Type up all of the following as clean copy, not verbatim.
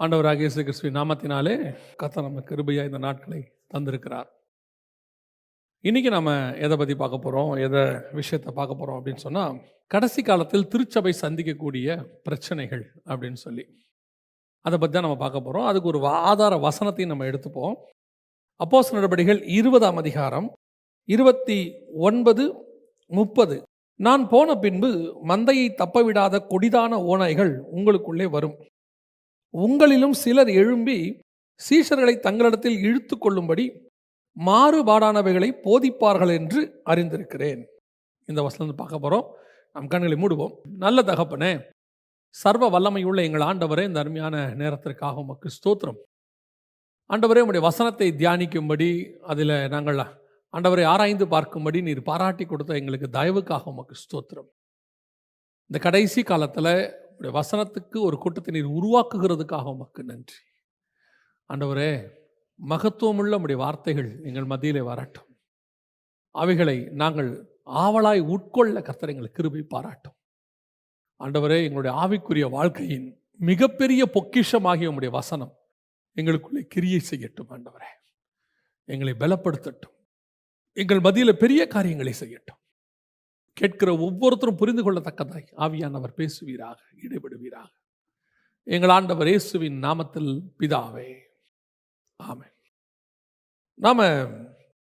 ஆண்டவராகிய இயேசு கிறிஸ்துவின் நாமத்தினாலே கர்த்தர் நமக்கு கிருபையா இந்த நாட்களை தந்திருக்கிறார். இன்னைக்கு நம்ம எதை பற்றி பார்க்க போகிறோம், எதை விஷயத்தை பார்க்க போகிறோம் அப்படின்னு சொன்னால், கடைசி காலத்தில் திருச்சபை சந்திக்கக்கூடிய பிரச்சனைகள் அப்படின்னு சொல்லி அதை பற்றி தான் நம்ம பார்க்க போகிறோம். அதுக்கு ஒரு ஆதார வசனத்தையும் நம்ம எடுத்துப்போம். அப்போஸ்தலர் நடபடிகள் 20ஆம் அதிகாரம் 29, 30. நான் போன பின்பு மந்தையை தப்பவிடாத கொடிதான ஓநாய்கள் உங்களுக்குள்ளே வரும். உங்களிலும் சிலர் எழும்பி சீஷர்களை தங்களிடத்தில் இழுத்து கொள்ளும்படி மாறுபாடானவைகளை போதிப்பார்கள் என்று அறிந்திருக்கிறேன். இந்த வசனம் பார்க்க போகிறோம். நம் கண்களை மூடுவோம். நல்ல தகப்பனே, சர்வ வல்லமையுள்ள எங்கள் ஆண்டவரே, இந்த அருமையான நேரத்திற்காக உமக்கு ஸ்தோத்திரம். ஆண்டவரே, உம்முடைய வசனத்தை தியானிக்கும்படி, அதில் நாங்கள் ஆண்டவரை ஆராய்ந்து பார்க்கும்படி நீர் பாராட்டி கொடுத்த எங்களுக்கு தயவுக்காக உமக்கு ஸ்தோத்திரம். இந்த கடைசி காலத்தில் உடைய வசனத்துக்கு ஒரு கூட்டத்தை நீர் உருவாக்குகிறதுக்காக உமக்கு நன்றி. ஆண்டவரே, மகத்துவமுள்ள உம்முடைய வார்த்தைகள் எங்கள் மத்தியிலே வரட்டும். அவைகளை நாங்கள் ஆவலாய் உட்கொள்ள கர்த்தர் எங்களுக்கு கிருபை பாராட்டும். ஆண்டவரே, எங்களுடைய ஆவிக்குரிய வாழ்க்கையின் மிகப்பெரிய பொக்கிஷமாகிய உம்முடைய வசனம் எங்களுக்குள்ளே கிரியை செய்யட்டும். ஆண்டவரே, எங்களை பலப்படுத்தட்டும். எங்கள் மத்தியில் பெரிய காரியங்களை செய்யட்டும். கேட்கிற ஒவ்வொருத்தரும் புரிந்து கொள்ளத்தக்கதாய் ஆவியானவர் பேசுவீராக, ஈடுபடுவீராக. எங்கள் ஆண்டவர் இயேசுவின் நாமத்தில் பிதாவே, ஆமென். நாம்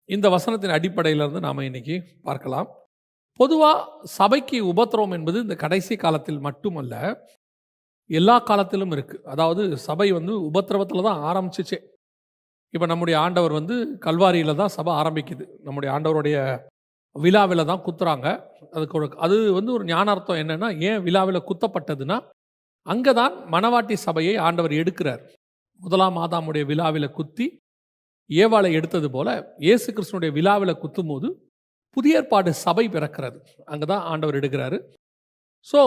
இந்த வசனத்தின் அடிப்படையிலிருந்து நாம் இன்னைக்கு பார்க்கலாம். பொதுவாக சபைக்கு உபத்திரவம் என்பது இந்த கடைசி காலத்தில் மட்டுமல்ல, எல்லா காலத்திலும் இருக்குது. அதாவது சபை உபத்திரவத்தில் தான் ஆரம்பிச்சிச்சே. இப்போ நம்முடைய ஆண்டவர் கல்வாரியில் தான் சபை ஆரம்பிக்குது. நம்முடைய ஆண்டவருடைய விழாவில் தான் குத்துறாங்க. அது ஒரு ஞானார்த்தம் என்னென்னா, ஏன் விழாவில் குத்தப்பட்டதுன்னா, அங்கே தான் மணவாட்டி சபையை ஆண்டவர் எடுக்கிறார். முதலாம் ஆதாமுடைய விழாவில் குத்தி ஏவாளை எடுத்தது போல இயேசு கிறிஸ்துனுடைய விழாவில் குத்தும் போது புதிய ஏற்பாடு சபை பிறக்கிறது. அங்கே தான் ஆண்டவர் எடுக்கிறாரு. ஸோ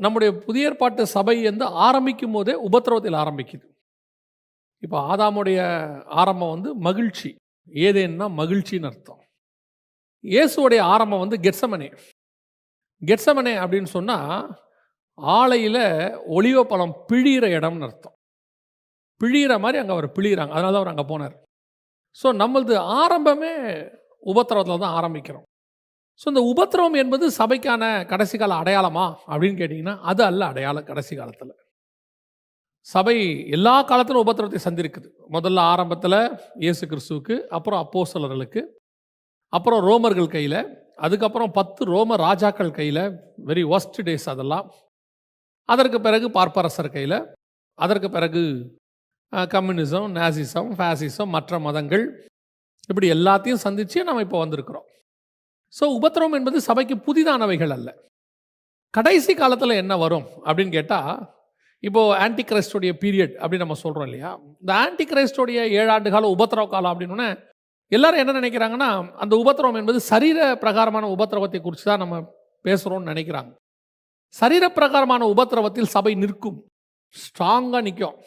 நம்முடைய புதிய ஏற்பாட்டு சபை ஆரம்பிக்கும் போதே உபத்திரவத்தில் ஆரம்பிக்குது. இப்போ ஆதாமுடைய ஆரம்பம் மகிழ்ச்சி, ஏதேன்னா மகிழ்ச்சின்னு அர்த்தம். இயேசுடைய ஆரம்பம் கெத்சமனே. கெத்சமனே அப்படின்னு சொன்னால் ஆலையில் ஒலிவ பழம் பிழிகிற இடம்னு அர்த்தம். பிழிகிற மாதிரி அங்கே அவர் பிழிகிறாங்க, அதனால தான் அவர் அங்கே போனார். ஸோ நம்மளது ஆரம்பமே உபத்திரவத்தில் தான் ஆரம்பிக்கிறோம். ஸோ இந்த உபத்திரவம் என்பது சபைக்கான கடைசி கால அடையாளமா அப்படின்னு கேட்டிங்கன்னா, அது அல்ல அடையாளம். கடைசி காலத்தில் சபை எல்லா காலத்திலும் உபத்திரவத்தை சந்திருக்குது. முதல்ல ஆரம்பத்தில் இயேசு கிறிஸ்துவுக்கு, அப்புறம் அப்போஸ்தலர்களுக்கு, அப்புறம் ரோமர்கள் கையில், அதுக்கப்புறம் 10 ரோம ராஜாக்கள் கையில், வெரி ஒஸ்ட் டேஸ் அதெல்லாம். அதற்கு பிறகு பார்ப்பரசர் கையில், அதற்கு பிறகு கம்யூனிசம், நாசிசம், ஃபேசிசம், மற்ற மதங்கள், இப்படி எல்லாத்தையும் சந்தித்து நம்ம இப்போ வந்திருக்கிறோம். ஸோ உபத்திரவம் என்பது சபைக்கு புதிதானவைகள் அல்ல. கடைசி காலத்தில் என்ன வரும் அப்படின்னு கேட்டால், இப்போது ஆன்டி கிரைஸ்டோடைய பீரியட் அப்படின்னு நம்ம சொல்கிறோம் இல்லையா. இந்த ஆன்டி கிரைஸ்டோடைய 7 ஆண்டு காலம் உபத்திரவ காலம் அப்படின்னு எல்லாரும் என்ன நினைக்கிறாங்கன்னா, அந்த உபத்திரவம் என்பது சரீர பிரகாரமான உபத்திரவத்தை குறித்து தான் நம்ம பேசுகிறோம்னு நினைக்கிறாங்க. சரீர பிரகாரமான உபத்திரவத்தில் சபை நிற்கும், ஸ்ட்ராங்காக நிற்கும்.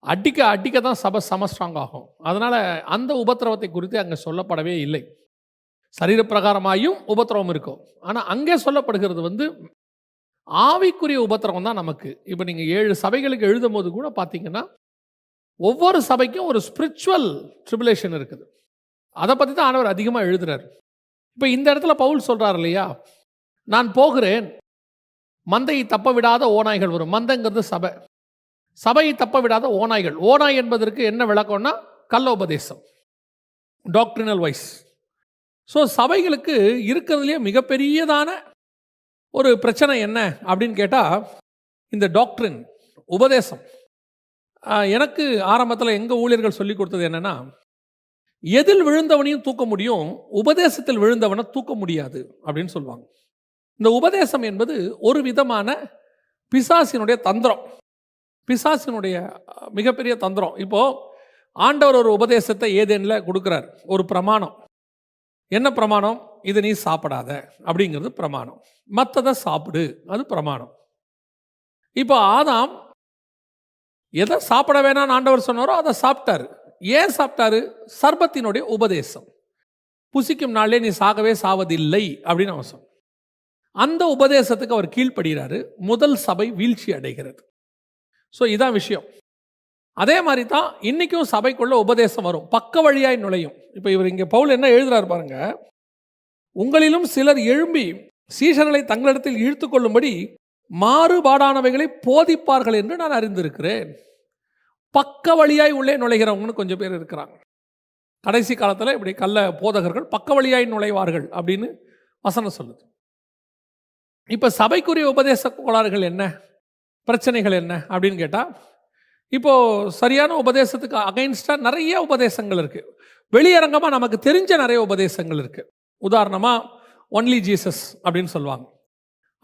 அடிக்க தான் சபை ஸ்ட்ராங் ஆகும். அதனால் அந்த உபத்திரவத்தை குறித்து அங்கே சொல்லப்படவே இல்லை. சரீர பிரகாரமாயும் உபத்திரவம் இருக்கும். ஆனால் அங்கே சொல்லப்படுகிறது ஆவிக்குரிய உபத்திரவம் தான் நமக்கு. இப்போ நீங்கள் 7 சபைகளுக்கு எழுதும் போது கூட பார்த்தீங்கன்னா, ஒவ்வொரு சபைக்கும் ஒரு ஸ்பிரிச்சுவல் ட்ரிபுலேஷன் இருக்குது. அதை பற்றி தான் ஆண்டவர் அதிகமாக எழுதுறார். இப்போ இந்த இடத்துல பவுல் சொல்கிறார் இல்லையா, நான் போகிறேன், மந்தையை தப்ப விடாத ஓநாய்கள் வரும். மந்தைங்கிறது சபை, சபையை தப்ப விடாத ஓநாய்கள். ஓநாய் என்பதற்கு என்ன விளக்கம்னா, கள்ள உபதேசம், டாக்ட்ரினல் வைஸ். ஸோ சபைகளுக்கு இருக்கிறதுலேயே மிகப்பெரியதான ஒரு பிரச்சனை என்ன அப்படின்னு கேட்டால், இந்த டாக்ட்ரின், உபதேசம். எனக்கு ஆரம்பத்தில் எங்கள் ஊழியர்கள் சொல்லி கொடுத்தது என்னென்னா, எதில் விழுந்தவனையும் தூக்க முடியும், உபதேசத்தில் விழுந்தவனை தூக்க முடியாது அப்படின்னு சொல்லுவாங்க. இந்த உபதேசம் என்பது ஒரு விதமான பிசாசினுடைய தந்திரம், பிசாசினுடைய மிகப்பெரிய தந்திரம். இப்போது ஆண்டவர் ஒரு உபதேசத்தை ஏதேனில் கொடுக்குறார், ஒரு பிரமாணம். என்ன பிரமாணம்? இதை நீ சாப்பிடாத அப்படிங்கிறது பிரமாணம். மற்றதை சாப்பிடு, அது பிரமாணம். இப்போ ஆதாம் எதை சாப்பிட வேணான்னு ஆண்டவர் சொன்னாரோ அதை சாப்பிட்டாரு. ஏன் சாப்பிட்டாரு? சர்பத்தினுடைய உபதேசம். புசிக்கும் நாளே நீ சாகவே சாவதில்லை அப்படின்னு அவன் சொன்னான். அந்த உபதேசத்துக்கு அவர் கீழ்ப்படுகிறாரு. முதல் சபை வீழ்ச்சி அடைகிறது. ஸோ இதான் விஷயம். அதே மாதிரி தான் இன்னைக்கும் சபைக்குள்ள உபதேசம் வரும், பக்க வழியாய் நுழையும். இப்போ இவர் இங்கே பவுல் என்ன எழுதுறாரு பாருங்க, உங்களிலும் சிலர் எழும்பி சீஷர்களை தங்களிடத்தில் இழுத்து கொள்ளும்படி மாறுபாடானவைகளை போதிப்பார்கள் என்று நான் அறிந்திருக்கிறேன். பக்க வழியாய் உள்ளே நுழைகிறவங்கன்னு கொஞ்சம் பேர் இருக்கிறாங்க. கடைசி காலத்தில் இப்படி கள்ள போதகர்கள் பக்க வழியாய் நுழைவார்கள் அப்படின்னு வசனம் சொல்லுது. இப்போ சபைக்குரிய உபதேச கோளாறுகள் என்ன, பிரச்சனைகள் என்ன அப்படின்னு கேட்டால், இப்போது சரியான உபதேசத்துக்கு அகைன்ஸ்டாக நிறைய உபதேசங்கள் இருக்குது. வெளியரங்கமாக நமக்கு தெரிஞ்ச நிறைய உபதேசங்கள் இருக்குது. உதாரணமாக ஒன்லி ஜீசஸ் அப்படின்னு சொல்லுவாங்க.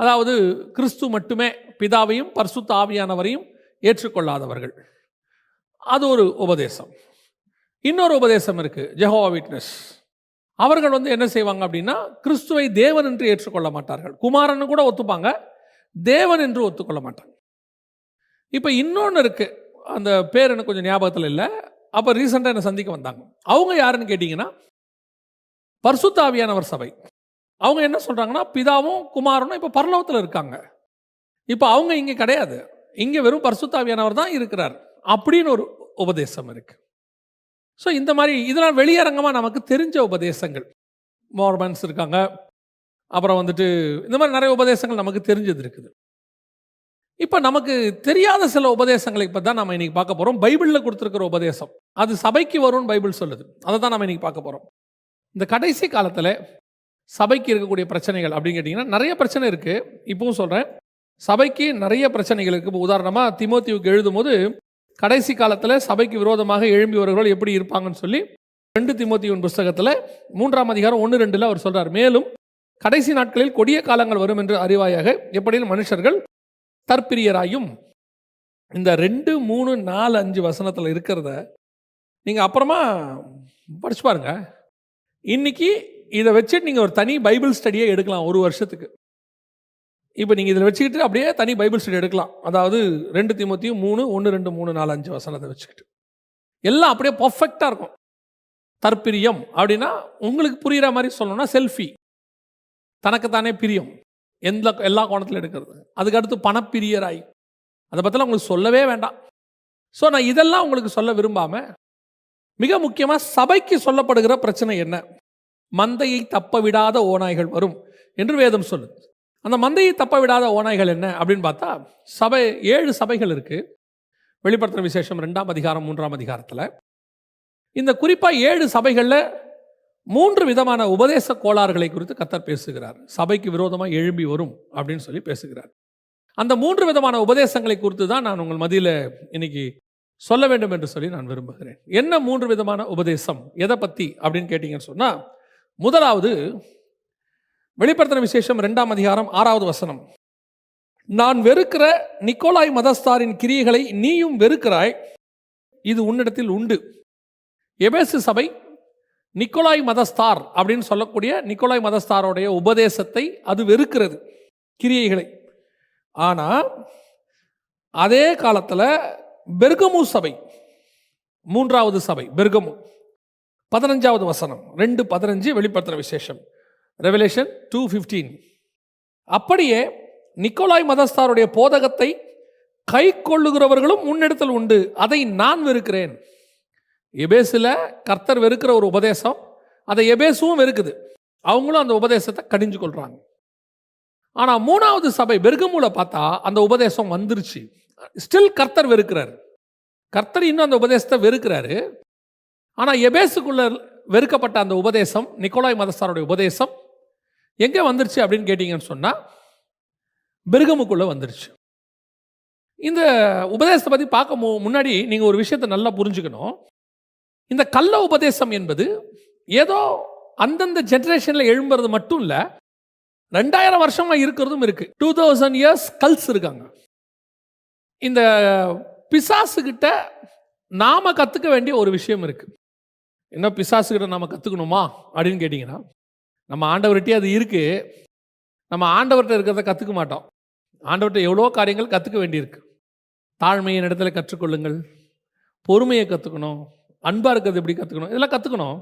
அதாவது கிறிஸ்து மட்டுமே பிதாவையும் பரிசுத்த ஆவியானவரையும் ஏற்றுக்கொள்ளாதவர்கள், அது ஒரு உபதேசம். இன்னொரு உபதேசம் இருக்குது, ஜெகோவா விட்னஸ். அவர்கள் என்ன செய்வாங்க அப்படின்னா, கிறிஸ்துவை தேவன் என்று ஏற்றுக்கொள்ள மாட்டார்கள். குமாரன்னு கூட ஒத்துப்பாங்க, தேவன் என்று ஒத்துக்கொள்ள மாட்டாங்க. இப்போ இன்னொன்று இருக்குது, அந்த பேர் எனக்கு கொஞ்சம் ஞாபகத்தில் இல்லை. அப்போ ரீசெண்டாக என்னை சந்திக்க வந்தாங்க. அவங்க யாருன்னு கேட்டிங்கன்னா, பரிசுத்த ஆவியானவர் சபை. அவங்க என்ன சொல்கிறாங்கன்னா, பிதாவும் குமாரனும் இப்போ பரலோகத்தில் இருக்காங்க, இப்போ அவங்க இங்கே கிடையாது, இங்கே வெறும் பரிசுத்த ஆவியானவர் தான் இருக்கிறார் அப்படின்னு ஒரு உபதேசம் இருக்குது. ஸோ இந்த மாதிரி இதெல்லாம் வெளியரங்கமாக நமக்கு தெரிஞ்ச உபதேசங்கள். மார்மன்ஸ் இருக்காங்க, அப்புறம் இந்த மாதிரி நிறைய உபதேசங்கள் நமக்கு தெரிஞ்சது இருக்குது. இப்போ நமக்கு தெரியாத சில உபதேசங்களை இப்போ தான் நம்ம இன்றைக்கி பார்க்க போகிறோம். பைபிளில் கொடுத்துருக்கிற உபதேசம் அது சபைக்கு வரும்னு பைபிள் சொல்லுது, அதை தான் நம்ம இன்றைக்கி பார்க்க போகிறோம். இந்த கடைசி காலத்தில் சபைக்கு இருக்கக்கூடிய பிரச்சனைகள் அப்படின்னு கேட்டிங்கன்னா நிறைய பிரச்சனை இருக்குது. இப்பவும் சொல்கிறேன், சபைக்கு நிறைய பிரச்சனைகள் இருக்குது. இப்போ உதாரணமாக தீமோத்தேயுவுக்கு எழுதும் போது, கடைசி காலத்தில் சபைக்கு விரோதமாக எழும்பி வருகிறவர்கள் எப்படி இருப்பாங்கன்னு சொல்லி 2 தீமோத்தேயுவின் புஸ்தகத்தில் 3ஆம் அதிகாரம் 1-2 அவர் சொல்கிறார். மேலும் கடைசி நாட்களில் கொடிய காலங்கள் வரும் என்று அறிவாயாக, எப்படியும் மனுஷர்கள் தற்பிரியராயும். இந்த 2, 3, 4, 5 வசனத்தில் இருக்கிறத நீங்கள் அப்புறமா படிச்சு பாருங்க. இன்னைக்கு இதை வச்சுட்டு நீங்கள் ஒரு தனி பைபிள் ஸ்டடியை எடுக்கலாம் ஒரு வருஷத்துக்கு. இப்போ நீங்கள் இதில் வச்சுக்கிட்டு அப்படியே தனி பைபிள் ஸ்டடி எடுக்கலாம். அதாவது 2 தீமோத்தேயு 3, 1, 2, 3, 4, 5 வசனத்தை வச்சுக்கிட்டு எல்லாம் அப்படியே பர்ஃபெக்டாக இருக்கும். தற்பிரியம் அப்படின்னா உங்களுக்கு புரிகிற மாதிரி சொல்லணும்னா செல்ஃபி, தனக்குத்தானே பிரியம், எல்லா கோணத்தில் எடுக்கிறது. அதுக்கடுத்து பணப்பிரியராய், அதை பற்றிலாம் உங்களுக்கு சொல்லவே வேண்டாம். ஸோ நான் இதெல்லாம் உங்களுக்கு சொல்ல விரும்பாமல், மிக முக்கியமாக சபைக்கு சொல்லப்படுகிற பிரச்சனை என்ன, மந்தையை தப்ப விடாத ஓநாய்கள் வரும் என்று வேதம் சொல்லுது. அந்த மந்தையை தப்ப விடாத ஓநாய்கள் என்ன அப்படின்னு பார்த்தா, 7 சபைகள் இருக்குது. வெளிப்படுத்துகிற விசேஷம் 2ஆம் அதிகாரம் 3ஆம் அதிகாரத்தில் இந்த குறிப்பாக 7 சபைகளில் 3 விதமான உபதேச கோளாறுகளை குறித்து கர்த்தர் பேசுகிறார். சபைக்கு விரோதமாக எழும்பி வரும் அப்படின்னு சொல்லி பேசுகிறார். அந்த 3 விதமான உபதேசங்களை குறித்து தான் நான் உங்கள் மத்தியில் இன்னைக்கு சொல்ல வேண்டும் என்று சொல்லி நான் விரும்புகிறேன். என்ன 3 விதமான உபதேசம், எதை பற்றி அப்படின்னு கேட்டிங்கன்னு சொன்னால், முதலாவது வெளிப்படுத்தின விசேஷம் 2ஆம் அதிகாரம் 6வது வசனம். நான் வெறுக்கிற நிக்கோலாய் மதஸ்தாரின் கிரியைகளை நீயும் வெறுக்கிறாய், இது உன்னிடத்தில் உண்டு. எபேசு சபை நிக்கோலாய் மதஸ்தார் அப்படின்னு சொல்லக்கூடிய நிக்கோலாய் மதஸ்தாரோடைய உபதேசத்தை அது வெறுக்கிறது, கிரியைகளை. ஆனால் அதே காலத்தில் பெர்கமு சபை, 3வது சபை பெர்கமு, 15வது வசனம், 2:15 வெளிப்படுத்தின விசேஷம், ரெவலேஷன் 2:15. அப்படியே நிக்கோலாய் மதஸ்தாருடைய போதகத்தை கை கொள்ளுகிறவர்களும் முன்னெடுத்தல் உண்டு, அதை நான் வெறுக்கிறேன். எபேசில் கர்த்தர் வெறுக்கிற ஒரு உபதேசம், அதை எபேசுவும் வெறுக்குது, அவங்களும் அந்த உபதேசத்தை கடிஞ்சு கொள்றாங்க. ஆனால் 3வது சபை பெர்கமுல பார்த்தா அந்த உபதேசம் வந்துருச்சு, ஸ்டில் கர்த்தர் வெறுக்கிறார். கர்த்தர் இன்னும் அந்த உபதேசத்தை வெறுக்கிறாரு. ஆனால் எபேசுக்குள்ள வெறுக்கப்பட்ட அந்த உபதேசம், நிக்கோலாய் மதஸ்தாருடைய உபதேசம் எங்கே வந்துருச்சு அப்படின்னு கேட்டிங்கன்னு சொன்னால், பெர்கமுக்குள்ளே வந்துருச்சு. இந்த உபதேசத்தை பற்றி பார்க்க முன்னாடி நீங்கள் ஒரு விஷயத்தை நல்லா புரிஞ்சுக்கணும். இந்த கள்ள உபதேசம் என்பது ஏதோ அந்தந்த ஜென்ரேஷனில் எழும்புறது மட்டும் இல்லை, 2000 வருஷமாக இருக்கிறதும் இருக்கு. 2000 இயர்ஸ் கல்ஸ் இருக்காங்க. இந்த பிசாசுகிட்ட நாம கற்றுக்க வேண்டிய ஒரு விஷயம் இருக்கு. என்ன பிசாசுகிட்ட நாம கற்றுக்கணுமா அப்படின்னு கேட்டிங்கன்னா, நம்ம ஆண்டவர்கிட்டே அது இருக்கு. நம்ம ஆண்டவர்கிட்ட இருக்கிறத கற்றுக்க மாட்டோம். ஆண்டவர்கிட்ட எவ்வளோ காரியங்கள் கற்றுக்க வேண்டியிருக்கு. தாழ்மையின் இடத்துல கற்றுக்கொள்ளுங்கள், பொறுமையை கற்றுக்கணும், அன்பாக இருக்கிறது எப்படி கற்றுக்கணும், இதெல்லாம் கற்றுக்கணும்.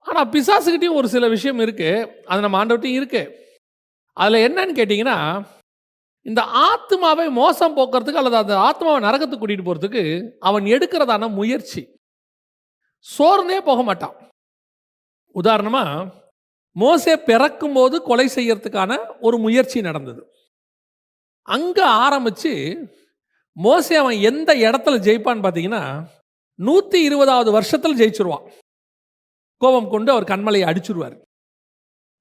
ஆனால் பிசாசுகிட்டையும் ஒரு சில விஷயம் இருக்குது, அது நம்ம ஆண்டவர்கிட்டையும் இருக்குது. அதில் என்னன்னு கேட்டிங்கன்னா, இந்த ஆத்மாவை மோசம் போக்குறதுக்கு அல்லது அந்த ஆத்மாவை நரகத்துக்கு கூட்டிட்டு போறதுக்கு அவன் எடுக்கிறதான முயற்சி, சோர்ந்தே போக மாட்டான். உதாரணமா, மோசே பிறக்கும் போது கொலை செய்யறதுக்கான ஒரு முயற்சி நடந்தது. அங்க ஆரம்பிச்சு மோசே அவன் எந்த இடத்துல ஜெயிப்பான்னு பார்த்தீங்கன்னா 120வது வருஷத்தில் ஜெயிச்சிருவான். கோபம் கொண்டு அவர் கண்மலையை அடிச்சிருவார்.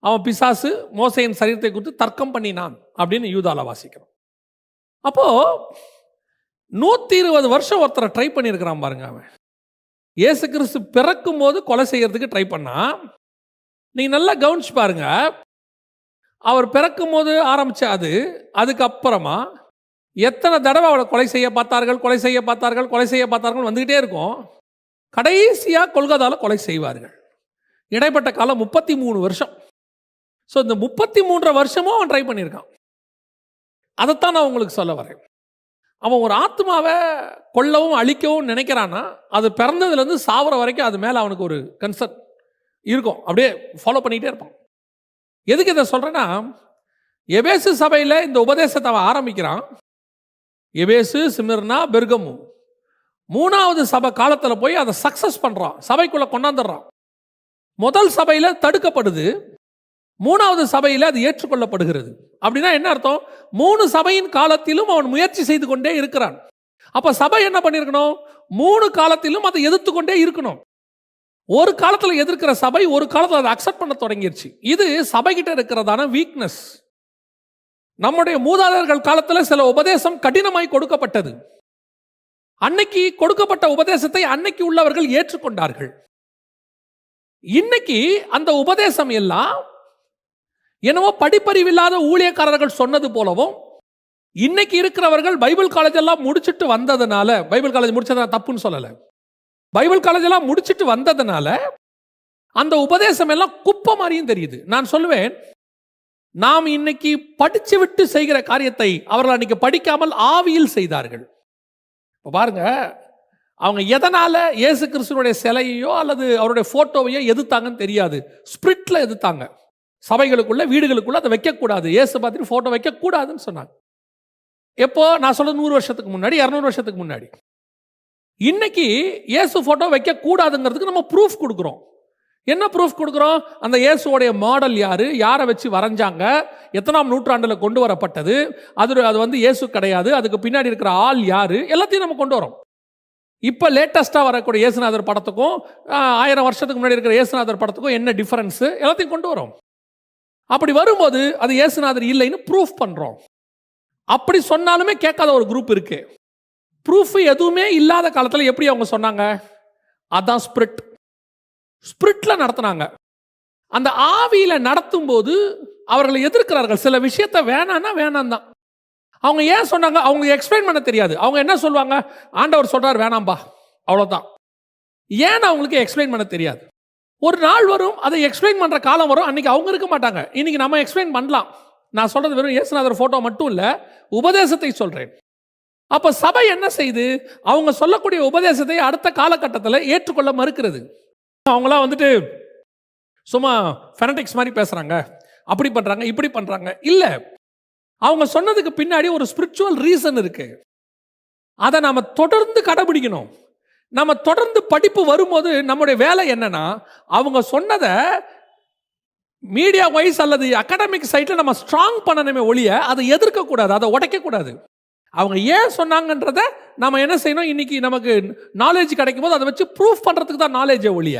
அவன் பிசாசு மோசையின் சரீரத்தை குறித்து தர்க்கம் பண்ணினான் அப்படின்னு யூதால வாசிக்கிறோம். அப்போ 120 வருஷம் ஒருத்தரை ட்ரை பண்ணியிருக்கிறான் பாருங்க. அவன் இயேசு கிறிஸ்து பிறக்கும் போது கொலை செய்யறதுக்கு ட்ரை பண்ணா. நீங்க நல்லா கவனிச்சு பாருங்க, அவர் பிறக்கும் போது ஆரம்பிச்ச அதுக்கப்புறமா எத்தனை தடவை அவளை கொலை செய்ய பார்த்தார்கள் வந்துகிட்டே இருக்கும். கடைசியா கொல்கத்தால கொலை செய்வார்கள். இடைப்பட்ட காலம் 33 வருஷம். ஸோ இந்த 33 வருஷமும் அவன் ட்ரை பண்ணியிருக்கான். அதைத்தான் நான் உங்களுக்கு சொல்ல வரேன். அவன் ஒரு ஆத்மாவை கொல்லவும் அழிக்கவும் நினைக்கிறான்னா அது பிறந்ததுலேருந்து சாவர வரைக்கும் அது மேலே அவனுக்கு ஒரு கன்சர்ன் இருக்கும். அப்படியே ஃபாலோ பண்ணிகிட்டே இருப்பான். எதுக்கு இதை சொல்கிறேன்னா, எபேசு சபையில் இந்த உபதேசத்தை அவன் ஆரம்பிக்கிறான். எபேசு, சிமிர்னா, பெர்கமு 3வது சபை காலத்தில் போய் அதை சக்ஸஸ் பண்ணுறான், சபைக்குள்ளே கொண்டாந்துடுறான். முதல் சபையில் தடுக்கப்படுது, 3வது சபையில் அது ஏற்றுக்கொள்ளப்படுகிறது. அப்படின்னா என்ன அர்த்தம்? 3 சபையின் காலத்திலும் அவன் முயற்சி செய்து கொண்டே இருக்கிறான். அப்ப சபை என்ன பண்ணிருக்கணும்? 3 காலத்திலும் அதை எதிர்த்து கொண்டே இருக்கணும். ஒரு காலத்தில் எதிர்க்கிற சபை ஒரு காலத்தில் அதை அக்செப்ட் பண்ண தொடங்கிருச்சு. இது சபைகிட்ட இருக்கிறதான வீக்னஸ். நம்முடைய மூதாதையர்கள் காலத்தில் சில உபதேசம் கடினமாய் கொடுக்கப்பட்டது. அன்னைக்கு கொடுக்கப்பட்ட உபதேசத்தை அன்னைக்கு உள்ளவர்கள் ஏற்றுக்கொண்டார்கள். இன்னைக்கு அந்த உபதேசம் எல்லாம் என்னவோ படிப்பறிவில்லாத ஊழியக்காரர்கள் சொன்னது போலவும், இன்னைக்கு இருக்கிறவர்கள் பைபிள் காலேஜ் எல்லாம் முடிச்சுட்டு வந்ததுனால, பைபிள் காலேஜ் முடிச்சதா தப்புன்னு சொல்லல, பைபிள் காலேஜ் எல்லாம் முடிச்சுட்டு வந்ததுனால அந்த உபதேசம் எல்லாம் குப்பை மாதிரியும் தெரியுது. நான் சொல்லுவேன், நாம் இன்னைக்கு படிச்சு விட்டு செய்கிற காரியத்தை அவர்கள் அன்னைக்கு படிக்காமல் ஆவியில் செய்தார்கள். பாருங்க, அவங்க எதனால இயேசு கிறிஸ்துவனுடைய சிலையோ அல்லது அவருடைய போட்டோவையோ எதிர்த்தாங்கன்னு தெரியாது. ஸ்பிரிட்ல எதிர்த்தாங்க. சபைகளுக்குள்ள, வீடுகளுக்குள்ள அதை வைக்கக்கூடாது, இயேசு பார்த்துட்டு போட்டோ வைக்கக்கூடாதுன்னு சொன்னாங்க. எப்போ? நான் சொல்றது 100 வருஷத்துக்கு முன்னாடி, 200 வருஷத்துக்கு முன்னாடி. இன்னைக்கு இயேசு போட்டோ வைக்கக்கூடாதுங்கிறதுக்கு நம்ம ப்ரூஃப் கொடுக்குறோம். என்ன ப்ரூஃப் கொடுக்குறோம்? அந்த இயேசுவோடைய மாடல் யாரு, யாரை வச்சு வரைஞ்சாங்க, எத்தனாம் நூற்றாண்டில் கொண்டு வரப்பட்டது, அது வந்து இயேசு கிடையாது, அதுக்கு பின்னாடி இருக்கிற ஆள் யாரு, எல்லாத்தையும் நம்ம கொண்டு வரோம். இப்போ லேட்டஸ்டாக வரக்கூடிய இயேசுநாதர் படத்துக்கும் 1000 வருஷத்துக்கு முன்னாடி இருக்கிற இயேசுநாதர் படத்துக்கும் என்ன டிஃபரன்ஸ், எல்லாத்தையும் கொண்டு வரோம். அப்படி வரும்போது அது இயேசுநாதர் இல்லைன்னு ப்ரூஃப் பண்ணுறோம். அப்படி சொன்னாலுமே கேட்காத ஒரு குரூப் இருக்கு. ப்ரூஃப் எதுவுமே இல்லாத காலத்தில் எப்படி அவங்க சொன்னாங்க? அதான் ஸ்பிரிட்ல நடத்தினாங்க. அந்த ஆவியில நடத்தும் போது அவர்களை எதிர்க்கிறார்கள். சில விஷயத்தை வேணான்னா வேணாம் தான். அவங்க ஏன் சொன்னாங்க? அவங்க எக்ஸ்பிளைன் பண்ண தெரியாது. அவங்க என்ன சொல்லுவாங்க? ஆண்டவர் சொல்றார் வேணாம்பா, அவ்வளோதான். ஏன் அவங்களுக்கு எக்ஸ்பிளைன் பண்ண தெரியாது. ஒரு நாள் வரும், அதை எக்ஸ்பிளைன் பண்ற காலம் வரும், அன்னைக்கு அவங்க இருக்க மாட்டாங்க. இன்னைக்கு நம்ம எக்ஸ்பிளைன் பண்ணலாம். நான் சொல்றது வெறும் இயேசுநாதர் போட்டோ மட்டும் இல்ல, உபதேசத்தை சொல்றேன். அப்ப சபை என்ன செய்து? அவங்க சொல்லக்கூடிய உபதேசத்தை அடுத்த காலகட்டத்தில் ஏற்றுக்கொள்ள மறுக்கிறது. அவங்களாம் வந்துட்டு சும்மா ஃபெனடிக்ஸ் மாதிரி பேசுறாங்க, அப்படி பண்றாங்க, இப்படி பண்றாங்க. இல்ல, அவங்க சொன்னதுக்கு பின்னாடி ஒரு ஸ்பிரிச்சுவல் ரீசன் இருக்கு. அதை நாம தொடர்ந்து கடைபிடிக்கணும். நம்ம தொடர்ந்து படிப்பு வரும்போது நம்முடைய வேலை என்னன்னா, அவங்க சொன்னதை மீடியா வைஸ் அல்லது அகாடமிக் சைட்ல நம்ம ஸ்ட்ராங் பண்ணணுமே ஒழிய அதை எதிர்க்க கூடாது, அதை உடைக்க கூடாது. அவங்க ஏன் சொன்னாங்கன்றத நம்ம என்ன செய்யணும்? இன்னைக்கு நமக்கு நாலேஜ் கிடைக்கும் போது அதை வச்சு ப்ரூஃப் பண்றதுக்கு தான் நாலேஜ் ஒழிய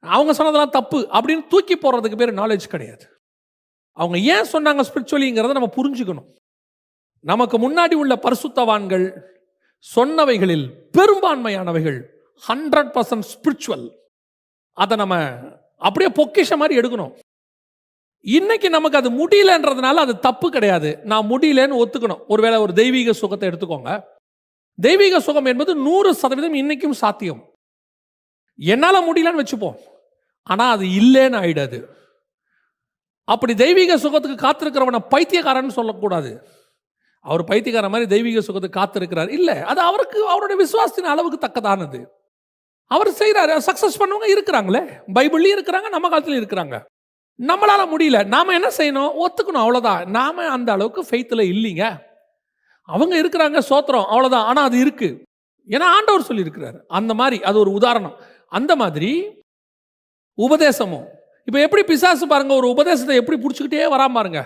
அவங்க சொன்னதெல்லாம் தப்பு அப்படின்னு தூக்கி போடுறதுக்கு பேர் நாலேஜ் கிடையாது. அவங்க ஏன் சொன்னாங்க ஸ்பிரிச்சுவலிங்கிறத நம்ம புரிஞ்சுக்கணும். நமக்கு முன்னாடி உள்ள பரிசுத்தவான்கள் சொன்னவைகளில் பெரும்பான்மையானவைகள் 100% ஸ்பிரிச்சுவல். அதை நம்ம அப்படியே பொக்கிஷ மாதிரி எடுக்கணும். இன்னைக்கு நமக்கு அது முடியலன்றதுனால அது தப்பு கிடையாது. நான் முடியலன்னு ஒத்துக்கணும். ஒருவேளை ஒரு தெய்வீக சுகத்தை எடுத்துக்கோங்க. தெய்வீக சுகம் என்பது 100% இன்னைக்கும் சாத்தியம். என்னால முடியலன்னு வச்சுப்போம், ஆனா அது இல்லைன்னு ஆயிடாது. அப்படி தெய்வீக சுகத்துக்கு காத்திருக்கிறவனை பைத்தியக்காரன்னு சொல்லக்கூடாது. அவர் பைத்தியக்காரன் மாதிரி தெய்வீக சுகத்துக்கு காத்திருக்கிறார் இல்ல, அது அவருக்கு அவருடைய விசுவாசத்தின் அளவுக்கு தக்கதானது. அவர் செய்யறாரு. சக்சஸ் பண்ணவங்க இருக்கிறாங்களே, பைபிள்லயும் இருக்கிறாங்க, நம்ம காலத்திலும் இருக்கிறாங்க. நம்மளால முடியல. நாம என்ன செய்யணும்? ஒத்துக்கணும், அவ்வளவுதான். நாம அந்த அளவுக்கு ஃபெய்த்ல இல்லைங்க. அவங்க இருக்கிறாங்க, சோத்திரம், அவ்வளவுதான். ஆனா அது இருக்கு. ஏன்னா ஆண்டவர் சொல்லி இருக்கிறார். அந்த மாதிரி அது ஒரு உதாரணம். அந்த மாதிரி உபதேசமும் இப்ப எப்படி பிசாசு பாருங்க, ஒரு உபதேசத்தை எப்படி பிடிச்சிக்கிட்டே வராம பாருங்க.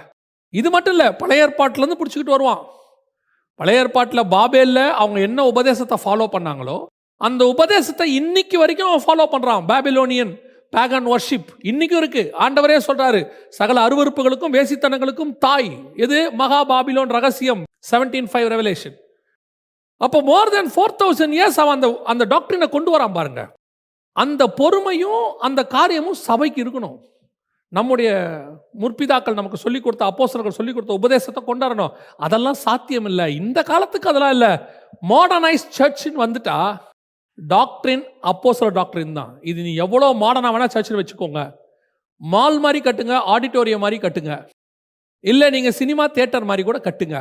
இது மட்டும் இல்ல, பழைய ஏற்பாட்டுல இருந்து பிடிச்சிக்கிட்டு வருவான். பழைய ஏற்பாட்டுல பாபேல்ல அவங்க என்ன உபதேசத்தை ஃபாலோ பண்ணாங்களோ அந்த உபதேசத்தை இன்னைக்கு வரைக்கும் அவன் ஃபாலோ பண்றான். பாபிலோனியன் பேகன் வர்ஷிப் இன்னைக்கும் இருக்கு. ஆண்டவரே சொல்றாரு, சகல அருவருப்புகளுக்கும் வேசித்தனங்களுக்கும் தாய் எது? மகா பாபிலோன் ரகசியம் 17:5 ரெவலேஷன். அப்போ மோர் தென் 4000 இயர்ஸ் அவன் அந்த டாக்டரினை கொண்டு வரான் பாருங்க. அந்த பொறுமையும் அந்த காரியமும் சபைக்கு இருக்கணும். நம்முடைய முற்பிதாக்கள் நமக்கு சொல்லிக் கொடுத்த, அப்போஸ்தலர்கள் சொல்லிக் கொடுத்த உபதேசத்தை கொண்டாடணும். அதெல்லாம் சாத்தியம் இல்லை இந்த காலத்துக்கு. அதெல்லாம் இல்லை. மாடர்னைஸ் சர்ச்னு வந்துட்டா டாக்டரின் அப்போஸ்தலர் டாக்டரின் தான். இது நீ எவ்வளோ மாடர்னா வேணா சர்ச்சில் வச்சுக்கோங்க. மால் மாதிரி கட்டுங்க, ஆடிட்டோரியம் மாதிரி கட்டுங்க, இல்லை நீங்கள் சினிமா தியேட்டர் மாதிரி கூட கட்டுங்க.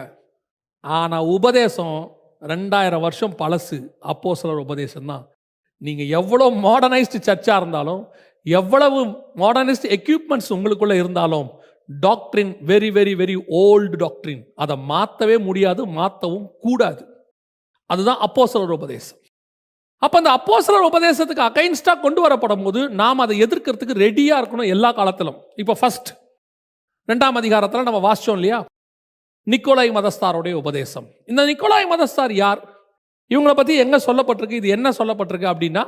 ஆனால் உபதேசம் 2000 வருஷம் பழசு. அப்போஸ்தலர் உபதேசம் தான். நீங்கள் எவ்வளோ மாடர்னைஸ்டு சர்ச்சாக இருந்தாலும், எவ்வளவு மாடர்னிஸ்ட் எக்யூப்மெண்ட்ஸ் உங்களுக்குள்ள இருந்தாலும், டாக்டரின் வெரி வெரி வெரி ஓல்டு டாக்டரின். அதை மாற்றவே முடியாது, மாற்றவும் கூடாது. அதுதான் அப்போஸ்தலர் உபதேசம். அப்போ அந்த அப்போஸ்தலர் உபதேசத்துக்கு அகைன்ஸ்டாக கொண்டு வரப்படும் போது நாம் அதை எதிர்க்கிறதுக்கு ரெடியாக இருக்கணும் எல்லா காலத்திலும். இப்போ ஃபர்ஸ்ட் 2ஆம் அதிகாரத்தில் நம்ம வாசிச்சோம் இல்லையா, நிக்கோலாய் மதஸ்தாருடைய உபதேசம். இந்த நிக்கோலாய் மதஸ்தார் யார்? இவங்களை பற்றி எங்கே சொல்லப்பட்டிருக்கு? இது என்ன சொல்லப்பட்டிருக்கு அப்படின்னா,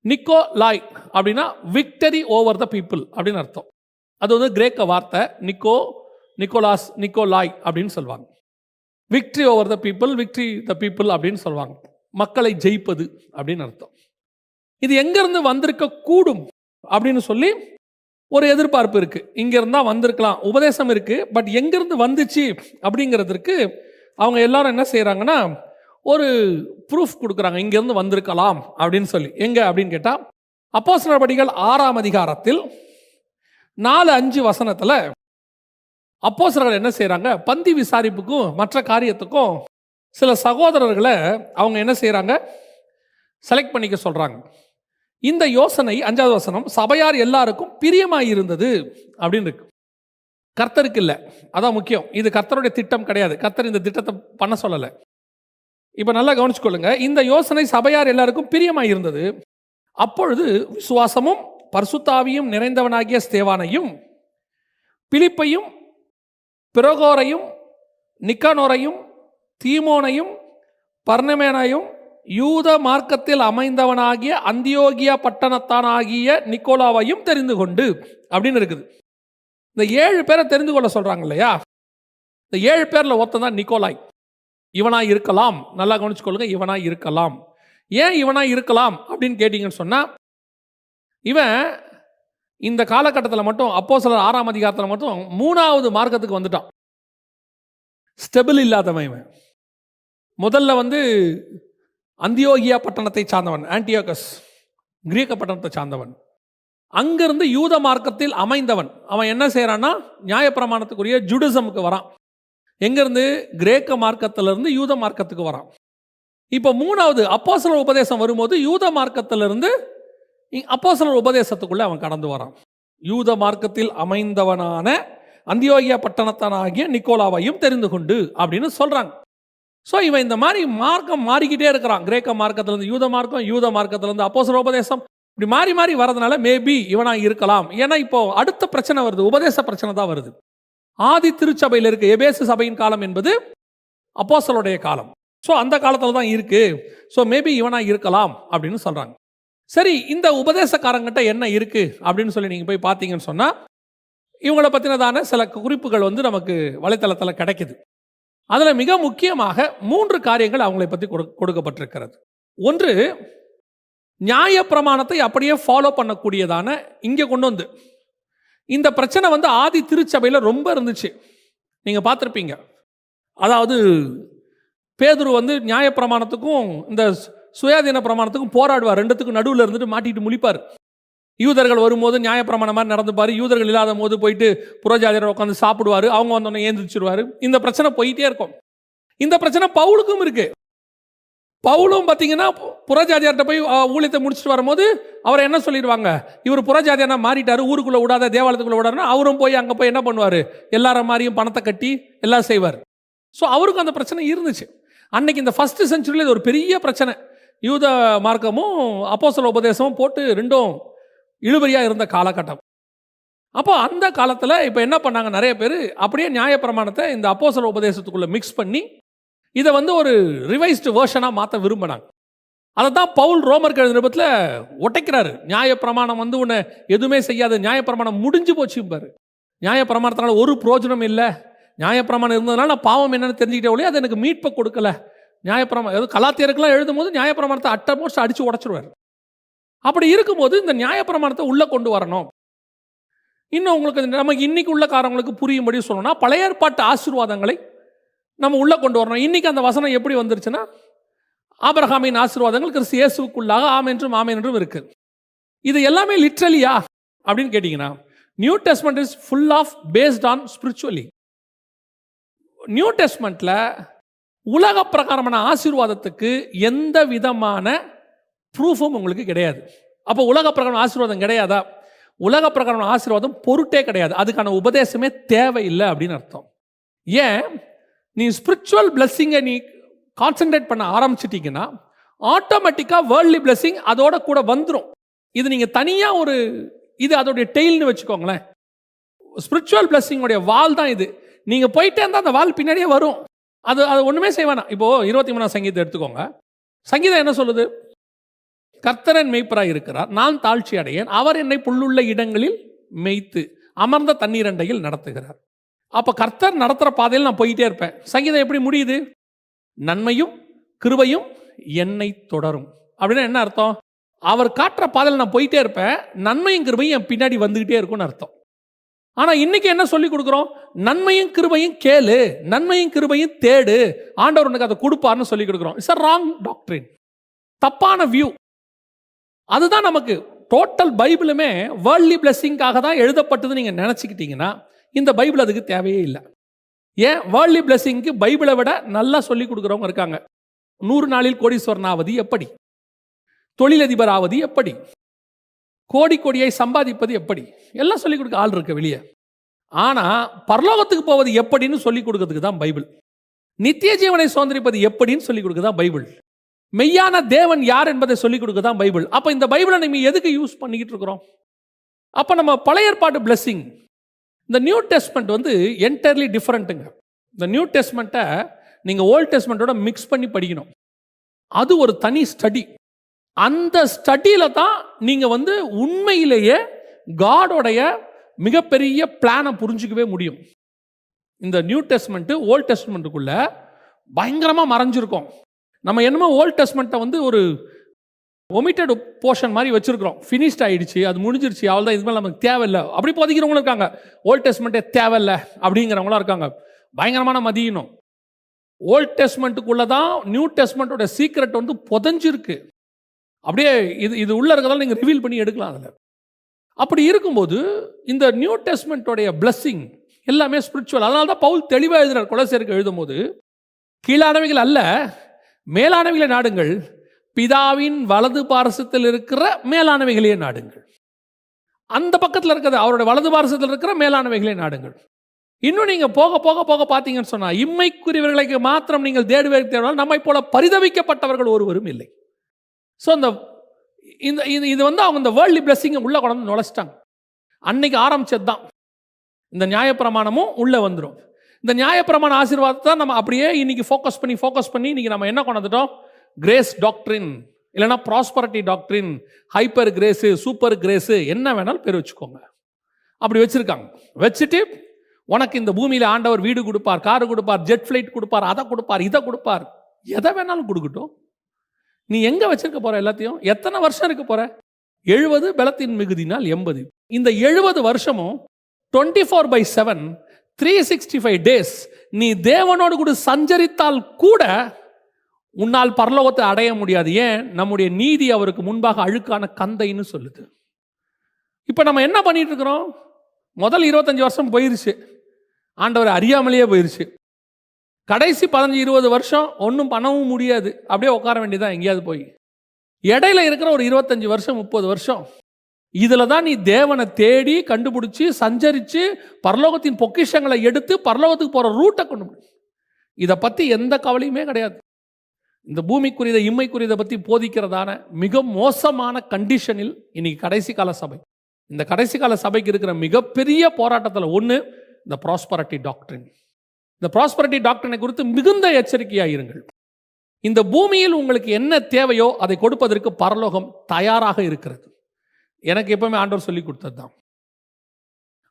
நிக்கோலாய் அப்படின்னா விக்டரி ஓவர் த பீப்புள் அப்படின்னு அர்த்தம். அது வந்து கிரேக்க வார்த்தை. நிக்கோலாஸ், நிக்கோலாய் அப்படின்னு சொல்லுவாங்க. Victory over the people, victory the people அப்படின்னு சொல்லுவாங்க. மக்களை ஜெயிப்பது அப்படின்னு அர்த்தம். இது எங்கிருந்து வந்திருக்க கூடும் அப்படின்னு சொல்லி ஒரு எதிர்பார்ப்பு இருக்கு. இங்க இருந்தா வந்திருக்கலாம், உபதேசம் இருக்கு, பட் எங்கிருந்து வந்துச்சு அப்படிங்கிறதுக்கு அவங்க எல்லாரும் என்ன செய்யறாங்கன்னா ஒரு ப்ரூஃப் கொடுக்குறாங்க, இங்கிருந்து வந்திருக்கலாம் அப்படின்னு சொல்லி. எங்க அப்படின்னு கேட்டா, அப்போஸ்தலர் நடபடிகள் 6ஆம் அதிகாரத்தில் 4-5 வசனத்துல அப்போஸ்தலர்கள் என்ன செய்யறாங்க, பந்தி விசாரிப்புக்கும் மற்ற காரியத்துக்கும் சில சகோதரர்களை அவங்க என்ன செய்யறாங்க, செலக்ட் பண்ணிக்க சொல்றாங்க. இந்த யோசனை 5வது வசனம், சபையார் எல்லாருக்கும் பிரியமாய் இருந்தது அப்படின்னு இருக்கு. கர்த்தருக்கு இல்லை, அதான் முக்கியம். இது கர்த்தருடைய திட்டம் கிடையாது. கர்த்தர் இந்த திட்டத்தை பண்ண சொல்லலை. இப்ப நல்லா கவனிச்சுக்கொள்ளுங்க. இந்த யோசனை சபையார் எல்லாருக்கும் பிரியமாய் இருந்தது. அப்பொழுது விசுவாசமும் பரிசுத்தாவியும் நிறைந்தவனாகிய ஸ்தேவானையும், பிலிப்பையும், பிரோகோரையும், நிக்கானோரையும், தீமோனையும், பர்னமேனையும், யூத மார்க்கத்தில் அமைந்தவனாகிய அந்தியோகியா பட்டணத்தானாகிய நிக்கோலாவையும் தெரிந்து கொண்டு அப்படின்னு இருக்குது. இந்த 7 பேரை தெரிந்து கொள்ள சொல்றாங்க இல்லையா, இந்த 7 பேர்ல ஒருத்தன் தான் நிக்கோலாய். இவனாய் இருக்கலாம். நல்லா கவனிச்சுக்கொள்ளுங்க, இவனாய் இருக்கலாம். ஏன் இவனாய் இருக்கலாம் அப்படின்னு கேட்டீங்கன்னு சொன்னா, இவன் இந்த காலகட்டத்தில் மட்டும் அப்போஸ்தலர் 6ஆம் அதிகாரத்தில் மட்டும் 3வது மார்க்கத்துக்கு வந்துட்டான். ஸ்டெபிள் இல்லாதவன் இவன். முதல்ல வந்து அந்தியோகியா பட்டணத்தை சார்ந்தவன், ஆன்டியோகஸ் கிரீக்க பட்டணத்தை சார்ந்தவன். அங்கிருந்து யூத மார்க்கத்தில் அமைந்தவன். அவன் என்ன செய்யறான்னா, நியாயப்பிரமாணத்துக்குரிய ஜூடிசமுக்கு வரான். எங்கிருந்து? கிரேக்க மார்க்கத்திலிருந்து யூத மார்க்கத்துக்கு வரான். இப்போ 3வது அப்போஸ்தலர் உபதேசம் வரும்போது யூத மார்க்கத்திலிருந்து அப்போஸ்தலர் உபதேசத்துக்குள்ள அவன் கடந்து வரான். யூத மார்க்கத்தில் அமைந்தவனான அந்தியோகியா பட்டணத்தானாகிய நிக்கோலாவையும் தெரிந்து கொண்டு அப்படின்னு சொல்றாங்க. ஸோ இவன் இந்த மாதிரி மார்க்கம் மாறிக்கிட்டே இருக்கிறான். கிரேக்க மார்க்கத்திலிருந்து யூத மார்க்கம், யூத மார்க்கத்திலிருந்து அப்போஸ்தலர் உபதேசம், இப்படி மாறி மாறி வரதுனால மேபி இவனா இருக்கலாம். ஏன்னா இப்போ அடுத்த பிரச்சனை வருது, உபதேச பிரச்சனை தான் வருது. ஆதி திருச்சபையில் இருக்கு. எபேசு சபையின் காலம் என்பது அப்போஸ்தலருடைய காலம். ஸோ அந்த காலத்தில் தான் இருக்கு. ஸோ மேபி இவனா இருக்கலாம் அப்படின்னு சொல்றாங்க. சரி, இந்த உபதேசக்காரங்கிட்ட என்ன இருக்கு அப்படின்னு சொல்லி நீங்க போய் பார்த்தீங்கன்னு சொன்னா, இவங்களை பற்றினதான சில குறிப்புகள் வந்து நமக்கு வலைத்தளத்தில் கிடைக்குது. அதில் மிக முக்கியமாக 3 காரியங்கள் அவங்களை பற்றி கொடுக்கப்பட்டிருக்கிறது. ஒன்று, நியாயப்பிரமாணத்தை அப்படியே ஃபாலோ பண்ணக்கூடியதான இங்கே கொண்டு வந்து, இந்த பிரச்சனை வந்து ஆதி திருச்சபையில் ரொம்ப இருந்துச்சு, நீங்கள் பார்த்துருப்பீங்க. அதாவது பேதுரு வந்து நியாயப்பிரமாணத்துக்கும் இந்த சுயாதீன பிரமாணத்துக்கும் போராடுவார். 2த்துக்கும் நடுவில் இருந்துட்டு மாட்டிட்டு முழிப்பார். யூதர்கள் வரும்போது நியாயப்பிரமாணம் மாதிரி நடந்துப்பார். யூதர்கள் இல்லாத போது போயிட்டு புறஜாதியர் உட்காந்து சாப்பிடுவார். அவங்க வந்தோடனே ஏந்திரிச்சிருவார். இந்த பிரச்சனை போயிட்டே இருக்கும். இந்த பிரச்சனை பவுலுக்கும் இருக்கு. பவுலும் பார்த்தீங்கன்னா புறஜாதியார்கிட்ட போய் ஊழியத்தை முடிச்சுட்டு வரும்போது அவர் என்ன சொல்லிடுவாங்க, இவர் புறஜாதியானா மாறிட்டாரு, ஊருக்குள்ளே விடாத தேவாலயத்துக்குள்ளே விடாருன்னா அவரும் போய் அங்கே போய் என்ன பண்ணுவார், எல்லார மாதிரியும் பணத்தை கட்டி எல்லாம் செய்வார். ஸோ அவருக்கும் அந்த பிரச்சனை இருந்துச்சு. அன்னைக்கு இந்த ஃபர்ஸ்ட் செஞ்சுரியில் இது ஒரு பெரிய பிரச்சனை. யூத மார்க்கமும் அப்போஸ்தல உபதேசமும் போட்டு ரெண்டும் இழுபறியாக இருந்த காலகட்டம். அப்போ அந்த காலத்தில் இப்போ என்ன பண்ணாங்க, நிறைய பேர் அப்படியே நியாயப்பிரமாணத்தை இந்த அப்போஸ்தல உபதேசத்துக்குள்ளே மிக்ஸ் பண்ணி இதை வந்து ஒரு ரிவைஸ்டு வேர்ஷனாக மாற்ற விரும்பினாங்க. அதை தான் பவுல் ரோமருக்கு எழுதின நிருபத்தில் ஒட்டைக்கிறாரு. நியாயப்பிரமாணம் வந்து உன்னை எதுவுமே செய்யாது, நியாயப்பிரமாணம் முடிஞ்சு போச்சுப்பாரு. நியாயப்பிரமாணத்தினால ஒரு பிரோஜனம் இல்லை, நியாயப்பிரமாணம் இருந்ததுனால நான் பாவம் என்னன்னு தெரிஞ்சுக்கிட்டே ஒழிய அது எனக்கு மீட்பை கொடுக்கல. நியாயப்பிரமாணம் எதுவும் கலாத்தியருக்கெல்லாம் எழுதும் போது நியாயப்பிரமாணத்தை அட்டமோஸ்ட் அடித்து உடச்சிடுவார். அப்படி இருக்கும்போது இந்த நியாயப்பிரமாணத்தை உள்ளே கொண்டு வரணும். இன்னும் உங்களுக்கு நமக்கு இன்னைக்கு உள்ள காரங்களுக்கு புரியும்படி சொல்லணும்னா பழைய ஏற்பாட்டு ஆசீர்வாதங்களை நம்ம உள்ளே கொண்டு வரணும். இன்றைக்கி அந்த வசனம் எப்படி வந்துருச்சுன்னா, ஆபிரகாமின் ஆசீர்வாதங்கள் கிறிஸ்து இயேசுவுக்குள்ளாக ஆம் என்றும் ஆமென் என்றும் இருக்குது. இது எல்லாமே லிட்ரலியா அப்படின்னு கேட்டிங்கன்னா, New Testament is full of based on spiritually. New டெஸ்ட்மெண்ட்டில் உலக பிரகாரமான ஆசீர்வாதத்துக்கு எந்த விதமான ப்ரூஃபும் உங்களுக்கு கிடையாது. அப்போ உலக பிரகாரம் ஆசீர்வாதம் கிடையாதா? உலக பிரகாரம் ஆசீர்வாதம் பொருட்டே கிடையாது, அதுக்கான உபதேசமே தேவையில்லை அப்படின்னு அர்த்தம். ஏன், நீ ஸ்பிரிச்சுவல் பிளெஸ்ஸிங்கை நீ கான்சென்ட்ரேட் பண்ண ஆரம்பிச்சிட்டிங்கன்னா ஆட்டோமேட்டிக்காக வேர்ல்ட்லி பிளெஸ்ஸிங் அதோட கூட வந்துடும். இது நீங்கள் தனியாக ஒரு இது அதோடைய டெய்ல்னு வச்சுக்கோங்களேன். ஸ்பிரிச்சுவல் பிளெஸ்ஸிங்கோடைய வால் தான் இது. நீங்கள் போயிட்டே இருந்தால் அந்த வால் பின்னாடியே வரும். அது ஒன்றுமே செய்வானா. இப்போது 23ஆம் சங்கீதம் எடுத்துக்கோங்க. சங்கீதம் என்ன சொல்லுது? கர்த்தரன் மெய்ப்பராய் இருக்கிறார், நான் தாழ்ச்சி அடையேன், அவர் என்னை புல்லுள்ள இடங்களில் மேய்த்து அமர்ந்த தண்ணீரண்டையில் நடத்துகிறார். அப்போ கர்த்தர் நடத்துகிற பாதையில் நான் போயிட்டே இருப்பேன். சங்கீதம் எப்படி முடியுது? நன்மையும் கிருபையும் என்னை தொடரும். அப்படின்னா என்ன அர்த்தம்? அவர் காட்டுற பாதையில் நான் போயிட்டே இருப்பேன், நன்மையும் கிருபையும் என் பின்னாடி வந்துக்கிட்டே இருக்கும்னு அர்த்தம். ஆனால் இன்னைக்கு என்ன சொல்லி கொடுக்குறோம்? நன்மையும் கிருபையும் கேளு, நன்மையும் கிருபையும் தேடு, ஆண்டவர் உனக்கு அதை கொடுப்பார்னு சொல்லி கொடுக்குறோம். இட்ஸ் அ ராங் டாக்ட்ரின், தப்பான வியூ. அதுதான் நமக்கு டோட்டல் பைபிளுமே வேர்ல்ட்லி பிளெஸ்ஸிங்காக தான் எழுதப்பட்டது நீங்கள் நினச்சிக்கிட்டீங்கன்னா இந்த பைபிள் அதுக்கு தேவையே இல்லை. ஏன், வேர்ல்ட்லி பிளெஸ்ஸிங்க்கு பைபிளை விட நல்லா சொல்லி கொடுக்குறவங்க இருக்காங்க. 100 நாளில் கோடீஸ்வரன் ஆவது எப்படி, தொழிலதிபர் ஆவது எப்படி, கோடி கோடியை சம்பாதிப்பது எப்படி, எல்லாம் சொல்லிக் கொடுக்க ஆள் இருக்கு வெளியே. ஆனால் பரலோகத்துக்கு போவது எப்படின்னு சொல்லிக் கொடுக்கறதுக்கு தான் பைபிள். நித்திய ஜீவனை சுதந்திரிப்பது எப்படின்னு சொல்லிக் கொடுக்க தான் பைபிள். மெய்யான தேவன் யார் என்பதை சொல்லிக் கொடுக்க தான் பைபிள். அப்போ இந்த பைபிளை நம்ம எதுக்கு யூஸ் பண்ணிக்கிட்டு இருக்கிறோம்? அப்போ நம்ம பழைய ஏற்பாட்டு பிளெஸ்ஸிங், இந்த நியூ டெஸ்ட்மெண்ட் வந்து என்டையர்லி டிஃப்ரெண்ட்டுங்க. இந்த நியூ டெஸ்ட்மெண்ட்டை நீங்கள் ஓல்ட் டெஸ்ட்மெண்ட்டோட மிக்ஸ் பண்ணி படிக்கணும். அது ஒரு தனி ஸ்டடி. அந்த ஸ்டடியில் தான் நீங்கள் வந்து உண்மையிலேயே காடோடைய மிகப்பெரிய பிளானை புரிஞ்சிக்கவே முடியும். இந்த நியூ டெஸ்ட்மெண்ட்டு ஓல்ட் டெஸ்ட்மெண்ட்டுக்குள்ள பயங்கரமாக மறைஞ்சிருக்கும். நம்ம என்னமோ ஓல்ட் டெஸ்ட்மெண்ட்டை வந்து ஒரு ஒமிட்டட் போர்ஷன் மாதிரி வச்சுருக்கிறோம். ஃபினிஷ்ட் ஆகிடுச்சு, அது முடிஞ்சிருச்சு, அவள் தான், இதுமாதிரி நமக்கு தேவையில்லை அப்படி போதிக்கிறவங்களும் இருக்காங்க. ஓல்ட் டெஸ்ட்மெண்ட்டே தேவையில்லை அப்படிங்கிறவங்களாம் இருக்காங்க. பயங்கரமான மதியணும். ஓல்ட் டெஸ்ட்மெண்ட்டுக்குள்ளே தான் நியூ டெஸ்ட்மெண்ட்டோட சீக்ரெட் வந்து புதஞ்சிருக்கு. அப்படியே இது உள்ளே இருக்கிறதால நீங்கள் ரிவீல் பண்ணி எடுக்கலாம் அதில். அப்படி இருக்கும்போது இந்த நியூ டெஸ்ட்மெண்ட்டோடைய பிளெஸ்ஸிங் எல்லாமே ஸ்பிரிச்சுவல். அதனால தான் பவுல் தெளிவாக எழுதுகிறார் கொலோசியருக்கு எழுதும் போது, கீழானவைகள் அல்ல மேலானவைகளை நாடுங்கள், பிதாவின் வலது பாரசத்தில் இருக்கிற மேலானவைகளே நாடுங்கள். அந்த பக்கத்தில் இருக்கிறது அவருடைய வலது பாரசத்தில் இருக்கிற மேலானவைகளே நாடுங்கள். இன்னும் நீங்கள் போக போக போக பார்த்தீங்கன்னு சொன்னால், இம்மைக்குரியவர்களுக்கு மாத்திரம் நீங்கள் தேடுவதற்கு நம்மை போல பரிதவிக்கப்பட்டவர்கள் ஒருவரும் இல்லை. ஸோ இது வந்து அவங்க இந்த வேர்ல்ட்லி பிளெஸ்ஸிங்கை உள்ளே கொண்டு நுழைச்சிட்டாங்க. அன்னைக்கு ஆரம்பிச்சது தான் இந்த நியாயப்பிரமாணமும் உள்ளே வந்துடும். இந்த நியாயப்பிரமாண ஆசீர்வாதத்தை தான் நம்ம அப்படியே இன்னைக்கு ஃபோக்கஸ் பண்ணி இன்னைக்கு நம்ம என்ன கொண்டுட்டோம்? கிரேஸ் டாக்ட்ரின், இல்லைன்னா prosperity doctrine, hyper grace, super grace, என்ன வேணாலும் பேர் வச்சுக்கோங்க. அப்படி வச்சுருக்காங்க. வச்சுட்டு உனக்கு இந்த பூமியில் ஆண்டவர் வீடு கொடுப்பார், காரு கொடுப்பார், ஜெட் ஃப்ளைட் கொடுப்பார், அதை கொடுப்பார், இதை கொடுப்பார், எதை வேணாலும் கொடுக்கட்டும். நீ எங்கே வச்சிருக்க போகிற எல்லாத்தையும்? எத்தனை வருஷம் இருக்க போகிற? 70 பலத்தின் மிகுதினால் 80. இந்த 70 வருஷமும் 24/7 365 டேஸ் நீ தேவனோடு கூட சஞ்சரித்தால் கூட உன்னால் பரலோகத்தை அடைய முடியாது. ஏன்? நம்முடைய நீதி அவருக்கு முன்பாக அழுக்கான கந்தைன்னு சொல்லுது. இப்போ நம்ம என்ன பண்ணிட்டு இருக்கிறோம்? முதல் 25 வருஷம் போயிருச்சு, ஆண்டவர் அறியாமலேயே போயிருச்சு. கடைசி 15-20 வருஷம் ஒன்றும் பண்ணவும் முடியாது, அப்படியே உட்கார வேண்டியதான் எங்கேயாவது போய். இடையில இருக்கிற ஒரு 25 வருஷம் 30 வருஷம் இதில் தான் நீ தேவனை தேடி கண்டுபிடிச்சி சஞ்சரித்து பரலோகத்தின் பொக்கிஷங்களை எடுத்து பரலோகத்துக்கு போகிற ரூட்டை கொண்டு போய். இதை பற்றி எந்த கவலையுமே கிடையாது. இந்த பூமிக்குரியதை இம்மைக்குரியதை பற்றி போதிக்கிறதான மிக மோசமான கண்டிஷனில் இன்னைக்கு கடைசி கால சபை. இந்த கடைசி கால சபைக்கு இருக்கிற மிகப்பெரிய போராட்டத்தில் ஒன்று இந்த ப்ராஸ்பரிட்டி டாக்ட்ரின். இந்த ப்ராஸ்பரிட்டி டாக்டரினை குறித்து மிகுந்த எச்சரிக்கையாக இருங்கள். இந்த பூமியில் உங்களுக்கு என்ன தேவையோ அதை கொடுப்பதற்கு பரலோகம் தயாராக இருக்கிறது. எனக்கு எப்பவுமே ஆண்டவர் சொல்லி கொடுத்தது தான்.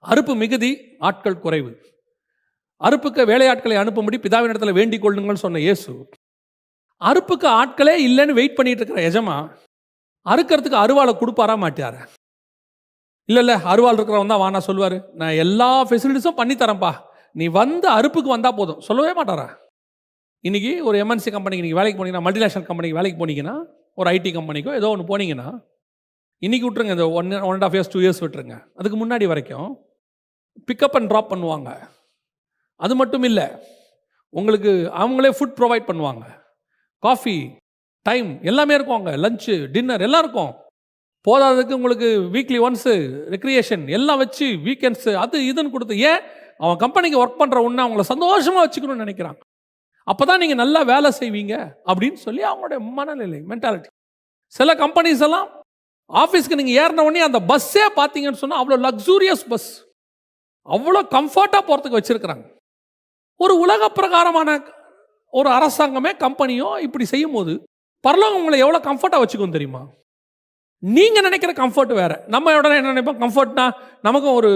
அறுப்பு மிகுதி, ஆட்கள் குறைவு. அறுப்புக்கு வேலையாட்களை அனுப்பும்படி பிதாவின் இடத்துல வேண்டிக் கொள்ளுங்கள்னு சொன்ன இயேசு, அறுப்புக்கு ஆட்களே இல்லைன்னு வெயிட் பண்ணிட்டு இருக்கிற எஜமா அறுக்கிறதுக்கு அருவாளை கொடுப்பாரா மாட்டார? இல்லை அருவாள் இருக்கிறவன் தான் வானா சொல்லுவார், நான் எல்லா ஃபெசிலிட்டிஸும் பண்ணி தரேன்ப்பா, நீ வந்து அறுப்புக்கு வந்தால் போதும், சொல்லவே மாட்டாரா? இன்றைக்கி ஒரு எம்என்சி கம்பெனிக்கு நீங்கள் வேலைக்கு போனீங்கன்னா, மல்டிநேஷனல் கம்பெனிக்கு வேலைக்கு போனீங்கன்னா, ஒரு ஐடி கம்பெனிக்கோ ஏதோ ஒன்று போனீங்கன்னா, இன்றைக்கி விட்டுருங்க, இந்த 1.5 years 2 years விட்டுருங்க, அதுக்கு முன்னாடி வரைக்கும் பிக்கப் அண்ட் ட்ராப் பண்ணுவாங்க. அது மட்டும் இல்லை, உங்களுக்கு அவங்களே ஃபுட் ப்ரொவைட் பண்ணுவாங்க, காஃபி டைம் எல்லாமே இருக்கும், அங்கே லஞ்சு டின்னர் எல்லாம் இருக்கும். போதாததுக்கு உங்களுக்கு வீக்லி ஒன்ஸு ரெக்ரியேஷன் எல்லாம் வச்சு வீக்கெண்ட்ஸு அது இதுன்னு கொடுத்து, ஏன் அவன் கம்பெனிக்கு ஒர்க் பண்ணுற ஒன்று அவங்கள சந்தோஷமாக வச்சுக்கணும்னு நினைக்கிறாங்க. அப்போ தான் நீங்கள் நல்லா வேலை செய்வீங்க அப்படின்னு சொல்லி அவங்களுடைய மனநிலை மென்டாலிட்டி. சில கம்பெனிஸ் எல்லாம் ஆஃபீஸ்க்கு நீங்கள் ஏறின உடனே அந்த பஸ்ஸே பார்த்தீங்கன்னு சொன்னால் அவ்வளோ லக்ஸூரியஸ் பஸ், அவ்வளோ கம்ஃபர்ட்டாக போகிறதுக்கு வச்சுருக்கிறாங்க. ஒரு உலக பிரகாரமான ஒரு அரசாங்கமே கம்பெனியோ இப்படி செய்யும் போது பரலோகம் உங்களை எவ்வளோ கம்ஃபர்ட்டாக வச்சுக்கணும் தெரியுமா? நீங்கள் நினைக்கிற கம்ஃபர்ட் வேறு. நம்ம உடனே என்ன நினைப்போம், கம்ஃபர்ட்னா நமக்கும் ஒரு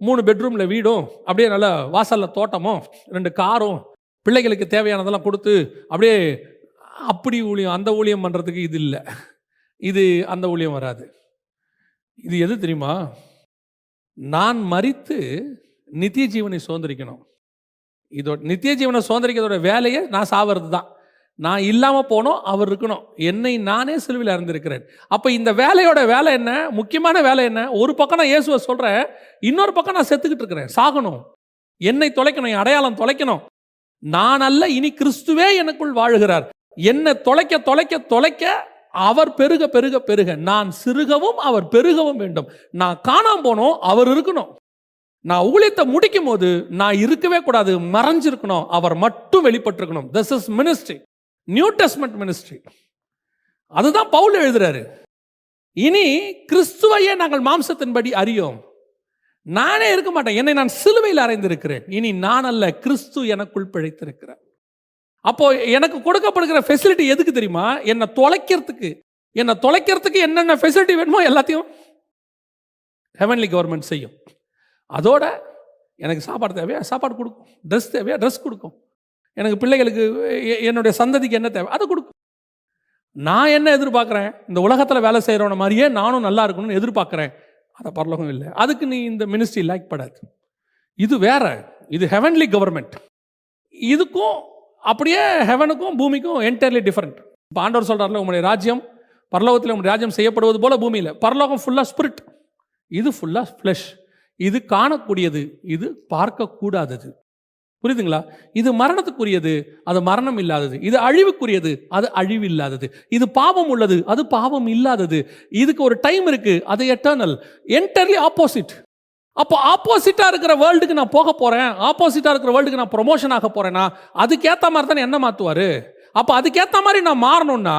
3 பெட்ரூமில் வீடும், அப்படியே நல்ல வாசலில் தோட்டமும் 2 காரும், பிள்ளைகளுக்கு தேவையானதெல்லாம் கொடுத்து அப்படியே அப்படி ஊழியம் அந்த ஊழியம் பண்ணுறதுக்கு இது இல்லை, இது அந்த ஊழியம் வராது. இது எது தெரியுமா? நான் மரித்து நித்திய ஜீவனை சுதந்திரிக்கணும். இதோட நித்திய ஜீவனை சுதந்திரிக்கிறதோட வேலையை நான் சாவது தான். நான் இல்லாமல் போனோம், அவர் இருக்கணும். என்னை நானே சிலுவையில் அறிந்திருக்கிறேன். அப்போ இந்த வேலையோட வேலை என்ன? முக்கியமான வேலை என்ன? ஒரு பக்கம் நான் இயேசுவை சொல்கிறேன், இன்னொரு பக்கம் நான் செத்துக்கிட்டு இருக்கிறேன், சாகணும், என்னை தொலைக்கணும், என் அடையாளம் தொலைக்கணும். நான் அல்ல, இனி கிறிஸ்துவே எனக்குள் வாழுகிறார். என்னை தொலைக்க தொலைக்க தொலைக்க அவர் பெருக பெருக பெருக, நான் சிறுகவும் அவர் பெருகவும் வேண்டும். நான் காணாம போனோம், அவர் இருக்கணும். நான் ஊழியத்தை முடிக்கும் போது நான் இருக்கவே கூடாது, மறைஞ்சிருக்கணும், அவர் மட்டும் வெளிப்பட்டிருக்கணும். This is ministry, New Testament ministry. அதுதான் பவுல் எழுதுறாரு. இனி கிறிஸ்துவையே நாங்கள் மாம்சத்தின்படி அறியோம். நானே இருக்க மாட்டேன், என்னை நான் சிலுவையில் அறைந்திருக்கிறேன். இனி நான் அல்ல, கிறிஸ்து எனக்குள் பிழைத்திருக்கிறார். அப்போ எனக்கு கொடுக்கப்படுகிற ஃபெசிலிட்டி எதுக்கு தெரியுமா? என்னை தொலைக்கிறதுக்கு என்னென்ன ஃபெசிலிட்டி வேணுமோ எல்லாத்தையும் ஹெவன்லி கவர்மெண்ட் செய்யும். அதோட எனக்கு சாப்பாடு தேவையா சாப்பாடு கொடுக்கும், ட்ரெஸ் தேவையா ட்ரெஸ் கொடுக்கும், எனக்கு பிள்ளைகளுக்கு என்னுடைய சந்ததிக்கு என்ன தேவை அதை கொடுக்கும். நான் என்ன எதிர்பார்க்குறேன்? இந்த உலகத்தில் வேலை செய்கிறவன மாதிரியே நானும் நல்லா இருக்கணும்னு எதிர்பார்க்குறேன். அதை பரலோகம் இல்லை. அதுக்கு நீ இந்த மினிஸ்ட்ரி லைக் படாது. இது வேற, இது ஹெவன்லி கவர்மெண்ட். இதுக்கும் அப்படியே ஹெவனுக்கும் பூமிக்கும் என்டையர்லி டிஃபரெண்ட். இப்போ ஆண்டவர் சொல்கிறார்ல, உங்களுடைய ராஜ்யம் பரலோகத்தில் உங்களுடைய ராஜ்யம் செய்யப்படுவது போல பூமியில். பரலோகம் ஃபுல்லாக ஸ்பிரிட், இது ஃபுல்லாக ஃப்ளெஷ். இது காணக்கூடியது, இது பார்க்கக்கூடாதது. புரியுதுங்களா? இது மரணத்துக்குரியது, அது மரணம் இல்லாதது. இது அழிவுக்குரியது, அது அழிவு இல்லாதது. இது பாவம் உள்ளது, அது பாவம் இல்லாதது. இதுக்கு ஒரு டைம் இருக்கு, அது எட்டர்னல். Entirely opposite. அப்போ ஆப்போசிட்டா இருக்கிற வேர்ல்டுக்கு நான் போக போறேன், ஆப்போசிட்டா இருக்கிற வேர்ல்டுக்கு நான் ப்ரொமோஷன் ஆக போறேன்னா அதுக்கேற்ற மாதிரி தானே என்ன மாற்றுவாரு. அப்போ அதுக்கேற்ற மாதிரி நான் மாறணும்னா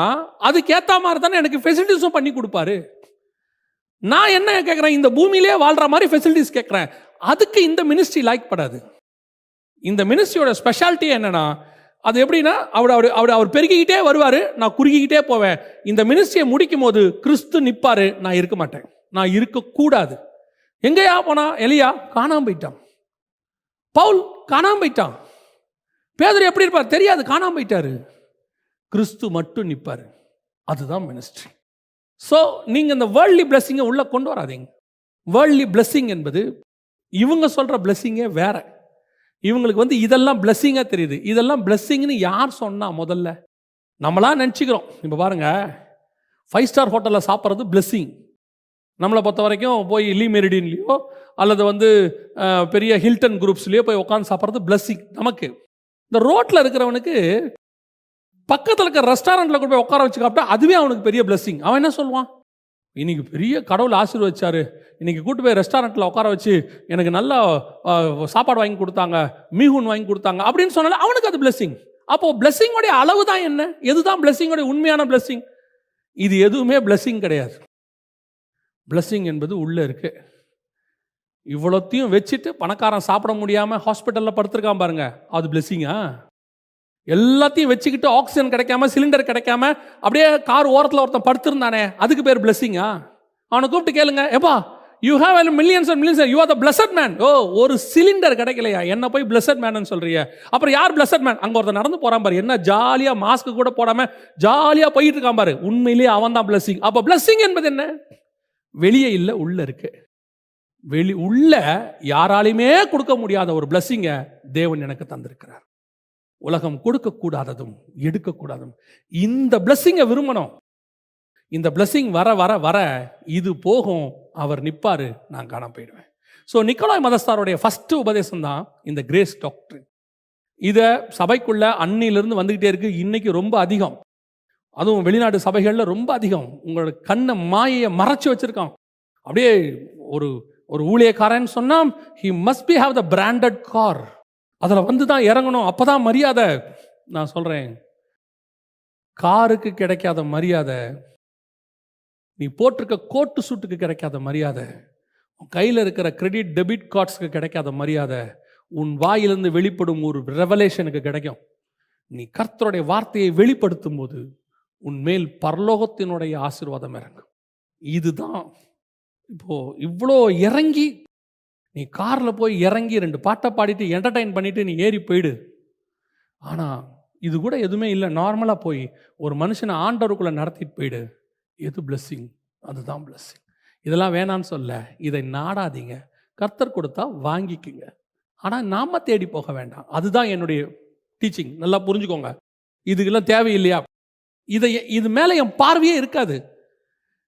அதுக்கேற்ற மாதிரி தானே எனக்கு ஃபெசிலிட்டிஸும் பண்ணி கொடுப்பாரு. நான் என்ன கேட்குறேன்? இந்த பூமியிலே வாழ்கிற மாதிரி ஃபெசிலிட்டிஸ் கேட்குறேன். அதுக்கு இந்த மினிஸ்ட்ரி லைக் படாது. இந்த மினிஸ்ட்ரியோட ஸ்பெஷாலிட்டி என்னன்னா, அது எப்படின்னா அவர் பெருகிக்கிட்டே வருவார், நான் குறுகிக்கிட்டே போவேன். இந்த மினிஸ்ட்ரியை முடிக்கும் போது கிறிஸ்து நிற்பார், நான் இருக்க மாட்டேன், நான் இருக்கக்கூடாது. எங்கேயா போனா? எலியா காணாம போயிட்டான், பவுல் காணாம போயிட்டான், பேதுரு எப்படி இருப்பார் தெரியாது, காணாம போயிட்டாரு. கிறிஸ்து மட்டும் நிற்பார். அதுதான் மினிஸ்ட்ரி. ஸோ நீங்கள் இந்த வேர்ல்ட்லி பிளெஸிங்கை உள்ளே கொண்டு வராதீங்க. வேர்ல்ட்லி பிளெஸிங் என்பது இவங்க சொல்கிற பிளெஸிங்கே வேற. இவங்களுக்கு இதெல்லாம் பிளெஸிங்காக தெரியுது. இதெல்லாம் பிளெஸிங்னு யார் சொன்னா? முதல்ல நம்மளா நினச்சிக்கிறோம். இப்போ பாருங்க, 5 star ஹோட்டலில் சாப்பிட்றது பிளெஸிங். நம்மளை பொறுத்த வரைக்கும் போய் லீ மெரிடின்லேயோ அல்லது பெரிய ஹில்டன் குரூப்ஸ்லேயோ போய் உட்காந்து சாப்பிட்றது பிளெஸிங் நமக்கு. இந்த ரோட்ல இருக்கிறவனுக்கு பக்கத்தில் இருக்கிற ரெஸ்டாரண்ட்ல கொண்டு போய் உட்கார வச்சு சாப்பிட்டா அதுவே அவனுக்கு பெரிய பிளெஸிங். அவன் என்ன சொல்லுவான்? இன்னைக்கு பெரிய கடவுள் ஆசீர்வதிச்சாரு, இன்னைக்கு கூட்டு போய் ரெஸ்டாரண்ட்ல உட்கார வச்சு எனக்கு நல்லா சாப்பாடு வாங்கி கொடுத்தாங்க, மீஹூன் வாங்கி கொடுத்தாங்க அப்படின்னு சொன்னால அவனுக்கு அது பிளெஸிங். அப்போ பிளெஸிங்கோடைய அளவு தான் என்ன? எதுதான் பிளெஸிங்கோடைய உண்மையான பிளெஸிங்? இது எதுவுமே பிளெஸிங் கிடையாது. பிளெஸிங் என்பது உள்ள இருக்கு. இவ்வளோத்தையும் வச்சுட்டு பணக்காரன் சாப்பிட முடியாம ஹாஸ்பிட்டல்ல படுத்திருக்கான் பாருங்க, அது பிளெஸிங்கா? எல்லாத்தையும் வச்சுக்கிட்டு ஆக்சிஜன் கிடைக்காம, சிலிண்டர் கிடைக்காம அப்படியே கார் ஓரத்தில் ஒருத்தன் படுத்திருந்தானே, அதுக்கு பேர் பிளெஸிங்கா? அவனை கூப்பிட்டு கேளுங்க, எப்பா you have millions and millions, you are the blessed man. ஓ, ஒரு சிலிண்டர் கிடைக்கலையா, என்ன போய் பிளஸட் மேன் சொல்றீங்க? அப்புறம் யார் பிளஸட் மேன்? அங்க ஒருத்தன் நடந்து போறான் பாரு, என்ன ஜாலியா மாஸ்க் கூட போடாம ஜாலியா போயிட்டு இருக்கான் பாரு, உண்மையிலேயே அவன் தான் பிளஸிங். அப்ப பிளஸிங் என்பது என்ன? வெளியே இல்ல, உள்ள இருக்கு. உள்ள யாராலையுமே கொடுக்க முடியாத ஒரு பிளஸிங்க தேவன் எனக்கு தந்திருக்கிறார். உலகம் கொடுக்கக்கூடாததும் எடுக்கக்கூடாதும் இந்த பிளஸிங்கை விரும்பணும். இந்த பிளஸிங் வர வர வர இது போகும், அவர் நிற்பாரு, நான் காணாம போயிடுவேன். ஸோ நிக்கோலாய் மதஸ்தாருடைய ஃபர்ஸ்ட் உபதேசம் தான் இந்த கிரேஸ் டாக்ட்ரின். இதை சபைக்குள்ள அன்னிலிருந்து வந்துகிட்டே இருக்கு. இன்னைக்கு ரொம்ப அதிகம், அதுவும் வெளிநாட்டு சபைகளில் ரொம்ப அதிகம். உங்களோட கண்ணை மாயையை மறைச்சு வச்சிருக்கான். அப்படியே ஒரு ஒரு ஊழியக்காரன் சொன்னா he must be have the branded car, அதில் வந்து தான் இறங்கணும், அப்போதான் மரியாதை. நான் சொல்கிறேன், காருக்கு கிடைக்காத மரியாதை, நீ போட்டிருக்க கோட்டு சூட்டுக்கு கிடைக்காத மரியாதை, உன் கையில் இருக்கிற கிரெடிட் டெபிட் கார்ட்ஸ்க்கு கிடைக்காத மரியாதை, உன் வாயிலிருந்து வெளிப்படும் ஒரு ரெவலேஷனுக்கு கிடைக்கும். நீ கர்த்தருடைய வார்த்தையை வெளிப்படுத்தும் போது உன் மேல் பரலோகத்தினுடைய ஆசீர்வாதம் இறங்கும். இதுதான் இப்போ இவ்வளோ இறங்கி நீ காரில் போய் இறங்கி 2 பாட்டை பாடிட்டு என்டர்டைன் பண்ணிட்டு நீ ஏறி போயிடு. ஆனால் இது கூட எதுவுமே இல்லை, நார்மலாக போய் ஒரு மனுஷனை ஆண்டவருக்குள்ளே நடத்திட்டு போயிடு. எது பிளெஸ்ஸிங்? அதுதான் பிளெஸ்ஸிங். இதெல்லாம் வேணான்னு சொல்ல, இதை நாடாதீங்க. கர்த்தர் கொடுத்தா வாங்கிக்குங்க, ஆனால் நாம தேடி போக வேண்டாம். அதுதான் என்னுடைய டீச்சிங். நல்லா புரிஞ்சுக்கோங்க. இதுக்கெல்லாம் தேவையில்லையா? இது மேலே என் பார்வையே இருக்காது.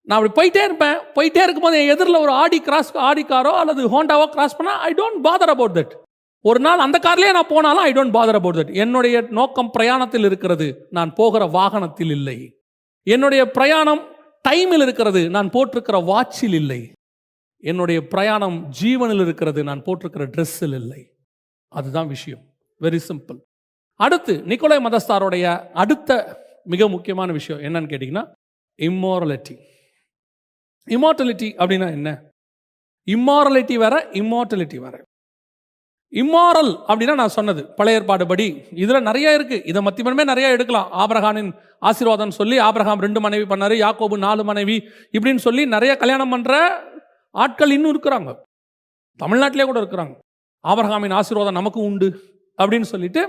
நான் அப்படி போயிட்டே இருப்பேன். போயிட்டே இருக்கும்போது என் எதிரில் ஒரு ஆடி காரோ அல்லது ஹோண்டாவோ கிராஸ் பண்ணால் I don't father about that. ஒரு நாள் அந்த கார்லேயே நான் போனாலும் I don't father about that. என்னுடைய நோக்கம் பிரயாணத்தில் இருக்கிறது, நான் போகிற வாகனத்தில் இல்லை. என்னுடைய பிரயாணம் டைமில் இருக்கிறது, நான் போட்டிருக்கிற வாட்சில் இல்லை. என்னுடைய பிரயாணம் ஜீவனில் இருக்கிறது, நான் போட்டிருக்கிற ட்ரெஸ்ஸில் இல்லை. அதுதான் விஷயம். Very simple. அடுத்து நிக்கோலாய் மதஸ்தாரோடைய அடுத்த மிக முக்கியமான விஷயம் என்னன்னு கேட்டிங்கன்னா இம்மோரலிட்டி. இம்மார்டலிட்டி அப்படின்னா என்ன? இம்மாரலிட்டி வேற, இம்மார்டலிட்டி வேற. இம்மாரல் அப்படின்னா நான் சொன்னது பழைய ஏற்பாடு படி இதில் நிறைய இருக்கு. இதை மத்தியமே நிறைய எடுக்கலாம். ஆபிரகாமின் ஆசீர்வாதம் சொல்லி ஆபிரகாம் 2 மனைவி பண்ணாரு, யாக்கோபு 4 மனைவி இப்படின்னு சொல்லி நிறைய கல்யாணம் பண்ற ஆட்கள் இன்னும் இருக்கிறாங்க. தமிழ்நாட்டிலே கூட இருக்கிறாங்க. ஆபிரகாமின் ஆசீர்வாதம் நமக்கு உண்டு அப்படின்னு சொல்லிட்டு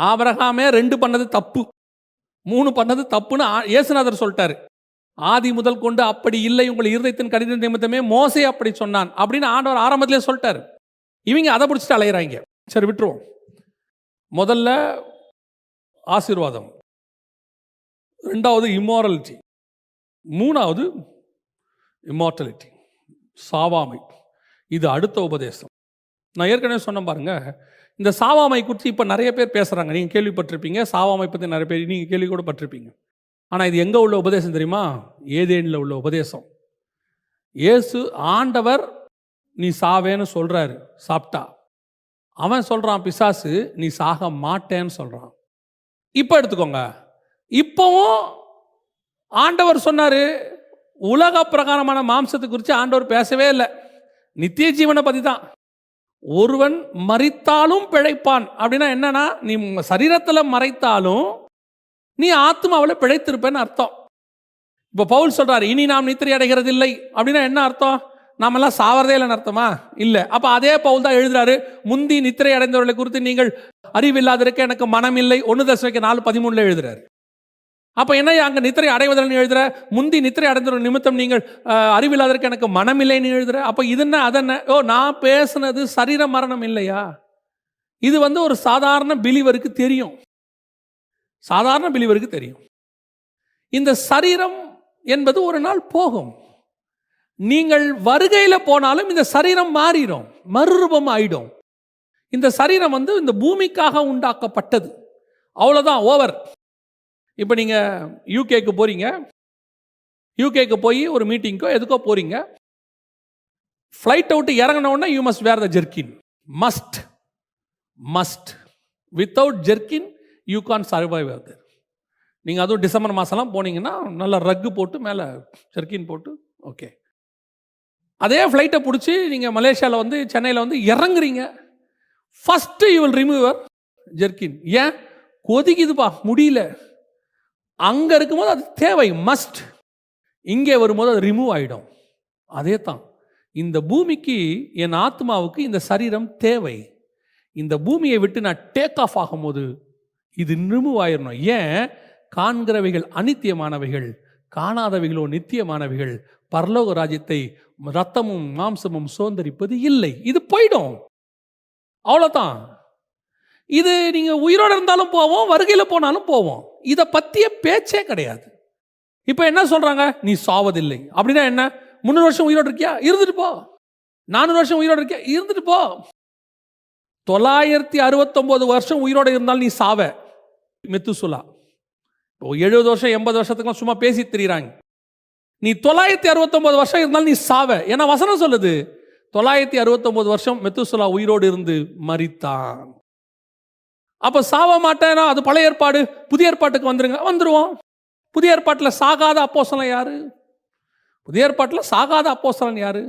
ஆபிரகாமே 2 பண்ணது தப்பு, 3 பண்ணது தப்புன்னு இயேசுநாதர் சொல்லிட்டாரு. ஆதி முதல் கொண்டு அப்படி இல்லை, உங்கள் இருதயத்தின் கடித நிமித்தமே மோசே அப்படி சொன்னான் அப்படின்னு ஆண்டவர் ஆரம்பத்திலே சொல்லிட்டாரு. இவங்க அதை பிடிச்சிட்டு அலையிறாங்க. சரி, விட்டுருவோம். முதல்ல ஆசீர்வாதம், 2வது இம்மாரலிட்டி, 3வது இம்மார்டலிட்டி, சாவாமை. இது அடுத்த உபதேசம். நான் ஏற்கனவே சொன்ன பாருங்க, இந்த சாவாமை குறித்து இப்போ நிறைய பேர் பேசுகிறாங்க. நீங்கள் கேள்விப்பட்டிருப்பீங்க. சாவாமை பற்றி நிறைய பேர் நீங்கள் கேள்வி கூட பட்டிருப்பீங்க. ஆனால் இது எங்கே உள்ள உபதேசம் தெரியுமா? ஏதேனில் உள்ள உபதேசம். இயேசு ஆண்டவர் நீ சாவேன்னு சொல்கிறாரு, சாப்பிட்டா. அவன் சொல்கிறான் பிசாசு நீ சாக மாட்டேன்னு சொல்கிறான். இப்போ எடுத்துக்கோங்க, இப்போவும் ஆண்டவர் சொன்னார், உலக பிரகாரமான மாம்சத்தை குறித்து ஆண்டவர் பேசவே இல்லை. நித்திய ஜீவனை பற்றி தான். ஒருவன் மரித்தாலும் பிழைப்பான் அப்படின்னா என்னன்னா, நீ சரீரத்தில் மறைத்தாலும் நீ ஆத்மாவில் பிழைத்திருப்பேன்னு அர்த்தம். இப்போ பவுல் சொல்றாரு, இனி நாம் நித்திரை அடைகிறது இல்லை அப்படின்னா என்ன அர்த்தம்? நாமெல்லாம் சாவறதே இல்லைன்னு அர்த்தமா? இல்லை. அப்போ அதே பவுல் தான் எழுதுறாரு, முந்தி நித்திரை அடைந்தவர்களை குறித்து நீங்கள் அறிவில்லாதிருக்க எனக்கு மனம் இல்லை, 1 தெசலோனிக்கேயர் 4:13 எழுதுறாரு. அப்போ என்ன அங்கே நித்திரை அடைவதில்லைன்னு எழுதுற? முந்தி நித்திரை அடைந்தவர் நிமித்தம் நீங்கள் அறிவில்லாதிருக்க எனக்கு மனம் இல்லைன்னு எழுதுற. அப்போ இதுன்னா அதென்ன? நான் பேசுனது சரீர மரணம் இல்லையா? இது ஒரு சாதாரண பிலீவருக்கு தெரியும். சாதாரண பிலீவருக்கு தெரியும். இந்த சரீரம் என்பது ஒரு நாள் போகும். நீங்கள் வருகையில் போனாலும் இந்த சரீரம் மாறிடும், மறுரூபம் ஆயிடும். இந்த சரீரம் வந்து இந்த பூமிக்காக உண்டாக்கப்பட்டது. அவ்வளோதான், ஓவர். இப்போ நீங்கள் யூகேக்கு போகிறீங்க, யூகேக்கு போய் ஒரு மீட்டிங்க்கோ எதுக்கோ போகிறீங்க. ஃப்ளைட்டை விட்டு இறங்கினோடனே you must wear the jerkin. Must. Without jerkin you can survive அது. நீங்கள் அதுவும் டிசம்பர் மாதம்லாம் போனீங்கன்னா நல்லா ரக்கு போட்டு மேலே ஜெர்கின் போட்டு ஓகே. அதே ஃப்ளைட்டை பிடிச்சி நீங்கள் மலேசியாவில் வந்து சென்னையில் வந்து இறங்குறீங்க, first you will remove your jerkin. ஏன்? கொதிக்குதுப்பா, முடியல. அங்கே இருக்கும்போது அது தேவை, மஸ்ட். இங்கே வரும்போது அது ரிமூவ் ஆகிடும். அதே தான் இந்த பூமிக்கு, என் ஆத்மாவுக்கு இந்த சரீரம் தேவை. இந்த பூமியை விட்டு நான் டேக் ஆஃப் ஆகும்போது இது ரிமூவ் ஆயிடணும். ஏன்? காண்கிறவைகள் அநித்தியமானவைகள், காணாதவைகளோ நித்தியமானவைகள். பரலோக ராஜ்யத்தை ரத்தமும் மாம்சமும் சுதந்தரிப்பது இல்லை. இது போயிடும், அவ்வளோதான். இது நீங்கள் உயிரோடு இருந்தாலும் போவோம், வருகையில் போனாலும் போவோம். இதை பற்றிய பேச்சே கிடையாது. இப்போ என்ன சொல்கிறாங்க? நீ சாவதில்லை அப்படின்னா என்ன? 300 வருஷம் உயிரோடு இருக்கியா? இருந்துட்டு போ. 400 வருஷம் உயிரோடு இருக்கியா? இருந்துட்டு போ. 969 வருஷம் உயிரோடு இருந்தாலும் நீ சாவ. மெத்துசுலா 70 வருஷம் 80 வருஷத்துக்குலாம் சும்மா பேசி திரிகிறாங்க. நீ 969 வருஷம் இருந்தாலும் நீ சாவ. ஏன்னா வசனம் சொல்லுது 969 வருஷம் மெத்துசுலா உயிரோடு இருந்து மரித்தான். அப்போ சாவ மாட்டேன்னா அது பழைய ஏற்பாடு. புதிய ஏற்பாட்டுக்கு வந்துருவோம். புதிய ஏற்பாட்டில் சாகாத அப்போஸ்தலன் யாரு? புதிய ஏற்பாட்டில் சாகாத அப்போஸ்தலன் யாரு?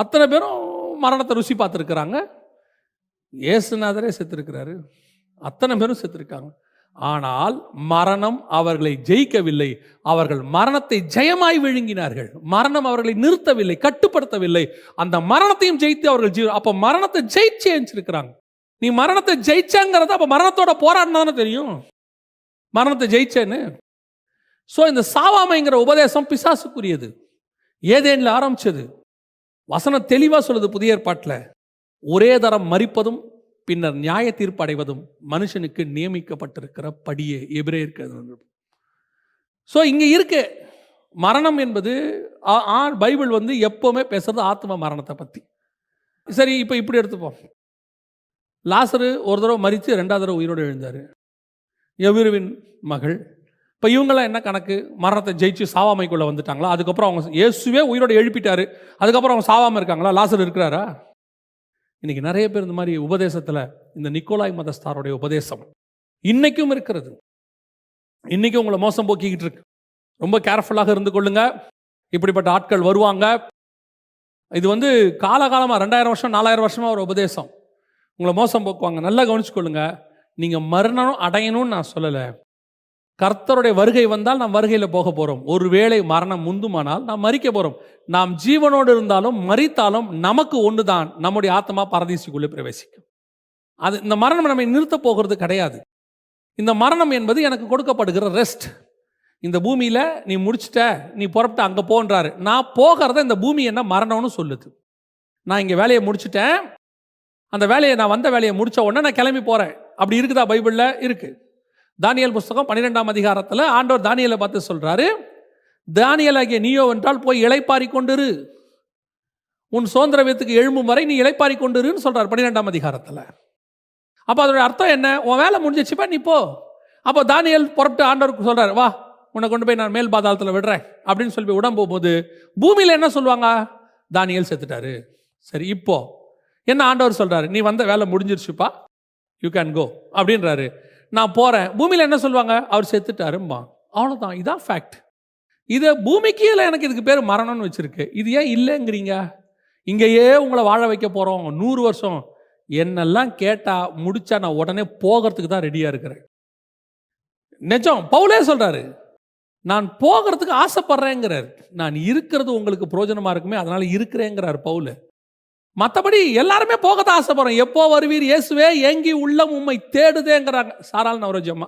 அத்தனை பேரும் மரணத்தை ருசி பார்த்துருக்குறாங்க. இயேசுநாதரே செத்துருக்கிறாரு. அத்தனை பேரும் செத்துருக்காங்க. ஆனால் மரணம் அவர்களை ஜெயிக்கவில்லை. அவர்கள் மரணத்தை ஜெயமாய் விழுங்கினார்கள். மரணம் அவர்களை நிறுத்தவில்லை, கட்டுப்படுத்தவில்லை. அந்த மரணத்தையும் ஜெயித்து அவர்கள் அப்போ மரணத்தை ஜெயிச்சு அனுப்பிச்சிருக்கிறாங்க. நீ மரணத்தை ஜெயிச்சாங்கிறத அப்போ மரணத்தோட போராடினாதானே தெரியும் மரணத்தை ஜெயிச்சேன்னு. ஸோ இந்த சாவாமைங்கிற உபதேசம் பிசாசுக்குரியது. ஏதேனில் ஆரம்பிச்சது. வசனம் தெளிவாக சொல்லுது புதிய ஏற்பாட்டில், ஒரே தரம் மரிப்பதும் பின்னர் நியாய தீர்ப்பு அடைவதும் மனுஷனுக்கு நியமிக்கப்பட்டிருக்கிற படியே. எபிரேயருக்கு. ஸோ இங்கே இருக்கு மரணம் என்பது. பைபிள் வந்து எப்போவுமே பேசுறது ஆத்ம மரணத்தை பற்றி. சரி, இப்போ இப்படி எடுத்துப்போம். லாசரு ஒரு தடவை மரித்து 2வது தடவை உயிரோடு எழுந்தார். எவிருவின் மகள். இப்போ இவங்களாம் என்ன கணக்கு? மரணத்தை ஜெயிச்சு சாவாமைக்குள்ளே வந்துட்டாங்களா? அதுக்கப்புறம் அவங்க இயேசுவே உயிரோடு எழுப்பிட்டாரு, அதுக்கப்புறம் அவங்க சாவாமல் இருக்காங்களா? லாசர் இருக்கிறாரா? இன்னைக்கு நிறைய பேர் இந்த மாதிரி உபதேசத்தில், இந்த நிக்கோலாய் மதஸ்தாருடைய உபதேசம் இன்னைக்கும் இருக்கிறது. இன்னைக்கும் உங்களை மோசம் போக்கிக்கிட்டு இருக்கு. ரொம்ப கேர்ஃபுல்லாக இருந்து கொள்ளுங்க. இப்படிப்பட்ட ஆட்கள் வருவாங்க. இது வந்து காலகாலமாக 2000 வருஷம் 4000 வருஷமாக ஒரு உபதேசம். உங்களை மோசம் போக்குவாங்க. நல்லா கவனிச்சுக்கொள்ளுங்க. நீங்கள் மரணம் அடையணும்னு நான் சொல்லலை. கர்த்தருடைய வருகை வந்தால் நாம் வருகையில் போக போகிறோம். ஒருவேளை மரணம் முந்துமானால் நாம் மரிக்க போகிறோம். நாம் ஜீவனோடு இருந்தாலும் மரித்தாலும் நமக்கு ஒன்று தான், நம்முடைய ஆத்மா பரதீசுக்குள்ளே பிரவேசிக்கும். அது இந்த மரணம் நம்மை நிறுத்த போகிறது கிடையாது. இந்த மரணம் என்பது எனக்கு கொடுக்கப்படுகிற ரெஸ்ட். இந்த பூமியில் நீ முடிச்சிட்ட, நீ புறப்பட்ட அங்கே போன்றாரு. நான் போகிறத இந்த பூமி என்ன மரணம்னு சொல்லுது. நான் இங்கே வேலையை முடிச்சிட்டேன், அந்த வேலையை நான் வந்த வேலையை முடித்த உடனே நான் கிளம்பி போகிறேன். அப்படி இருக்குதா? பைபிளில் இருக்குது. தானியேல் புஸ்தகம் 12ஆம் அதிகாரத்தில் ஆண்டவர் தானியேலை பார்த்து சொல்கிறாரு, தானியேலாகிய நீயோ என்றால் போய் இளைப்பாரி கொண்டிரு, உன் சுதந்திர வீட்டுக்கு எழும்பும் வரை நீ இளைப்பாரி கொண்டிருன்னு சொல்கிறார் 12ஆம் அதிகாரத்தில். அப்போ அதோடைய அர்த்தம் என்ன? உன் வேலை முடிஞ்சிச்சுப்பா, நீ போ. அப்போ தானியேல் புறப்பட்டு ஆண்டவருக்கு சொல்கிறார், வா உன்னை கொண்டு போய் நான் மேல் பாதாளத்தில் விடுறேன் அப்படின்னு சொல்லி போய் உடம்பு போகும்போது பூமியில் என்ன சொல்லுவாங்க? தானியேல் செத்துட்டாரு. சரி, இப்போ என்ன ஆண்டவர் சொல்கிறாரு? நீ வந்த வேலை முடிஞ்சிருச்சுப்பா, யூ கேன் கோ அப்படின்றாரு. நான் போகிறேன். பூமியில் என்ன சொல்லுவாங்க? அவர் செத்துட்டாரும்பா. அவ்வளோதான். இதான் ஃபேக்ட். இதை பூமிக்கு இல்லை, எனக்கு இதுக்கு பேர் மரணம்னு வச்சுருக்கு. இது ஏன் இல்லைங்கிறீங்க? இங்கேயே உங்களை வாழ வைக்க போகிறோம் 100 வருஷம். என்னெல்லாம் கேட்டால் முடிச்சா நான் உடனே போகிறதுக்கு தான் ரெடியாக இருக்கிறேன். நிஜம். பவுலே சொல்கிறாரு, நான் போகிறதுக்கு ஆசைப்படுறேங்கிறார். நான் இருக்கிறது உங்களுக்கு பிரயோஜனமாக இருக்குமே, அதனால் இருக்கிறேங்கிறார் பவுல். மற்றபடி எல்லாருமே போகத்தான் ஆசைப்படுறோம். எப்போ வருவீர் இயேசுவே, ஏங்கி உள்ளம் உம்மை தேடுதேங்கிறாங்க சாரால் நவரோஜம்மா.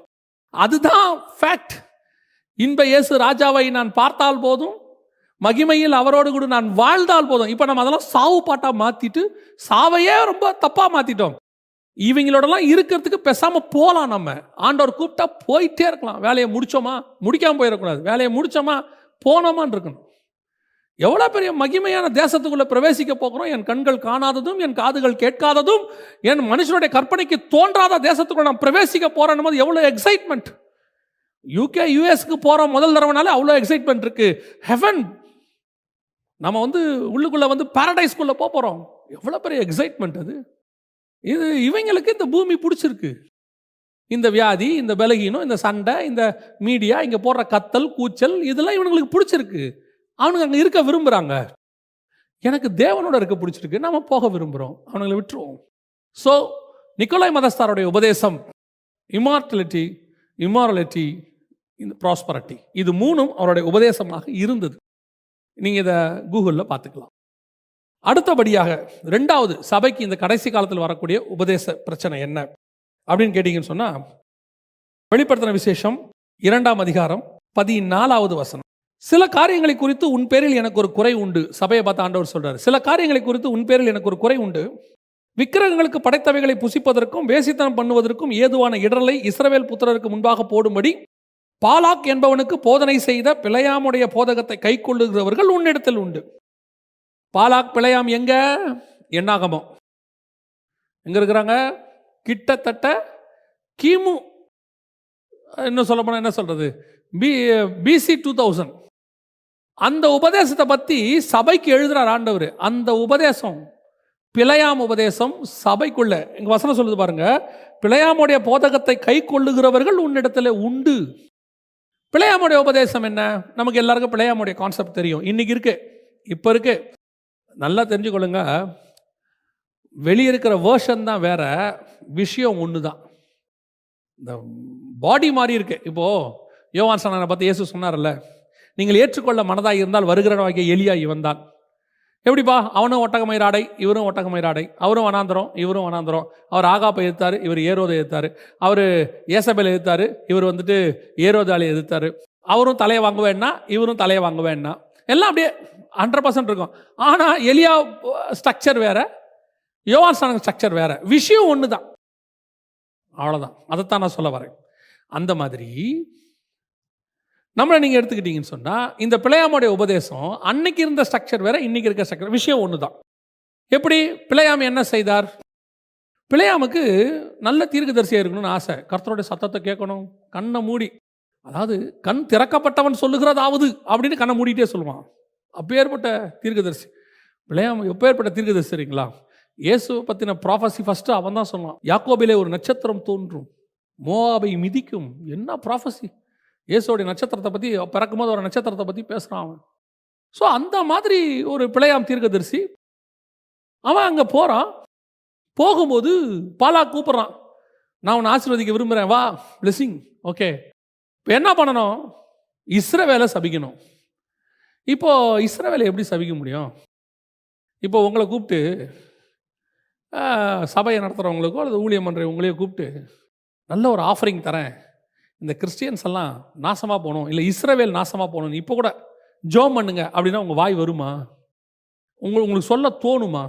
அதுதான் ஃபேக்ட். இன்ப இயேசு ராஜாவை நான் பார்த்தால் போதும், மகிமையில் அவரோடு கூட நான் வாழ்ந்தால் போதும். இப்போ நம்ம அதெல்லாம் சாவு பாட்டாக மாற்றிட்டு சாவையே ரொம்ப தப்பாக மாற்றிட்டோம். இவங்களோடலாம் இருக்கிறதுக்கு பேசாமல் போகலாம். நம்ம ஆண்டவர் கூப்பிட்டா போயிட்டே இருக்கலாம். வேலையை முடித்தோமா, முடிக்காமல் போயிடக்கூடாது. வேலையை முடித்தோமா, போனோமான்னு இருக்கணும். எவ்வளோ பெரிய மகிமையான தேசத்துக்குள்ளே பிரவேசிக்க போகிறோம். என் கண்கள் காணாததும் என் காதுகள் கேட்காததும் என் மனுஷனுடைய கற்பனைக்கு தோன்றாத தேசத்துக்குள்ள நான் பிரவேசிக்க போகிறேன் போது எவ்வளோ எக்ஸைட்மெண்ட். யூகே யூஎஸ்க்கு போகிறோம் முதல் தடவைனாலே அவ்வளோ எக்ஸைட்மெண்ட் இருக்குது. ஹெவன், நம்ம உள்ளுக்குள்ளே பாரடைஸ்குள்ளே போகிறோம். எவ்வளோ பெரிய எக்ஸைட்மெண்ட் அது. இது இவங்களுக்கு இந்த பூமி பிடிச்சிருக்கு. இந்த வியாதி, இந்த பலகீனம், இந்த சண்டை, இந்த மீடியா, இங்கே போடுற கத்தல் கூச்சல், இதெல்லாம் இவங்களுக்கு பிடிச்சிருக்கு. அவனுங்க அங்கே இருக்க விரும்புகிறாங்க. எனக்கு தேவனோட இருக்க பிடிச்சிருக்கு, நம்ம போக விரும்புகிறோம். அவனுங்களை விட்டுருவோம். ஸோ நிக்கோலாய் மதஸ்தாருடைய உபதேசம் இமார்டாலிட்டி, இம்மாரலிட்டி, இந்த ப்ராஸ்பரிட்டி, இது மூணும் அவருடைய உபதேசமாக இருந்தது. நீங்கள் இதை கூகுளில் பார்த்துக்கலாம். அடுத்தபடியாக ரெண்டாவது சபைக்கு இந்த கடைசி காலத்தில் வரக்கூடிய உபதேச பிரச்சனை என்ன அப்படின்னு கேட்டீங்கன்னு சொன்னால், வெளிப்படுத்தின விசேஷம் 2ஆம் அதிகாரம் 14வது வசனம். சில காரியங்களை குறித்து உன் பேரில் எனக்கு ஒரு குறை உண்டு. சபையை பார்த்து ஆண்டவர் சொல்றாரு, சில காரியங்களை குறித்து உன் பேரில் எனக்கு ஒரு குறை உண்டு. விக்கிரகங்களுக்கு படைத்தவைகளை புசிப்பதற்கும் வேசித்தனம் பண்ணுவதற்கும் ஏதுவான இடரலை இஸ்ரவேல் புத்திரருக்கு முன்பாக போடும்படி பாலாக் என்பவனுக்கு போதனை செய்த பிழையாமுடைய போதகத்தை கை கொள்ளுகிறவர்கள் உன்னிடத்தில் உண்டு. பாலாக் பிழையாம் எங்க? எண்ணாகமம். எங்க இருக்கிறாங்க? கிட்டத்தட்ட கிமு, இன்னும் சொல்ல போனா என்ன சொல்றது, BC 2000. அந்த உபதேசத்தை பற்றி சபைக்கு எழுதுறார் ஆண்டவர். அந்த உபதேசம் பிழையாம் உபதேசம் சபைக்குள்ள எங்க வசனம் சொல்லுது பாருங்க, பிழையாமுடைய போதகத்தை கை கொள்ளுகிறவர்கள் உன்னிடத்துல உண்டு. பிழையாமுடைய உபதேசம் என்ன? நமக்கு எல்லாருக்கும் பிழையாமுடைய கான்செப்ட் தெரியும். இன்னைக்கு இருக்கு, இப்போ இருக்கு. நல்லா தெரிஞ்சுக்கொள்ளுங்க, வெளியே இருக்கிற வேர்ஷன் தான் வேற, விஷயம் ஒன்று தான். இந்த பாடி மாறி இருக்கு. இப்போ யோவான் ஸ்நானனை பற்றி இயேசு சொன்னார்ல, நீங்கள் ஏற்றுக்கொள்ள மனதாக இருந்தால் வருகிறவனாகிய எலியா இவன் தான். எப்படிப்பா? அவனும் ஒட்டகமயிராடை, இவரும் ஒட்டகமயிராடை. அவரும் வனாந்தரம், இவரும் வனாந்தரம். அவர் ஆகாப்பை எதிர்த்தார், இவர் ஏரோதை எதிர்த்தார். அவர் ஏசபேலை எதிர்த்தார், இவர் ஏரோதாலை எதிர்த்தார். அவரும் தலையை வாங்க வேணா, இவரும் தலையை வாங்க வேணா. எல்லாம் அப்படியே 100% இருக்கும். ஆனால் எலியா ஸ்ட்ரக்சர் வேற, யோவான் ஸ்நானன் ஸ்ட்ரக்சர் வேற. விஷயம் ஒன்று தான், அவ்வளோதான். அதைத்தான் நான் சொல்ல வரேன். அந்த மாதிரி நம்மளை நீங்கள் எடுத்துக்கிட்டீங்கன்னு சொன்னால், இந்த பிழையாமுடைய உபதேசம் அன்னைக்கு இருந்த ஸ்ட்ரக்சர் வேற, இன்னைக்கு இருக்க ஸ்ட்ரக்சர், விஷயம் ஒன்று தான். எப்படி? பிழையாம் என்ன செய்தார்? பிழையாமுக்கு நல்ல தீர்க்கதரிசியாக இருக்கணும்னு ஆசை. கர்த்தருடைய சத்தத்தை கேட்கணும், கண்ணை மூடி, அதாவது கண் திறக்கப்பட்டவன் சொல்லுகிறதாவது அப்படின்னு கண்ணை மூடிட்டே சொல்லுவான். அப்பேற்பட்ட தீர்க்கதரிசி பிழையாம். எப்பேற்பட்ட தீர்க்கதரிசி சரிங்களா? இயேசுவை பற்றின ப்ராஃபஸி ஃபஸ்ட்டு அவன் தான் சொன்னான். யாக்கோபிலே ஒரு நட்சத்திரம் தோன்றும், மோவாபை மிதிக்கும். என்ன ப்ராஃபஸி! இயேசுடைய நட்சத்திரத்தை பற்றி, பிறக்கும்போது ஒரு நட்சத்திரத்தை பற்றி பேசுகிறான் அவன். ஸோ அந்த மாதிரி ஒரு பிழையாம் தீர்க்கதரிசி. அவன் அங்கே போகிறான். போகும்போது பாலா கூப்பிட்றான், நான் உன்னை ஆசீர்வதிக்க விரும்புகிறேன், வா, பிளெஸிங். ஓகே, இப்போ என்ன பண்ணணும்? இஸ்ரவேலை சபிக்கணும். இப்போது இஸ்ரவேலை எப்படி சபிக்க முடியும்? இப்போ உங்களை கூப்பிட்டு, சபையை நடத்துகிறவங்களுக்கோ அல்லது ஊழியம் பண்ணுறவங்களையோ கூப்பிட்டு, நல்ல ஒரு ஆஃபரிங் தரேன், இந்த கிறிஸ்டியன்ஸ் எல்லாம் நாசமாக போகணும், இல்லை இஸ்ரவேல் நாசமாக போகணும், இப்போ கூட ஜோம் பண்ணுங்க அப்படின்னா உங்கள் வாய் வருமா? உங்களுக்கு சொல்ல தோணுமா?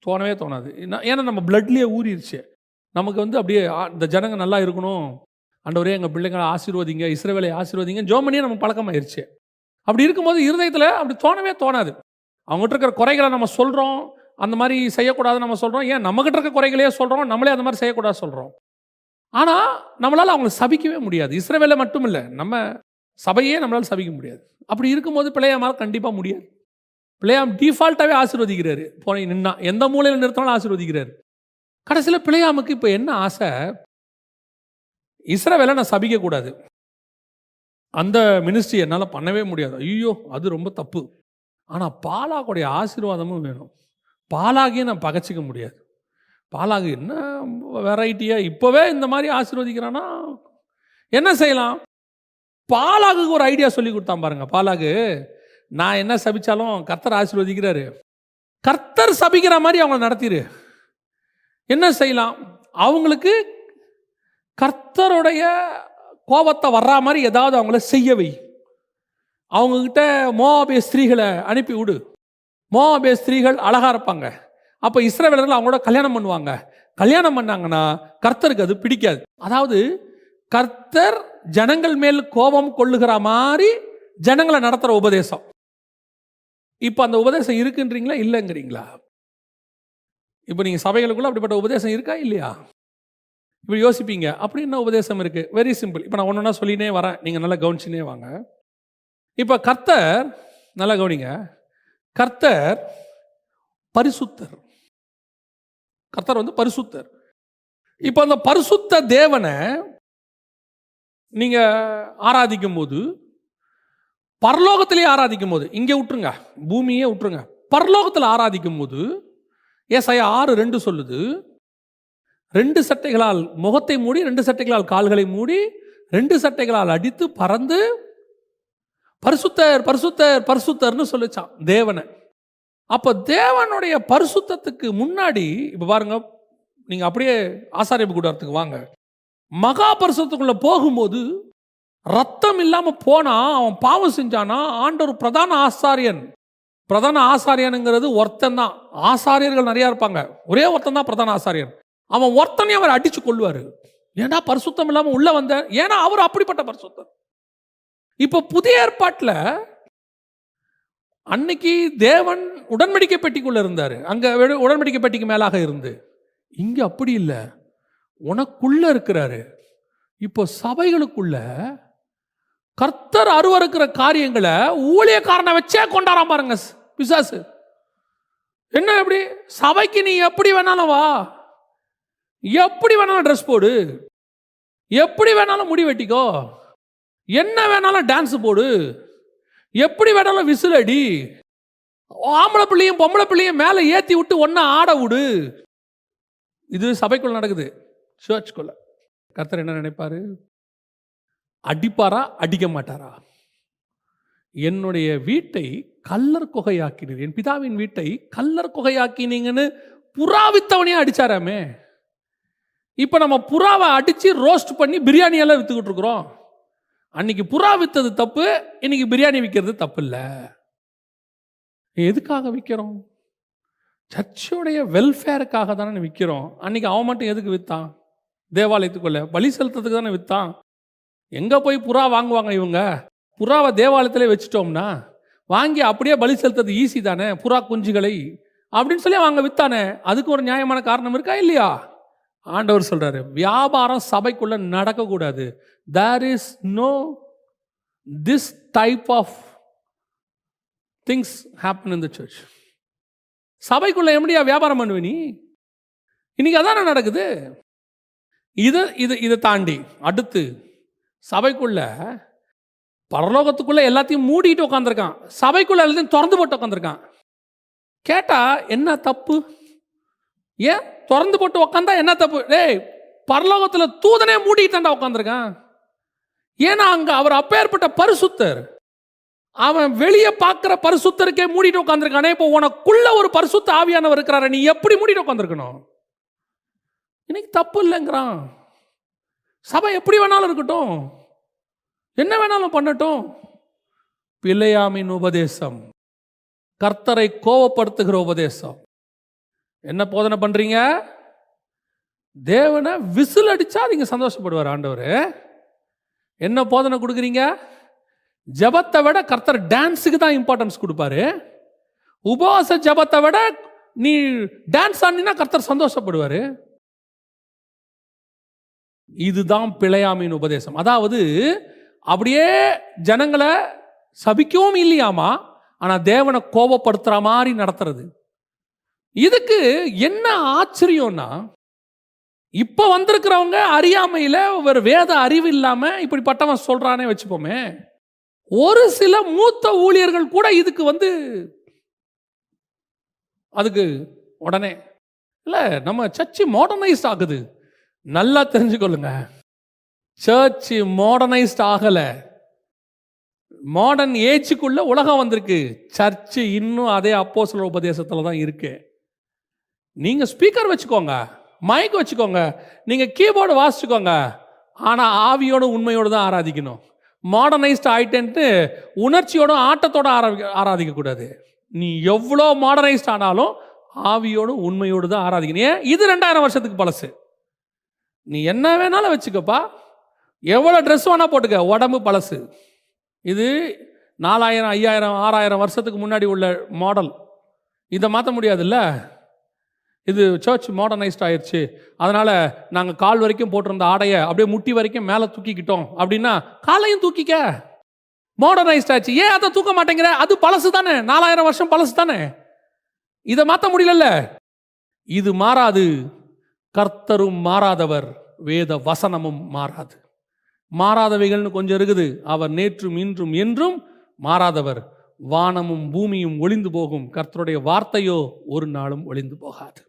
தோணவே தோணாது. ஏன்னா நம்ம பிளட்லேயே ஊறிடுச்சு. நமக்கு அப்படியே இந்த ஜனங்க நல்லா இருக்கணும், ஆண்டவரே எங்கள் பிள்ளைங்களை ஆசீர்வதிங்க, இஸ்ரவேலை ஆசீர்வதிங்க, ஜோம் பண்ணியே நம்ம பழக்கமாயிருச்சு. அப்படி இருக்கும்போது இருதயத்தில் அப்படி தோணவே தோணாது. அவங்ககிட்ட இருக்கிற குறைகளை நம்ம சொல்கிறோம், அந்த மாதிரி செய்யக்கூடாதுன்னு நம்ம சொல்கிறோம். ஏன் நம்மகிட்ட இருக்க குறைகளையே சொல்கிறோம், நம்மளே அந்த மாதிரி செய்யக்கூடாது சொல்கிறோம். ஆனால் நம்மளால் அவங்களை சபிக்கவே முடியாது. இஸ்ரவேலை மட்டும் இல்லை, நம்ம சபையே நம்மளால் சபிக்க முடியாது. அப்படி இருக்கும்போது பிழையாமால் கண்டிப்பாக முடியாது. பிழையாம் டிஃபால்ட்டாகவே ஆசீர்வதிக்கிறாரு. போய் நின்னா எந்த மூலையில் நிறுத்தினாலும் ஆசீர்வதிக்கிறாரு. கடைசியில் பிழையாமுக்கு இப்போ என்ன ஆசை? இஸ்ரவேலை நான் சபிக்கக்கூடாது, அந்த மினிஸ்ட்ரி என்னால் பண்ணவே முடியாது, ஐயோ அது ரொம்ப தப்பு. ஆனால் பாலாகுடைய ஆசீர்வாதமும் வேணும். பாலாகையும் நான் பகைச்சிக்க முடியாது. பாலாகு என்ன வெரைட்டியாக இப்போவே இந்த மாதிரி ஆசீர்வதிக்கிறான்னா என்ன செய்யலாம்? பாலாகுக்கு ஒரு ஐடியா சொல்லி கொடுத்தான் பாருங்க. பாலாகு, நான் என்ன சபிச்சாலும் கர்த்தர் ஆசீர்வதிக்கிறாரு, கர்த்தர் சபிக்கிற மாதிரி அவங்கள நடத்திடு. என்ன செய்யலாம்? அவங்களுக்கு கர்த்தருடைய கோபத்தை வர்ற மாதிரி ஏதாவது அவங்கள செய்யவை. அவங்கக்கிட்ட மோவாபிய ஸ்திரீகளை அனுப்பி விடு. மோவாபிய ஸ்திரீகள் அழகாக இருப்பாங்க. அப்போ இஸ்ரவேலர்கள் அவங்களோட கல்யாணம் பண்ணுவாங்க. கல்யாணம் பண்ணாங்கன்னா கர்த்தருக்கு அது பிடிக்காது. அதாவது கர்த்தர் ஜனங்கள் மேல் கோபம் கொள்ளுகிற மாதிரி ஜனங்களை நடத்துகிற உபதேசம். இப்போ அந்த உபதேசம் இருக்குன்றீங்களா இல்லைங்கிறீங்களா? இப்போ நீங்கள் சபைகளுக்குள்ள அப்படிப்பட்ட உபதேசம் இருக்கா இல்லையா? இப்படி யோசிப்பீங்க, அப்படி என்ன உபதேசம் இருக்குது? Very simple. இப்போ நான் ஒன்று ஒன்றா சொல்லினே வரேன், நீங்கள் நல்லா கவனிச்சுனே வாங்க. இப்போ கர்த்தர், நல்லா கவனிங்க, கர்த்தர் பரிசுத்தர். கர்த்தர் வந்து பரிசுத்தர். இப்போ அந்த பரிசுத்த தேவனை நீங்கள் ஆராதிக்கும் போது, பரலோகத்திலே ஆராதிக்கும் போது, இங்கே விட்டுருங்க, பூமியே விட்டுருங்க, பரலோகத்தில் ஆராதிக்கும் போது ஏசாயா 6:2 சொல்லுது, 2 சட்டைகளால் முகத்தை மூடி, 2 சட்டைகளால் கால்களை மூடி, 2 சட்டைகளால் அடித்து பறந்து பரிசுத்தர் பரிசுத்தர் பரிசுத்தர்னு சொல்லிச்சான் தேவனை. அப்போ தேவனுடைய பரிசுத்தத்துக்கு முன்னாடி இப்போ பாருங்க, நீங்கள் அப்படியே ஆசாரியப்பு கூடாரத்துக்கு வாங்க, மகா பரிசுத்தத்துக்குள்ள போகும்போது ரத்தம் இல்லாமல் போனா அவன் பாவம் செஞ்சானா, ஆண்டவர் பிரதான ஆசாரியன். பிரதான ஆசாரியனுங்கிறது ஒருத்தன் தான். ஆசாரியர்கள் நிறையா இருப்பாங்க, ஒரே ஒருத்தன் தான் பிரதான ஆசாரியன். அவன் ஒருத்தனையும் அவர் அடிச்சு கொள்வார். ஏன்னா பரிசுத்தம் இல்லாமல் உள்ள வந்த, ஏன்னா அவர் அப்படிப்பட்ட பரிசுத்தம். இப்போ புதிய ஏற்பாட்டில் அன்னைக்கு தேவன் உடன்படிக்கை பெட்டிக்குள்ள இருந்தார், அங்கே உடன்படிக்கை பெட்டிக்கு மேலாக இருந்து. இங்கே அப்படி இல்லை, உனக்குள்ள இருக்கிறாரு. இப்போ சபைகளுக்குள்ள கர்த்தர் அருவருக்கிற காரியங்களை ஊழியக்காரனை வச்சே கொண்டாடாம பாருங்க பிசாசு. என்ன எப்படி சபைக்கு நீ எப்படி வேணாலும் வா, எப்படி வேணாலும் ட்ரெஸ் போடு, எப்படி வேணாலும் முடி வெட்டிக்கோ, என்ன வேணாலும் டான்ஸ் போடு, எப்படி வேணாலும் விசில் அடி, ஆம்பளை பிள்ளையும் பொம்பளை பிள்ளையும் மேலே ஏற்றி விட்டு ஒன்னா ஆட விடு. இது சபைக்குள்ள நடக்குது, சர்ச்சுக்குள்ள. கர்த்தர் என்ன நினைப்பாரு? அடிப்பாரா அடிக்க மாட்டாரா? என்னுடைய வீட்டை கல்லர் குகையாக்கினீர், என் பிதாவின் வீட்டை கல்லர் குகையாக்கினீங்கன்னு புறாவித்தவனையே அடிச்சாராமே. இப்போ நம்ம புறாவை அடித்து ரோஸ்ட் பண்ணி பிரியாணியெல்லாம் விற்றுக்கிட்டு இருக்கிறோம். அன்னைக்கு புறா விற்றது தப்பு, இன்னைக்கு பிரியாணி விற்கிறது தப்பு இல்லை. எதுக்காக விற்கிறோம்? சர்ச்சோடைய வெல்ஃபேருக்காக தானே விற்கிறோம். அன்னைக்கு அவன் மட்டும் எதுக்கு விற்றான்? தேவாலயத்துக்குள்ள பலி செலுத்துறதுக்கு தானே விற்றான். எங்கே போய் புறா வாங்குவாங்க இவங்க? புறாவை தேவாலயத்திலே வச்சுட்டோம்னா வாங்கி அப்படியே பலி செலுத்துறது ஈஸி தானே, புறா குஞ்சுகளை அப்படின்னு சொல்லி அவங்க விற்றானே. அதுக்கு ஒரு நியாயமான காரணம் இருக்கா இல்லையா? ஆண்டவர் சொல்றாரு, வியாபாரம் சபைக்குள்ள நடக்கக்கூடாது. There is no this type of things happen in the church. சபைக்குள்ள எப்படியா வியாபாரம் பண்ணுவ நீ? இன்னைக்கு அதான நடக்குது. இதை தாண்டி அடுத்து சபைக்குள்ள பரலோகத்துக்குள்ள எல்லாத்தையும் மூடிட்டு உட்காந்துருக்கான், சபைக்குள்ள எல்லாத்தையும் திறந்து போட்டு உட்காந்துருக்கான். கேட்டா என்ன தப்பு? ஏன் திறந்து போட்டு உட்காந்தா என்ன தப்பு? டேய், பரலோகத்தில் தூதனே மூடிட்டாண்டா உட்காந்துருக்கான். ஏன்னா அங்க அவர் அப்பேற்பட்ட பரிசுத்தர். அவன் வெளியே பார்க்கிற பரிசுத்தருக்கே மூடிட்டு உட்காந்துருக்கானே. இப்போ உனக்குள்ள ஒரு பரிசுத்த ஆவியானவர் இருக்கிறார, நீ எப்படி மூடிட்டு உட்காந்துருக்கணும்? இன்னைக்கு தப்பு இல்லைங்கிறான். சபை எப்படி வேணாலும் இருக்கட்டும், என்ன வேணாலும் பண்ணட்டும். பிள்ளையாமின் உபதேசம், கர்த்தரை கோபப்படுத்துகிற உபதேசம். என்ன போதனை பண்றீங்க? தேவனை விசில் அடிச்சா நீங்க சந்தோஷப்படுவார் ஆண்டவர். என்ன போதனை கொடுக்குறீங்க? ஜபத்தை விட கர்த்தர் டான்ஸுக்கு தான் இம்பார்ட்டன்ஸ் கொடுப்பாரு. உபவாச ஜபத்தை விட நீ டான்ஸ் ஆடினா கர்த்தர் சந்தோஷப்படுவாரு. இதுதான் பிழையாமின் உபதேசம். அதாவது அப்படியே ஜனங்களை சபிக்கவும் இல்லையாமா, ஆனா தேவனை கோபப்படுத்துற மாதிரி நடத்துறது. இதுக்கு என்ன ஆச்சரியம்னா, இப்ப வந்திருக்கிறவங்க அறியாமையில ஒரு வேத அறிவு இல்லாம இப்படிப்பட்டவன் சொல்றானே வச்சுப்போமே, ஒரு சில மூத்த ஊழியர்கள் கூட இதுக்கு அதுக்கு உடனே இல்ல, நம்ம சர்ச்சு மாடர்னைஸ்ட் ஆகுது. நல்லா தெரிஞ்சுக்கொள்ளுங்க, சர்ச் மாடர்னைஸ்ட் ஆகல. மாடர்ன் ஏஜுக்குள்ள உலகம் வந்திருக்கு, சர்ச்சு இன்னும் அதே அப்போஸ்தலர் உபதேசத்துல தான் இருக்கு. நீங்க ஸ்பீக்கர் வச்சுக்கோங்க, மைக் வச்சுக்கோங்க, நீங்க கீபோர்டு வாசிச்சுக்கோங்க, ஆனா ஆவியோட உண்மையோடு தான் ஆராதிக்கணும். மாடர்னைஸ்ட் ஆயிட்டேன்ட்டு உணர்ச்சியோட ஆட்டத்தோட ஆராதிக்க கூடாது. நீ எவ்வளோ மாடர்னைஸ்ட் ஆனாலும் ஆவியோடு உண்மையோடு தான் ஆராதிக்கணும். ஏன்? இது 2000 வருஷத்துக்கு பழசு. நீ என்ன வேணாலும் வச்சுக்கப்பா, எவ்வளோ ட்ரெஸ் வேணா போட்டுக்க, உடம்பு பழசு. இது 4000, 5000, 6000 வருஷத்துக்கு முன்னாடி உள்ள மாடல். இதை மாற்ற முடியாதுல்ல. இது சர்ச் மாடர்னைஸ்ட் ஆயிடுச்சு, அதனால் நாங்கள் கால் வரைக்கும் போட்டிருந்த ஆடையை அப்படியே முட்டி வரைக்கும் மேலே தூக்கிக்கிட்டோம் அப்படின்னா காலையும் தூக்கிக்க. மாடர்னைஸ்ட் ஆச்சு. ஏன் அதை தூக்க மாட்டேங்கிற? அது பழசு தானே, 4000 வருஷம் பழசு தானே. இதை மாற்ற முடியல. இது மாறாது. கர்த்தரும் மாறாதவர், வேத வசனமும் மாறாது. மாறாதவைகள்னு கொஞ்சம் இருக்குது. அவர் நேற்றும் இன்றும் என்றும் மாறாதவர். வானமும் பூமியும் ஒளிந்து போகும், கர்த்தருடைய வார்த்தையோ ஒரு நாளும் ஒளிந்து போகாது.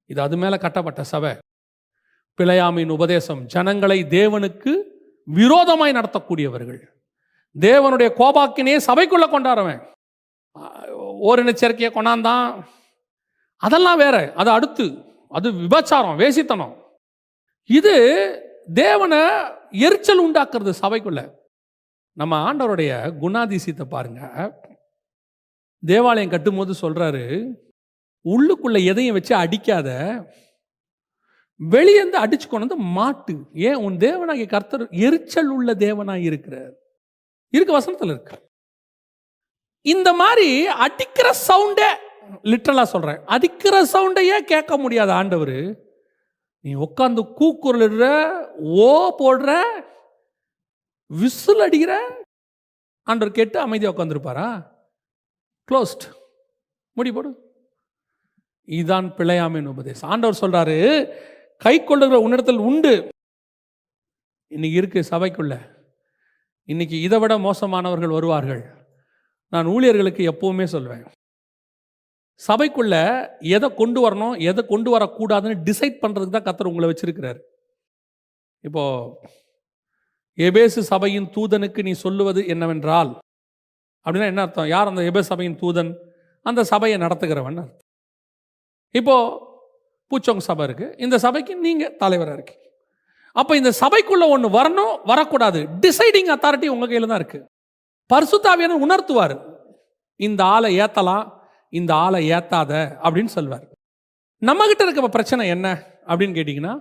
இது அது மேல கட்டப்பட்ட சபை. பிழையாமையின் உபதேசம், ஜனங்களை தேவனுக்கு விரோதமாய் நடத்தக்கூடியவர்கள். தேவனுடைய கோபாக்கினையே சபைக்குள்ள கொண்டாடுறவன். ஓரினச்சேர்க்கையை கொண்டாந்தான், அதெல்லாம் வேற, அது அடுத்து. அது விபச்சாரம், வேசித்தனம். இது தேவனை எரிச்சல் உண்டாக்குறது சபைக்குள்ள. நம்ம ஆண்டவருடைய குணாதிசயத்தை பாருங்க. தேவாலயம் கட்டும்போது சொல்றாரு, உள்ளுக்குள்ள எதையும் வச்சு அடிக்காத, வெளியேந்து அடிச்சு கொண்டு வந்து மாட்டு. ஏன்? உன் தேவனாகிய கர்த்தர் எரிச்சல் உள்ள தேவனாய் இருக்கிறார். இருக்கு, வசனத்தில் இருக்கு. இந்த மாதிரி அடிக்கிற சவுண்டே, லிட்டரலா சொல்றேன், அடிக்கிற சவுண்டையே கேட்க முடியாத ஆண்டவர், நீ உட்காந்து கூக்குரலிடுற, ஓ போடுற, விசில் அடிக்கிற, ஆண்டவர் கேட்டு அமைதியாக உட்காந்துருப்பாரா? க்ளோஸ்ட், முடி போடு. இதுதான் பிழையாமையின் உபதேசம். ஆண்டவர் சொல்றாரு, கை கொள்ளுகிற உன்னிடத்தில் உண்டு. இன்னைக்கு இருக்கு சபைக்குள்ள. இன்னைக்கு இதை விட மோசமானவர்கள் வருவார்கள். நான் ஊழியர்களுக்கு எப்பவுமே சொல்வேன், சபைக்குள்ள எதை கொண்டு வரணும், எதை கொண்டு வரக்கூடாதுன்னு டிசைட் பண்றதுக்கு தான் கர்த்தர் உங்களை வச்சிருக்கிறார். இப்போ எபேசு சபையின் தூதனுக்கு நீ சொல்லுவது என்னவென்றால் அப்படின்னா என்ன அர்த்தம்? யார் அந்த எபேசு சபையின் தூதன்? அந்த சபையை நடத்துகிறவன் அர்த்தம். இப்போ பூச்சோங் சபை இருக்கு, இந்த சபைக்கு நீங்க தலைவராக இருக்கு. அப்போ இந்த சபைக்குள்ள ஒன்று வரணும், வரக்கூடாது, டிசைடிங் அத்தாரிட்டி உங்க கையில் தான் இருக்கு. பரிசுத்த ஆவியானவர் உணர்த்துவார், இந்த ஆளை ஏத்தலாம், இந்த ஆளை ஏத்தாத அப்படின்னு சொல்வார். நம்ம கிட்ட இருக்க பிரச்சனை என்ன அப்படின்னு கேட்டீங்கன்னா,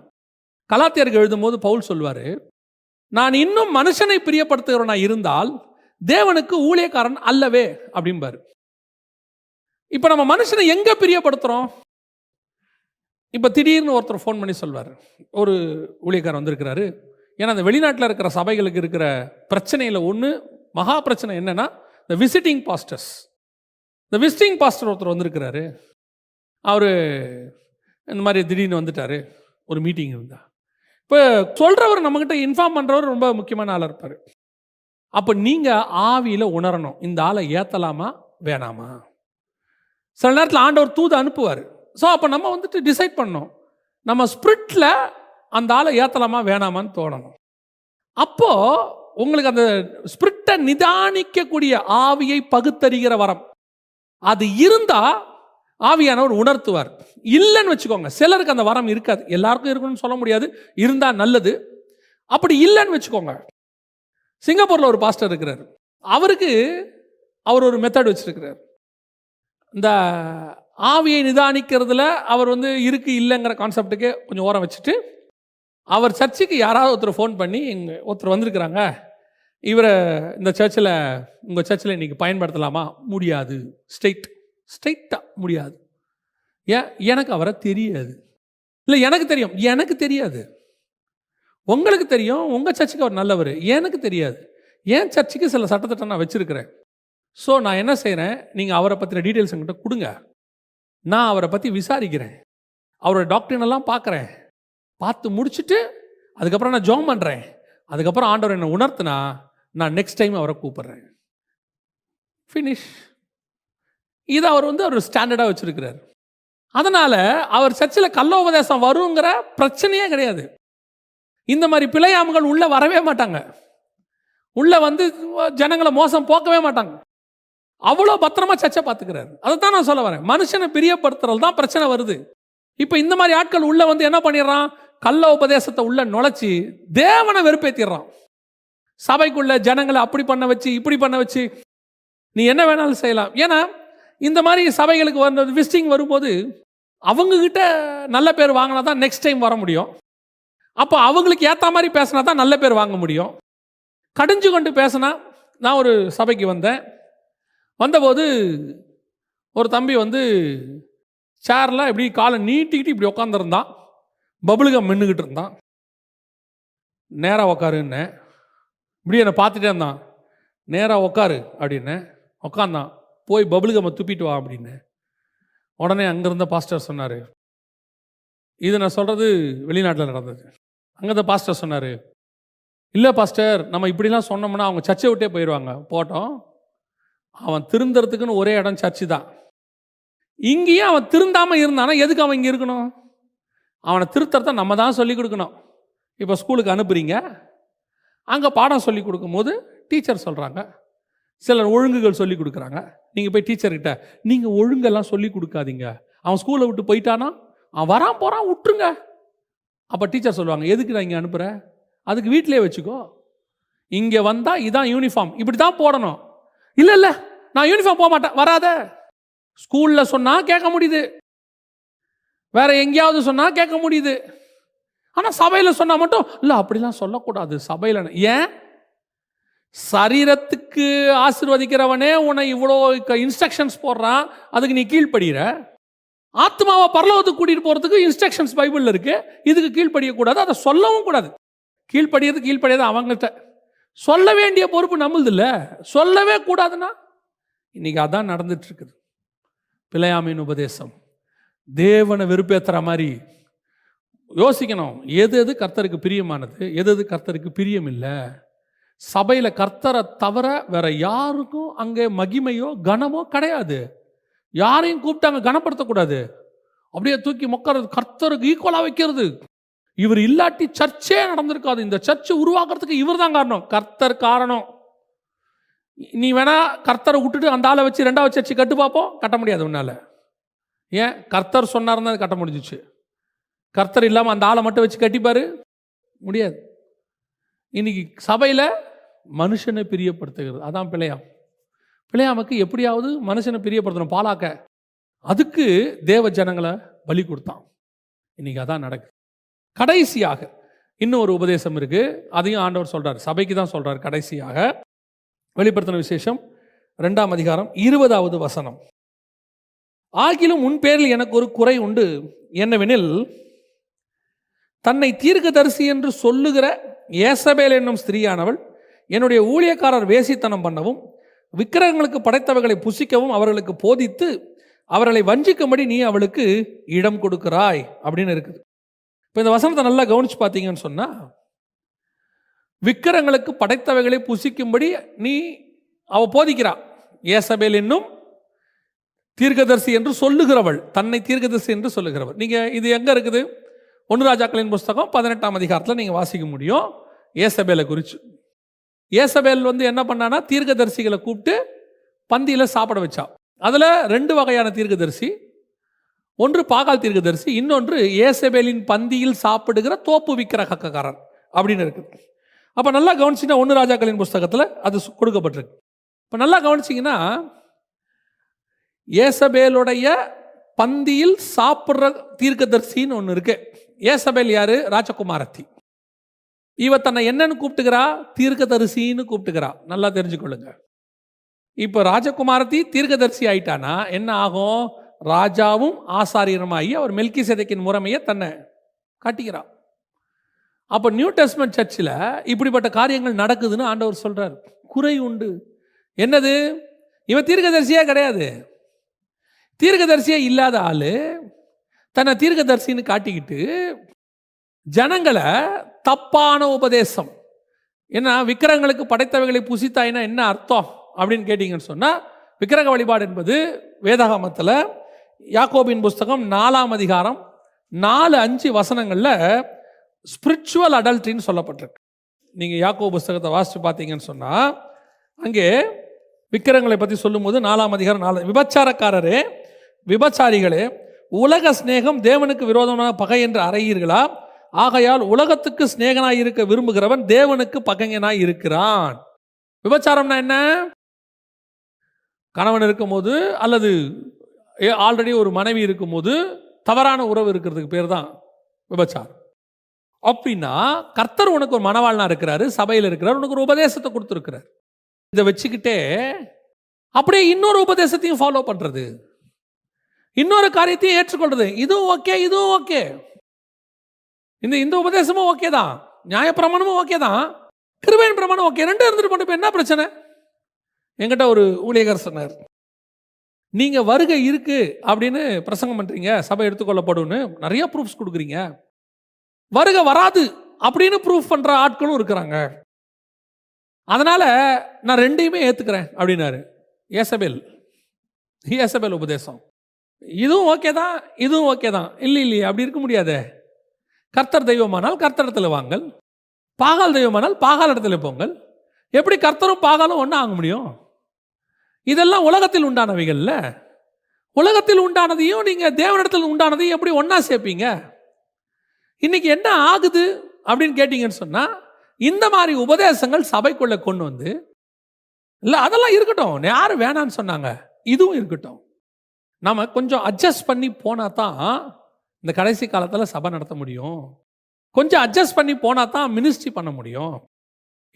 கலாத்தியருக்கு எழுதும்போது பவுல் சொல்வாரு, நான் இன்னும் மனுஷனை பிரியப்படுத்துகிறவனா இருந்தால் தேவனுக்கு ஊழியக்காரன் அல்லவே அப்படிம்பாரு. இப்ப நம்ம மனுஷனை எங்க பிரியப்படுத்துறோம்? இப்ப திடீர்னு ஒருத்தர் ஃபோன் பண்ணி சொல்வார், ஒரு ஊழியக்காரர் வந்திருக்கிறாரு. ஏன்னா அந்த வெளிநாட்டில் இருக்கிற சபைகளுக்கு இருக்கிற பிரச்சனையில் ஒன்று, மகா பிரச்சனை என்னன்னா, இந்த விசிட்டிங் பாஸ்டர்ஸ். இந்த விசிட்டிங் பாஸ்டர் ஒருத்தர் வந்திருக்கிறாரு. அவர் இந்த மாதிரி திடீர்னு வந்துட்டாரு, ஒரு மீட்டிங் இருந்தா. இப்போ சொல்கிறவர் நம்மக்கிட்ட இன்ஃபார்ம் பண்ணுறவர் ரொம்ப முக்கியமான ஆளாக இருப்பார். அப்போ நீங்கள் ஆவியில் உணரணும், இந்த ஆளை ஏற்றலாமா வேணாமா. சில நேரத்தில் ஆண்டவர் தூது அனுப்புவார். ஸோ அப்போ நம்ம வந்துட்டு டிசைட் பண்ணணும், நம்ம ஸ்பிரிட்டில் அந்த ஆளை ஏற்றலாமா வேணாமான்னு தோணணும். அப்போது உங்களுக்கு அந்த ஸ்பிரிட்டை நிதானிக்கக்கூடிய ஆவியை பகுத்தறிகிற வரம் அது இருந்தால் ஆவியானவர் உணர்த்துவார். இல்லைன்னு வச்சுக்கோங்க, சிலருக்கு அந்த வரம் இருக்காது, எல்லாருக்கும் இருக்கணும்னு சொல்ல முடியாது, இருந்தால் நல்லது. அப்படி இல்லைன்னு வச்சுக்கோங்க, சிங்கப்பூரில் ஒரு பாஸ்டர் இருக்கிறார். அவர் ஒரு மெத்தட் வச்சிருக்கிறார். இந்த ஆவியை நிதானிக்கிறதுல அவர் இருக்கு இல்லைங்கிற கான்செப்டுக்கு கொஞ்சம் ஓரம் வச்சுட்டு, அவர் சர்ச்சுக்கு யாராவது ஒருத்தர் ஃபோன் பண்ணி, ஒருத்தர் வந்திருக்கிறாங்க, இவரை இந்த சர்ச்சில், உங்கள் சர்ச்சில் இன்றைக்கி பயன்படுத்தலாமா? முடியாது. ஸ்ட்ரெயிட்டாக முடியாது. ஏன்? எனக்கு அவரை தெரியாது. இல்லை, எனக்கு தெரியும். எனக்கு தெரியாது. உங்களுக்கு தெரியும், உங்கள் சர்ச்சுக்கு அவர் நல்லவர், எனக்கு தெரியாது. ஏன் சர்ச்சுக்கு சில சட்டத்திட்டம் நான் வச்சுருக்கிறேன். ஸோ நான் என்ன செய்கிறேன், நீங்கள் அவரை பற்றின டீட்டெயில்ஸ் என்கிட்ட கொடுங்க, நான் அவரை பற்றி விசாரிக்கிறேன், அவரோட டாக்டரினெல்லாம் பார்க்குறேன், பார்த்து முடிச்சுட்டு அதுக்கப்புறம் நான் ஜெபம் பண்ணுறேன். அதுக்கப்புறம் ஆண்டவர் என்னை உணர்த்தினா நான் நெக்ஸ்ட் டைம் அவரை கூப்பிட்றேன். ஃபினிஷ். இதை அவர் அவர் ஸ்டாண்டர்டாக வச்சுருக்கிறார். அதனால் அவர் சர்ச்சில் கள்ளோபதேசம் வருங்கிற பிரச்சனையே கிடையாது. இந்த மாதிரி பிழையாமங்கள் உள்ளே வரவே மாட்டாங்க, உள்ளே ஜனங்களை மோசம் போக்கவே மாட்டாங்க. அவ்வளோ பத்திரமா சர்ச்சை பார்த்துக்கிறாரு. அதை தான் நான் சொல்ல வரேன், மனுஷனை பிரியப்படுத்துறது தான் பிரச்சனை வருது. இப்போ இந்த மாதிரி ஆட்கள் உள்ளே என்ன பண்ணிடுறான், கள்ள உபதேசத்தை உள்ள நுழைச்சி தேவனை வெறுப்பேற்றிடுறான். சபைக்குள்ள ஜனங்களை அப்படி பண்ண வச்சு இப்படி பண்ண வச்சு நீ என்ன வேணாலும் செய்யலாம். ஏன்னா இந்த மாதிரி சபைகளுக்கு விசிட்டிங் வரும்போது அவங்கக்கிட்ட நல்ல பேர் வாங்கினா தான் நெக்ஸ்ட் டைம் வர முடியும். அப்போ அவங்களுக்கு ஏற்ற மாதிரி பேசினா தான் நல்ல பேர் வாங்க முடியும். கடிஞ்சு கொண்டு பேசினா நான் ஒரு சபைக்கு வந்தபோது ஒரு தம்பி சேரில் இப்படி காலை நீட்டிக்கிட்டு இப்படி உட்காந்துருந்தான். பபுளுகம் மென்னுக்கிட்டு இருந்தான். நேராக உக்காருன்னு இப்படி என்னை பார்த்துட்டே இருந்தான். நேராக உக்காரு அப்படின்னு உக்காந்தான். போய் பபுளுகம்மை துப்பிட்டு வா அப்படின்னு. உடனே அங்கேருந்த பாஸ்டர் சொன்னார், இது நான் சொல்கிறது வெளிநாட்டில் நடந்தது. அங்கே தான் பாஸ்டர் சொன்னார், இல்லை பாஸ்டர், நம்ம இப்படிலாம் சொன்னோம்னா அவங்க சர்ச்சை விட்டே போயிடுவாங்க. போட்டோம், அவன் திருந்துறதுக்குன்னு ஒரே இடம் சர்ச்சு தான். இங்கேயும் அவன் திருந்தாமல் இருந்தானா எதுக்கு அவன் இங்கே இருக்கணும்? அவனை திருத்தறத நம்ம தான் சொல்லிக் கொடுக்கணும். இப்போ ஸ்கூலுக்கு அனுப்புகிறீங்க, அங்கே பாடம் சொல்லி கொடுக்கும்போது டீச்சர் சொல்கிறாங்க, சிலர் ஒழுங்குகள் சொல்லி கொடுக்குறாங்க. நீங்கள் போய் டீச்சர்கிட்ட நீங்கள் ஒழுங்கெல்லாம் சொல்லி கொடுக்காதீங்க, அவன் ஸ்கூலை விட்டு போயிட்டானா அவன் வரான் போகிறான் விட்டுருங்க. அப்போ டீச்சர் சொல்லுவாங்க, எதுக்கு நான் இங்கே அனுப்புகிறேன், அதுக்கு வீட்டிலே வச்சுக்கோ, இங்கே வந்தால் இதான் யூனிஃபார்ம், இப்படி தான் போடணும். இல்லை இல்லை நான் யூனிஃபார்ம் போக மாட்டேன், வராத. ஸ்கூலில் சொன்னால் கேட்க முடியுது, வேற எங்கேயாவது சொன்னால் கேட்க முடியுது. ஆனால் சபையில் சொன்னால் மட்டும் இல்லை, அப்படிலாம் சொல்லக்கூடாது சபையில். ஏன்? சரீரத்துக்கு ஆசீர்வதிக்கிறவனே உன்னை இவ்வளோ இன்ஸ்ட்ரக்ஷன்ஸ் போடுறான், அதுக்கு நீ கீழ்ப்படுகிற. ஆத்மாவை பரலோகத்துக்கு கூட்டிகிட்டு போகிறதுக்கு இன்ஸ்ட்ரக்ஷன்ஸ் பைபிளில் இருக்குது, இதுக்கு கீழ்ப்படியக்கூடாது, அதை சொல்லவும் கூடாது. கீழ்ப்படியாது அவங்கள்ட்ட சொல்ல வேண்டிய பொறுப்பு நம்மளுது இல்லை, சொல்லவே கூடாதுன்னா. இன்னைக்கு அதான் நடந்துட்டு இருக்குது. பிழையாமையின் உபதேசம் தேவனை வெறுப்பேற்றுற மாதிரி. யோசிக்கணும், எது எது கர்த்தருக்கு பிரியமானது, எது எது கர்த்தருக்கு பிரியம் இல்லை. சபையில் கர்த்தரை தவிர வேற யாருக்கும் அங்கே மகிமையோ கனமோ கிடையாது. யாரையும் கூப்பிட்டு அங்கே கனப்படுத்தக்கூடாது, அப்படியே தூக்கி மொக்கிறது, கர்த்தருக்கு ஈக்குவலாக வைக்கிறது. இவர் இல்லாட்டி சர்ச்சே நடந்திருக்காது. இந்த சர்ச்சை உருவாக்குறதுக்கு இவர் தான் காரணம், கர்த்தர் காரணம். நீ வேணா கர்த்தரை விட்டுட்டு அந்த ஆளை வச்சு ரெண்டாவது சர்ச்சை கட்டு பார்ப்போம், கட்ட முடியாது உன்னால. ஏன்? கர்த்தர் சொன்னார்னா கட்ட முடிஞ்சிச்சு. கர்த்தர் இல்லாமல் அந்த ஆளை மட்டும் வச்சு கட்டிப்பாரு, முடியாது. இன்னைக்கு சபையில் மனுஷனை பிரியப்படுத்துகிறது, அதான் பிழையாமுக்கு எப்படியாவது மனுஷனை பிரியப்படுத்தணும், பாலாக்க. அதுக்கு தேவ ஜனங்களை பலி கொடுத்தான். இன்னைக்கு அதான் நடக்குது. கடைசியாக இன்னும் ஒரு உபதேசம் இருக்கு, அதையும் ஆண்டவர் சொல்றார், சபைக்கு தான் சொல்றார். கடைசியாக வெளிப்படுத்தின விசேஷம் 2ஆம் அதிகாரம் 20வது வசனம். ஆகிலும் உன் பேரில் எனக்கு ஒரு குறை உண்டு, என்னவெனில் தன்னை தீர்க்கதரிசி என்று சொல்லுகிற ஏசபேல் என்னும் ஸ்திரீயானவள் என்னுடைய ஊழியக்காரர் வேசித்தனம் பண்ணவும் விக்கிரகங்களுக்கு படைத்தவைகளை புசிக்கவும் அவர்களுக்கு போதித்து அவர்களை வஞ்சிக்கும்படி நீ அவளுக்கு இடம் கொடுக்கிறாய் அப்படின்னு இருக்குது. இப்போ இந்த வசனத்தை நல்லா கவனிச்சு பார்த்தீங்கன்னு சொன்னா, விக்கிரகங்களுக்கு படைத்தவைகளை புசிக்கும்படி அவ போதிக்கிறா. ஏசபேல் என்னும் தீர்க்கதரிசி என்று சொல்லுகிறவள், தன்னை தீர்க்கதரிசி என்று சொல்லுகிறவள். நீங்க இது எங்க இருக்குது? 1 ராஜாக்களின் புஸ்தகம் 18ஆம் அதிகாரத்தில் நீங்க வாசிக்க முடியும் ஏசபேலை குறித்து. ஏசபேல் என்ன பண்ணானா, தீர்க்கதரிசிகளை கூப்பிட்டு பந்தியில் சாப்பிட வச்சா. அதில் 2 வகையான தீர்க்கதரிசி, ஒன்று பாகால் தீர்க்கதரிசி, இன்னொன்று ஏசபேலின் பந்தியில் சாப்பிடுகிற தோப்பு விக்கிரகக்காரன் அப்படின்னு இருக்குது. அப்போ நல்லா கவனிச்சிங்கன்னா 1 ராஜாக்களின் புஸ்தகத்தில் அது கொடுக்கப்பட்டிருக்கு. இப்போ நல்லா கவனிச்சிங்கன்னா, ஏசபேலுடைய பந்தியில் சாப்பிட்ற தீர்க்கதரிசின்னு ஒன்று இருக்கு. ஏசபேல் யாரு? ராஜகுமாரத்தி. இவ தன்னை என்னன்னு கூப்பிட்டுக்கிறா? தீர்க்கதரிசின்னு கூப்பிட்டுக்கிறா. நல்லா தெரிஞ்சுக்கொள்ளுங்க. இப்போ ராஜகுமாரத்தி தீர்க்கதரிசி ஆயிட்டானா என்ன ஆகும்? ராஜாவும் ஆசாரியருமாகி அவர் மெல்கிசேதேக்கின் முறைமையை தன்னை காட்டிக்கிறார். அப்போ நியூ டெஸ்ட்மென்ட் சர்ச்சில் இப்படிப்பட்ட காரியங்கள் நடக்குதுன்னு ஆண்டவர் சொல்றார். குறை உண்டு. என்னது? இவன் தீர்க்கதரிசியே கிடையாது. தீர்க்கதரிசியே இல்லாத ஆளு தன்னை தீர்க்கதரிசின்னு காட்டிக்கிட்டு ஜனங்களை தப்பான உபதேசம். ஏன்னா விக்கிரகங்களுக்கு படைத்தவைகளை புசித்தாயினா என்ன அர்த்தம் அப்படின்னு கேட்டீங்கன்னு சொன்னால், விக்கிரக வழிபாடு என்பது வேதாகமத்தில் யாக்கோபின் புஸ்தகம் 4ஆம் அதிகாரம் 4-5 வசனங்களில் ஸ்பிரிச்சுவல் அடல்ட்ரின்னு சொல்லப்பட்டிருக்கு. நீங்கள் யாக்கோபு புஸ்தகத்தை வாசித்து பார்த்தீங்கன்னு சொன்னால், அங்கே விக்கிரகங்களை பற்றி சொல்லும்போது 4ஆம் அதிகாரம் 4, விபச்சாரக்காரரே விபச்சாரிகளே, உலக ஸ்நேகம் தேவனுக்கு விரோதமான பகை என்று அறையீர்களா? ஆகையால் உலகத்துக்கு ஸ்நேகனாய் இருக்க விரும்புகிறவன் தேவனுக்கு பகைஞனாய் இருக்கிறான். விபச்சாரம்னா என்ன? கணவன் இருக்கும்போது அல்லது ஆல்ரெடி ஒரு மனைவி இருக்கும்போது தவறான உறவு இருக்கிறதுக்கு பேர் தான் விபச்சாரம். அப்படின்னா கர்த்தர் உனக்கு ஒரு மணவாளனா இருக்கிறாரு, சபையில் இருக்கிறார், உனக்கு ஒரு உபதேசத்தை கொடுத்துருக்கிறார். இதை வச்சுக்கிட்டே அப்படியே இன்னொரு உபதேசத்தையும் ஃபாலோ பண்றது, இன்னொரு காரியத்தையும் ஏற்றுக்கொள்றது. இதுவும் ஓகே, இதுவும் ஓகே, இந்த உபதேசமும் ஓகே தான், நியாயப்பிரமாணமும் ஓகே தான், கிருபையின் பிரமாணம் ஓகே, ரெண்டும் இருந்துட்டு போட்டு என்ன பிரச்சனை? என்கிட்ட ஒரு ஊழியர் சொன்னார், நீங்க வருகை இருக்கு அப்படின்னு பிரசங்கம் பண்றீங்க, சபை எடுத்துக்கொள்ளப்படும்னு நிறைய ப்ரூஃப்ஸ் கொடுக்குறீங்க, வருகை வராது அப்படின்னு ப்ரூஃப் பண்ற ஆட்களும் இருக்கிறாங்க, அதனால நான் ரெண்டையுமே ஏத்துக்கிறேன் அப்படின்னாரு. ஏசபேல் உபதேசம், இதுவும் ஓகே தான், இதுவும் ஓகே தான். இல்லையே, அப்படி இருக்க முடியாது. கர்த்தர் தெய்வமானால் கர்த்தரிடத்தில் வாங்கள், பாகால் தெய்வமானால் பாகால் இடத்துல போங்கள். எப்படி கர்த்தரும் பாகாலும் ஒன்றா ஆக முடியும்? இதெல்லாம் உலகத்தில் உண்டானவைகள்ல, உலகத்தில் உண்டானதையும் நீங்க தேவனிடத்தில் உண்டானதையும் எப்படி ஒன்றா சேர்ப்பீங்க? இன்னைக்கு என்ன ஆகுது அப்படின்னு கேட்டீங்கன்னு சொன்னா, இந்த மாதிரி உபதேசங்கள் சபைக்குள்ள கொண்டு வந்து, இல்லை அதெல்லாம் இருக்கட்டும், யாரு வேணான்னு சொன்னாங்க, இதுவும் இருக்கட்டும், நம்ம கொஞ்சம் அட்ஜஸ்ட் பண்ணி போனா தான் இந்த கடைசி காலத்தில் சபை நடத்த முடியும், கொஞ்சம் அட்ஜஸ்ட் பண்ணி போனா தான் மினிஸ்ட்ரி பண்ண முடியும்.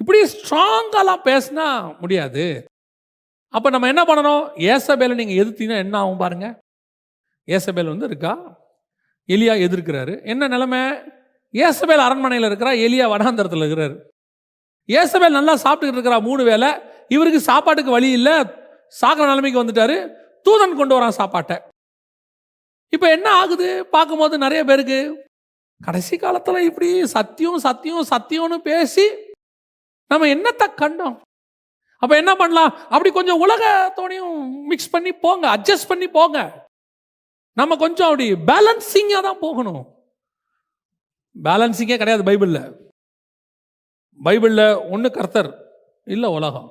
இப்படி ஸ்ட்ராங்காலாம் பேசினா முடியாது. அப்போ நம்ம என்ன பண்ணணும்? ஏசபேலை நீங்கள் எதிர்த்தீங்கன்னா என்ன ஆகும் பாருங்க. ஏசபேல் இருக்கா, எலியா எதிர்க்கிறாரு. என்ன நிலைமை? ஏசபேல் அரண்மனையில் இருக்கிறா, எலியா வனாந்தரத்தில் இருக்கிறாரு. ஏசபேல் நல்லா சாப்பிட்டுக்கிட்டு இருக்கிறா 3 வேளை, இவருக்கு சாப்பாட்டுக்கு வழி இல்லை, சாக்கிற நிலைமைக்கு வந்துட்டாரு. தூதன் கொண்டு வரான் சாப்பாட்டை. இப்போ என்ன ஆகுது பார்க்கும்போது நிறைய பேருக்கு, கடைசி காலத்தில் இப்படி சத்தியம் சத்தியம் சத்தியம்னு பேசி நம்ம என்னத்தை கண்டோம்? அப்போ என்ன பண்ணலாம்? அப்படி கொஞ்சம் உலகத்தோடையும் மிக்ஸ் பண்ணி போங்க, அட்ஜஸ்ட் பண்ணி போங்க. நம்ம கொஞ்சம் அப்படி பேலன்சிங்காக தான் போகணும். பேலன்சிங்கே கிடையாது பைபிளில் ஒன்று கர்த்தர் இல்லை உலகம்,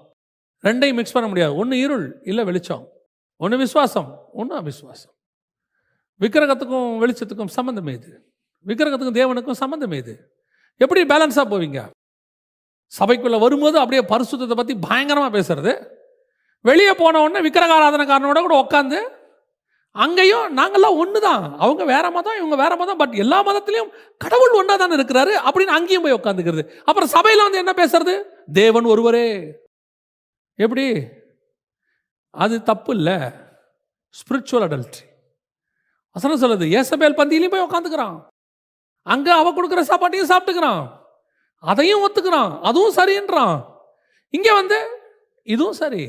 ரெண்டையும் மிக்ஸ் பண்ண முடியாது. ஒன்று இருள் இல்லை வெளிச்சம், ஒன்று விசுவாசம் ஒன்று அவிசுவாசம். விக்கிரகத்துக்கும் வெளிச்சத்துக்கும் சம்பந்தம் ஏது? விக்கிரகத்துக்கும் தேவனுக்கும் சம்பந்தம் ஏது? எப்படி பேலன்ஸாக போவீங்க? சபைக்குள்ளே வரும்போது அப்படியே பரிசுத்தத்தை பற்றி பயங்கரமாக பேசுறது, வெளியே போன உடனே விக்கிரகாராதனைக்காரனோட கூட உட்காந்து அங்கேயும் நாங்கள்லாம் ஒன்று தான், அவங்க வேற மதம் இவங்க வேற மதம், பட் எல்லா மதத்திலையும் கடவுள் ஒன்றா தானே இருக்கிறாரு அப்படின்னு அங்கேயும் போய் உட்காந்துக்கிறது. அப்புறம் சபையில் என்ன பேசுறது? தேவன் ஒருவரே. எப்படி? அது தப்பு இல்லை, ஸ்பிரிச்சுவல் அடல்ட்ரி. வசனம் சொல்லுது, ஏசபேல் பந்தியிலையும் போய் உட்காந்துக்கிறான், அங்கே அவ கொடுக்குற சாப்பாட்டையும் சாப்பிட்டுக்கிறான், அதையும் ஒத்துக்கிறான், அதுவும் சரின்றான். இங்கே இதுவும் சரி.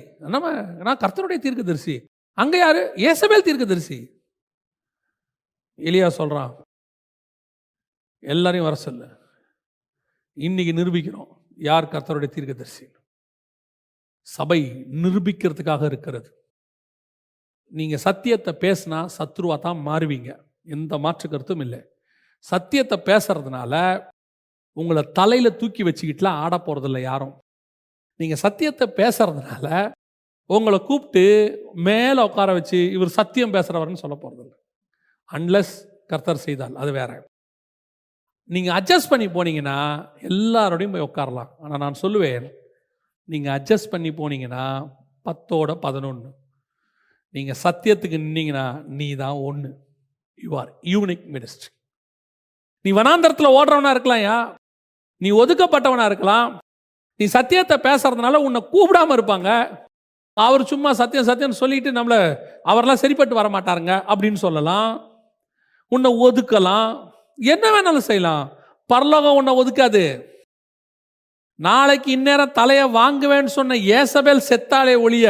நான் கர்த்தருடைய தீர்க்கதரிசி, அங்க யாரு? ஏசபேல் தீர்க்கதரிசி. எலியா சொல்றான், எல்லாரையும் வர சொல்ல, இன்னைக்கு நிரூபிக்கிறோம் யார் கர்த்தருடைய தீர்க்கதரிசி. சபை நிரூபிக்கிறதுக்காக இருக்கிறது. நீங்க சத்தியத்தை பேசினா சத்ருவா தான் மாறுவீங்க, எந்த மாற்று கருத்தும் இல்லை. சத்தியத்தை பேசுறதுனால உங்களை தலையில தூக்கி வச்சுக்கிட்டுலாம் ஆட போறதில்லை யாரும். நீங்க சத்தியத்தை பேசுறதுனால உங்களை கூப்பிட்டு மேலே உட்கார வச்சு இவர் சத்தியம் பேசுகிறவர்னு சொல்ல போகிறதில்ல, அன்லெஸ் கர்த்தர் செய்தால் அது வேற. நீங்கள் அட்ஜஸ்ட் பண்ணி போனீங்கன்னா எல்லாரோடையும் போய் உட்காரலாம். ஆனால் நான் சொல்லுவேன், நீங்கள் அட்ஜஸ்ட் பண்ணி போனீங்கன்னா 10ஓட 11. நீங்கள் சத்தியத்துக்கு நின்னீங்கன்னா நீ தான் ஒன்று. You are unique ministry. நீ வனாந்தரத்தில் ஓடுறவனா இருக்கலாம்யா, நீ ஒதுக்கப்பட்டவனா இருக்கலாம், நீ சத்தியத்தை பேசுறதுனால உன்னை கூப்பிடாம இருப்பாங்க. அவர் சும்மா சத்தியம் சத்தியம் சொல்லிட்டு நம்மளை அவரெல்லாம் சரிப்பட்டு வர மாட்டாருங்க அப்படின்னு சொல்லலாம், உன்னை ஒதுக்கலாம், என்ன வேணாலும் செய்யலாம். பரலோகம் உன்னை ஒதுக்காது. நாளைக்கு இந்நேரம் தலையை வாங்குவேன்னு சொன்ன ஏசபேல் செத்தாலே ஒழிய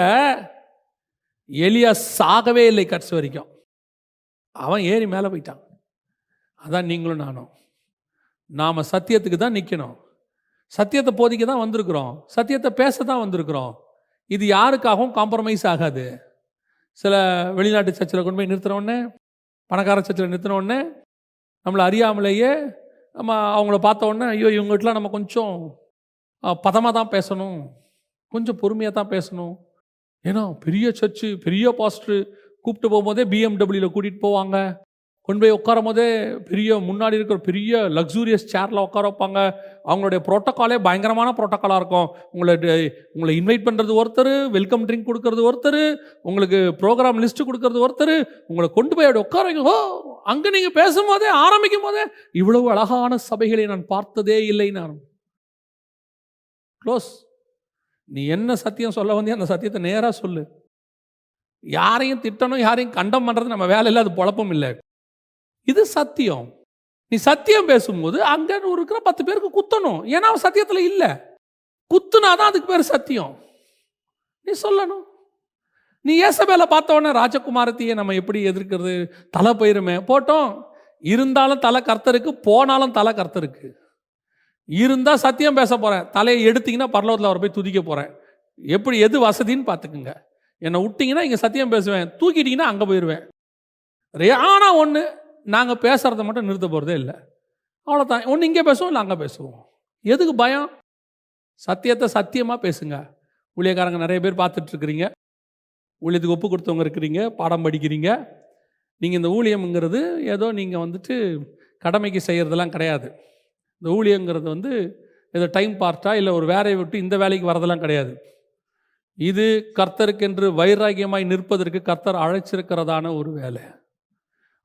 எலியா சாகவே இல்லை கடைசி வரைக்கும். அவன் ஏறி மேலே போயிட்டான். அதான் நீங்களும் நானும். நாம் சத்தியத்துக்கு தான் நிற்கணும், சத்தியத்தை போதிக்க தான் வந்திருக்கிறோம், சத்தியத்தை பேச தான் வந்திருக்கிறோம். இது யாருக்காகவும் காம்ப்ரமைஸ் ஆகாது. சில வெளிநாட்டு சர்ச்சில் கொண்டு போய் நிறுத்தினோடனே, பணக்கார சர்ச்சில் நிறுத்தினோடனே நம்மளை அறியாமலேயே நம்ம அவங்கள பார்த்த உடனே ஐயோ இவங்ககிட்டலாம் நம்ம கொஞ்சம் பதமாக தான் பேசணும், கொஞ்சம் பொறுமையாக தான் பேசணும். ஏன்னா பெரிய சர்ச்சு, பெரிய பாஸ்டர் கூப்பிட்டு போகும்போதே பிஎம்டபிள்யூவில் கூட்டிகிட்டு போவாங்க, கொண்டு போய் உட்காரும் போதே பெரிய முன்னாடி இருக்கிற பெரிய லக்ஸூரியஸ் சேரில் உட்கார வைப்பாங்க. அவங்களுடைய ப்ரோட்டோக்காலே பயங்கரமான ப்ரோட்டோக்காலாக இருக்கும். உங்களை இன்வைட் பண்ணுறது ஒருத்தர், வெல்கம் ட்ரிங்க் கொடுக்கறது ஒருத்தர், உங்களுக்கு ப்ரோக்ராம் லிஸ்ட்டு கொடுக்கறது ஒருத்தர், உங்களை கொண்டு போய் அப்படி உட்கார வைக்க. அங்கே நீங்கள் பேசும்போதே ஆரம்பிக்கும் போதே இவ்வளவு அழகான சபைகளை நான் பார்த்ததே இல்லை. நான் க்ளோஸ். நீ என்ன சத்தியம் சொல்ல வந்தியோ அந்த சத்தியத்தை நேராக சொல்லு. யாரையும் திட்டணும், யாரையும் கண்டம் பண்ணுறது நம்ம வேலை இல்லை, அது பொழப்பம் இல்லை. இது சத்தியம். நீ சத்தியம் பேசும்போது அங்கே இருக்கிற 10 பேருக்கு குத்தணும். ஏன்னா அவன் சத்தியத்தில் இல்லை. குத்துனாதான் அதுக்கு பேர் சத்தியம். நீ சொல்லணும். நீ ஏசபேலை பார்த்தவொடனே ராஜகுமாரத்தையே நம்ம எப்படி எதிர்க்கிறது? தலை போயிருமே, போட்டோம். இருந்தாலும் தலை கர்த்தருக்கு, போனாலும் தலை கர்த்தருக்கு. இருந்தால் சத்தியம் பேச போகிறேன், தலையை எடுத்தீங்கன்னா பரலோகத்தில் அவரை போய் துதிக்க போகிறேன். எப்படி எது வசதின்னு பார்த்துக்குங்க. என்னை விட்டிங்கன்னா இங்கே சத்தியம் பேசுவேன், தூக்கிட்டீங்கன்னா அங்கே போயிடுவேன். ஆனால் ஒன்று, நாங்கள் பேசுகிறத மட்டும் நிறுத்த போகிறதே இல்லை. அவ்வளோதான். ஒன்று இங்கே பேசுவோம், இல்லை அங்கே பேசுவோம். எதுக்கு பயம்? சத்தியத்தை சத்தியமாக பேசுங்க. ஊழியக்காரங்க நிறைய பேர் பார்த்துட்ருக்குறீங்க, ஊழியத்துக்கு ஒப்பு கொடுத்தவங்க இருக்கிறீங்க, பாடம் படிக்கிறீங்க. நீங்கள் இந்த ஊழியம்ங்கிறது ஏதோ நீங்கள் வந்துட்டு கடமைக்கு செய்கிறதெல்லாம் கிடையாது. இந்த ஊழியங்கிறது ஏதோ டைம் பார்ட்டா இல்லை ஒரு வேலையை விட்டு இந்த வேலைக்கு வரதெல்லாம் கிடையாது. இது கர்த்தருக்கென்று வைராகியமாய் நிற்பதற்கு கர்த்தர் அழைச்சிருக்கிறதான ஒரு வேலை.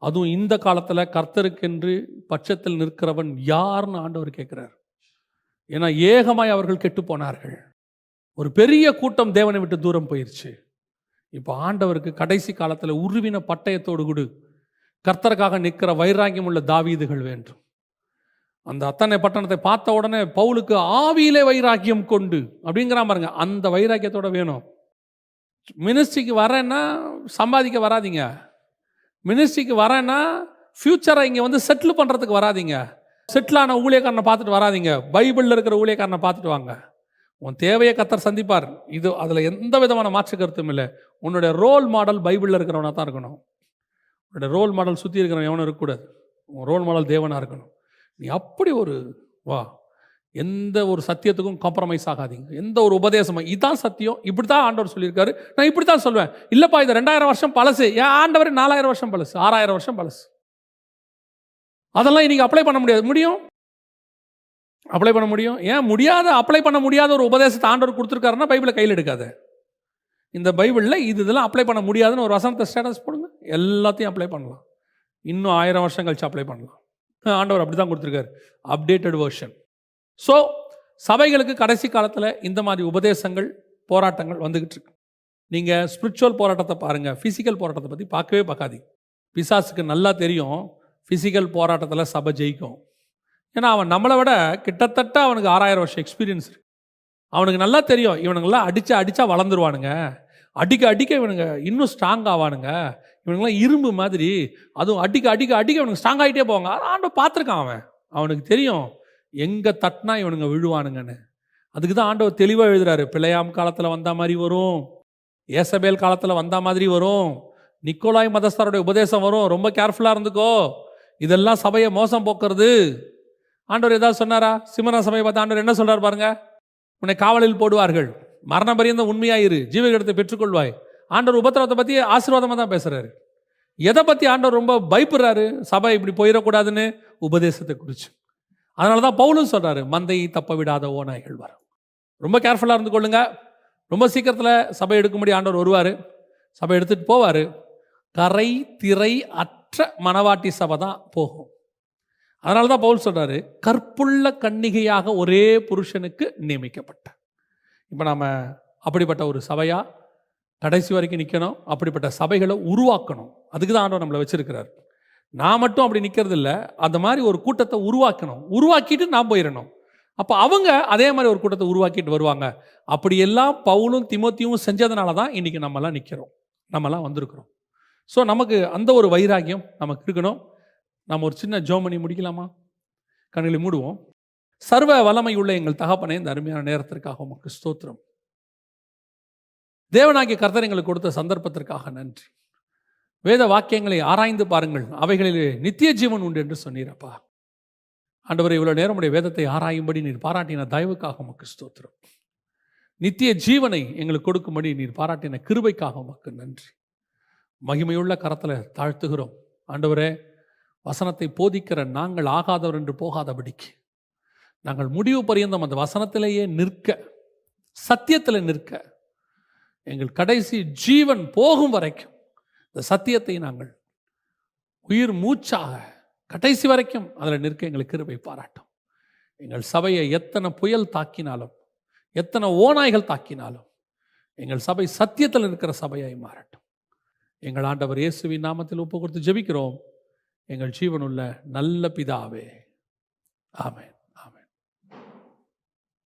அதுவும் இந்த காலத்தில் கர்த்தருக்கென்று பட்சத்தில் நிற்கிறவன் யாருன்னு ஆண்டவர் கேட்குறார். ஏன்னா ஏகமாய் அவர்கள் கெட்டு போனார்கள். ஒரு பெரிய கூட்டம் தேவனை விட்டு தூரம் போயிடுச்சு. இப்போ ஆண்டவருக்கு கடைசி காலத்தில் உருவின பட்டயத்தோடு கூட கர்த்தருக்காக நிற்கிற வைராகியம் உள்ள தாவீதுகள் வேண்டும். அந்த அத்தனை பட்டணத்தை பார்த்த உடனே பவுலுக்கு ஆவியிலே வைராக்கியம் கொண்டு அப்படிங்கிற பாருங்க, அந்த வைராக்கியத்தோட வேணும். மினிஸ்ட்ரிக்கு வரேன்னா சம்பாதிக்க வராதிங்க. மினிஸ்ட்ரிக்கு வரேன்னா ஃப்யூச்சரை இங்கே செட்டில் பண்ணுறதுக்கு வராதிங்க. செட்டிலான ஊழியக்காரனை பார்த்துட்டு வராதிங்க. பைபிளில் இருக்கிற ஊழியக்காரனை பார்த்துட்டு வாங்க. உன் தேவையை கர்த்தர் சந்திப்பார். இது அதில் எந்த விதமான மாற்று கருத்தும் இல்லை. உன்னுடைய ரோல் மாடல் பைபிளில் இருக்கிறவனாக தான் இருக்கணும். உன்னுடைய ரோல் மாடல் சுற்றி இருக்கிறவன் எவனும் இருக்கக்கூடாது. உன் ரோல் மாடல் தேவனாக இருக்கணும். நீ அப்படி எந்த ஒரு சத்தியத்துக்கும் காம்ப்ரமைஸ் ஆகாதீங்க. எந்த ஒரு உபதேசமும் இதுதான் சத்தியம், இப்படி தான் ஆண்டவர் சொல்லியிருக்காரு, நான் இப்படி தான் சொல்லுவேன். இல்லைப்பா இது 2000 வருஷம் பழசு. ஏன் ஆண்டவர் 4000 வருஷம் பழசு, 6000 வருஷம் பழசு. அதெல்லாம் இன்னைக்கு அப்ளை பண்ண முடியாது. முடியும், அப்ளை பண்ண முடியும். ஏன் முடியாத, அப்ளை பண்ண முடியாத ஒரு உபதேசத்தை ஆண்டவர் கொடுத்துருக்காருன்னா பைபிளை கையில் எடுக்காத. இந்த பைபிளில் இதெல்லாம் அப்ளை பண்ண முடியாதுன்னு ஒரு வசனத்தை ஸ்டேட்டஸ் போடுங்க, எல்லாத்தையும் அப்ளை பண்ணலாம். இன்னும் 1000 வருஷம் கழிச்சு அப்ளை பண்ணலாம். ஆண்டவர் அப்படி தான் கொடுத்துருக்காரு, அப்டேட்டட் வெர்ஷன். ஸோ சபைகளுக்கு கடைசி காலத்தில் இந்த மாதிரி உபதேசங்கள், போராட்டங்கள் வந்துக்கிட்டு இருக்கு. நீங்கள் ஸ்பிரிச்சுவல் போராட்டத்தை பாருங்கள், ஃபிசிக்கல் போராட்டத்தை பற்றி பார்க்கவே பார்க்காதீங்க. பிசாசுக்கு நல்லா தெரியும் ஃபிசிக்கல் போராட்டத்தில் சபை ஜெயிக்கும். ஏன்னா அவன் நம்மளை விட கிட்டத்தட்ட அவனுக்கு 6000 வருஷம் எக்ஸ்பீரியன்ஸ் இருக்கு. அவனுக்கு நல்லா தெரியும் இவனுங்கெல்லாம் அடித்தா வளர்ந்துருவானுங்க, அடிக்க இவனுங்க இன்னும் ஸ்ட்ராங் ஆவானுங்க, இவனுங்களாம் இரும்பு மாதிரி, அதுவும் அடிக்க இவனுக்கு ஸ்ட்ராங் ஆகிட்டே போவாங்க. ஆண்டவர் பார்த்துருக்கான். அவனுக்கு தெரியும் எங்கே தட்டினா இவனுங்க விழுவானுங்கன்னு. அதுக்கு தான் ஆண்டவர் தெளிவாக எழுதுறாரு. பிள்ளையாம் காலத்தில் வந்த மாதிரி வரும், ஏசபேல் காலத்தில் வந்த மாதிரி வரும், நிக்கோலாய் மதஸ்தருடைய உபதேசம் வரும், ரொம்ப கேர்ஃபுல்லாக இருந்துக்கோ, இதெல்லாம் சபையை மோசம் போக்குறது. ஆண்டவர் ஏதாவது சொன்னாரா? சிமனா சபையை பார்த்து ஆண்டவர் என்ன சொல்றார் பாருங்க, உன்னை காவலில் போடுவார்கள், மரண பரியந்தம் உண்மையாயிரு, ஜீவகிடத்தை பெற்றுக்கொள்வாய். ஆண்டவர் உபத்திரவத்தை பற்றி ஆசீர்வாதமாக தான் பேசுறாரு. எதை பற்றி ஆண்டவர் ரொம்ப பயப்படுறாரு? சபை இப்படி போயிடக்கூடாதுன்னு, உபதேசத்தை குறித்து. அதனால தான் பவுலும் சொல்றாரு, மந்தையை தப்ப விடாத ஓநாய்கள் வரும். ரொம்ப கேர்ஃபுல்லாக இருந்து கொள்ளுங்க. ரொம்ப சீக்கிரத்தில் சபை எடுக்கும்படி ஆண்டவர் வருவார், சபை எடுத்துகிட்டு போவார். கரை திரை அற்ற மணவாட்டி சபை தான் போகும். அதனால தான் பவுல் சொல்றாரு, கற்புள்ள கன்னிகையாக ஒரே புருஷனுக்கு நியமிக்கப்பட்ட. இப்போ நாம் அப்படிப்பட்ட ஒரு சபையா கடைசி வரைக்கும் நிற்கணும். அப்படிப்பட்ட சபைகளை உருவாக்கணும். அதுக்கு தான் ஆண்டவர் நம்மளை வச்சிருக்கிறார். நான் மட்டும் அப்படி நிற்கிறது இல்லை, அந்த மாதிரி ஒரு கூட்டத்தை உருவாக்கணும். உருவாக்கிட்டு நான் போயிடணும். அப்போ அவங்க அதே மாதிரி ஒரு கூட்டத்தை உருவாக்கிட்டு வருவாங்க. அப்படியெல்லாம் பவுலும் தீமோத்தேயும் செஞ்சதுனால தான் இன்றைக்கி நம்மலாம் நிற்கிறோம், நம்மலாம் வந்திருக்கிறோம். ஸோ நமக்கு அந்த ஒரு வைராகியம் நமக்கு இருக்கணும். நம்ம ஒரு சின்ன ஜெபம் பண்ணி முடிக்கலாமா? கண்களை மூடுவோம். சர்வ வல்லமை உள்ள எங்கள் தகப்பனே, இந்த அருமையான நேரத்திற்காக உமக்கு ஸ்தோத்திரம். தேவனாகிய கர்த்தர் எங்களுக்கு கொடுத்த சந்தர்ப்பத்திற்காக நன்றி. வேத வாக்கியங்களை ஆராய்ந்து பாருங்கள், அவைகளிலே நித்திய ஜீவன் உண்டு என்று சொன்னீரப்பா. ஆண்டவரே, இவ்வளவு நேரம் உடைய வேதத்தை ஆராயும்படி நீர் பாராட்டின தயவுக்காக உமக்கு ஸ்தோத்திரம். நித்திய ஜீவனை எங்களுக்கு கொடுக்கும்படி நீர் பாராட்டின கிருபைக்காக உமக்கு நன்றி. மகிமையுள்ள கரத்தில் தாழ்த்துகிறோம். ஆண்டவரே, வசனத்தை போதிக்கிற நாங்கள் ஆகாதவர் என்று போகாதபடிக்கு நாங்கள் முடிவு பரியந்தம் அந்த வசனத்திலேயே நிற்க, சத்தியத்தில் நிற்க, எங்கள் கடைசி ஜீவன் போகும் வரைக்கும் இந்த சத்தியத்தை நாங்கள் உயிர் மூச்சாக கடைசி வரைக்கும் அதில் நிற்க எங்களுக்கு கிருபை பாராட்டும். எங்கள் சபையை எத்தனை புயல் தாக்கினாலும், எத்தனை ஓநாய்கள் தாக்கினாலும் எங்கள் சபை சத்தியத்தில் இருக்கிற சபையாய் மாறட்டும். எங்கள் ஆண்டவர் இயேசுவின் நாமத்தில் ஒப்பு கொடுத்து ஜெபிக்கிறோம் எங்கள் ஜீவனுள்ள நல்ல பிதாவே, ஆமென்.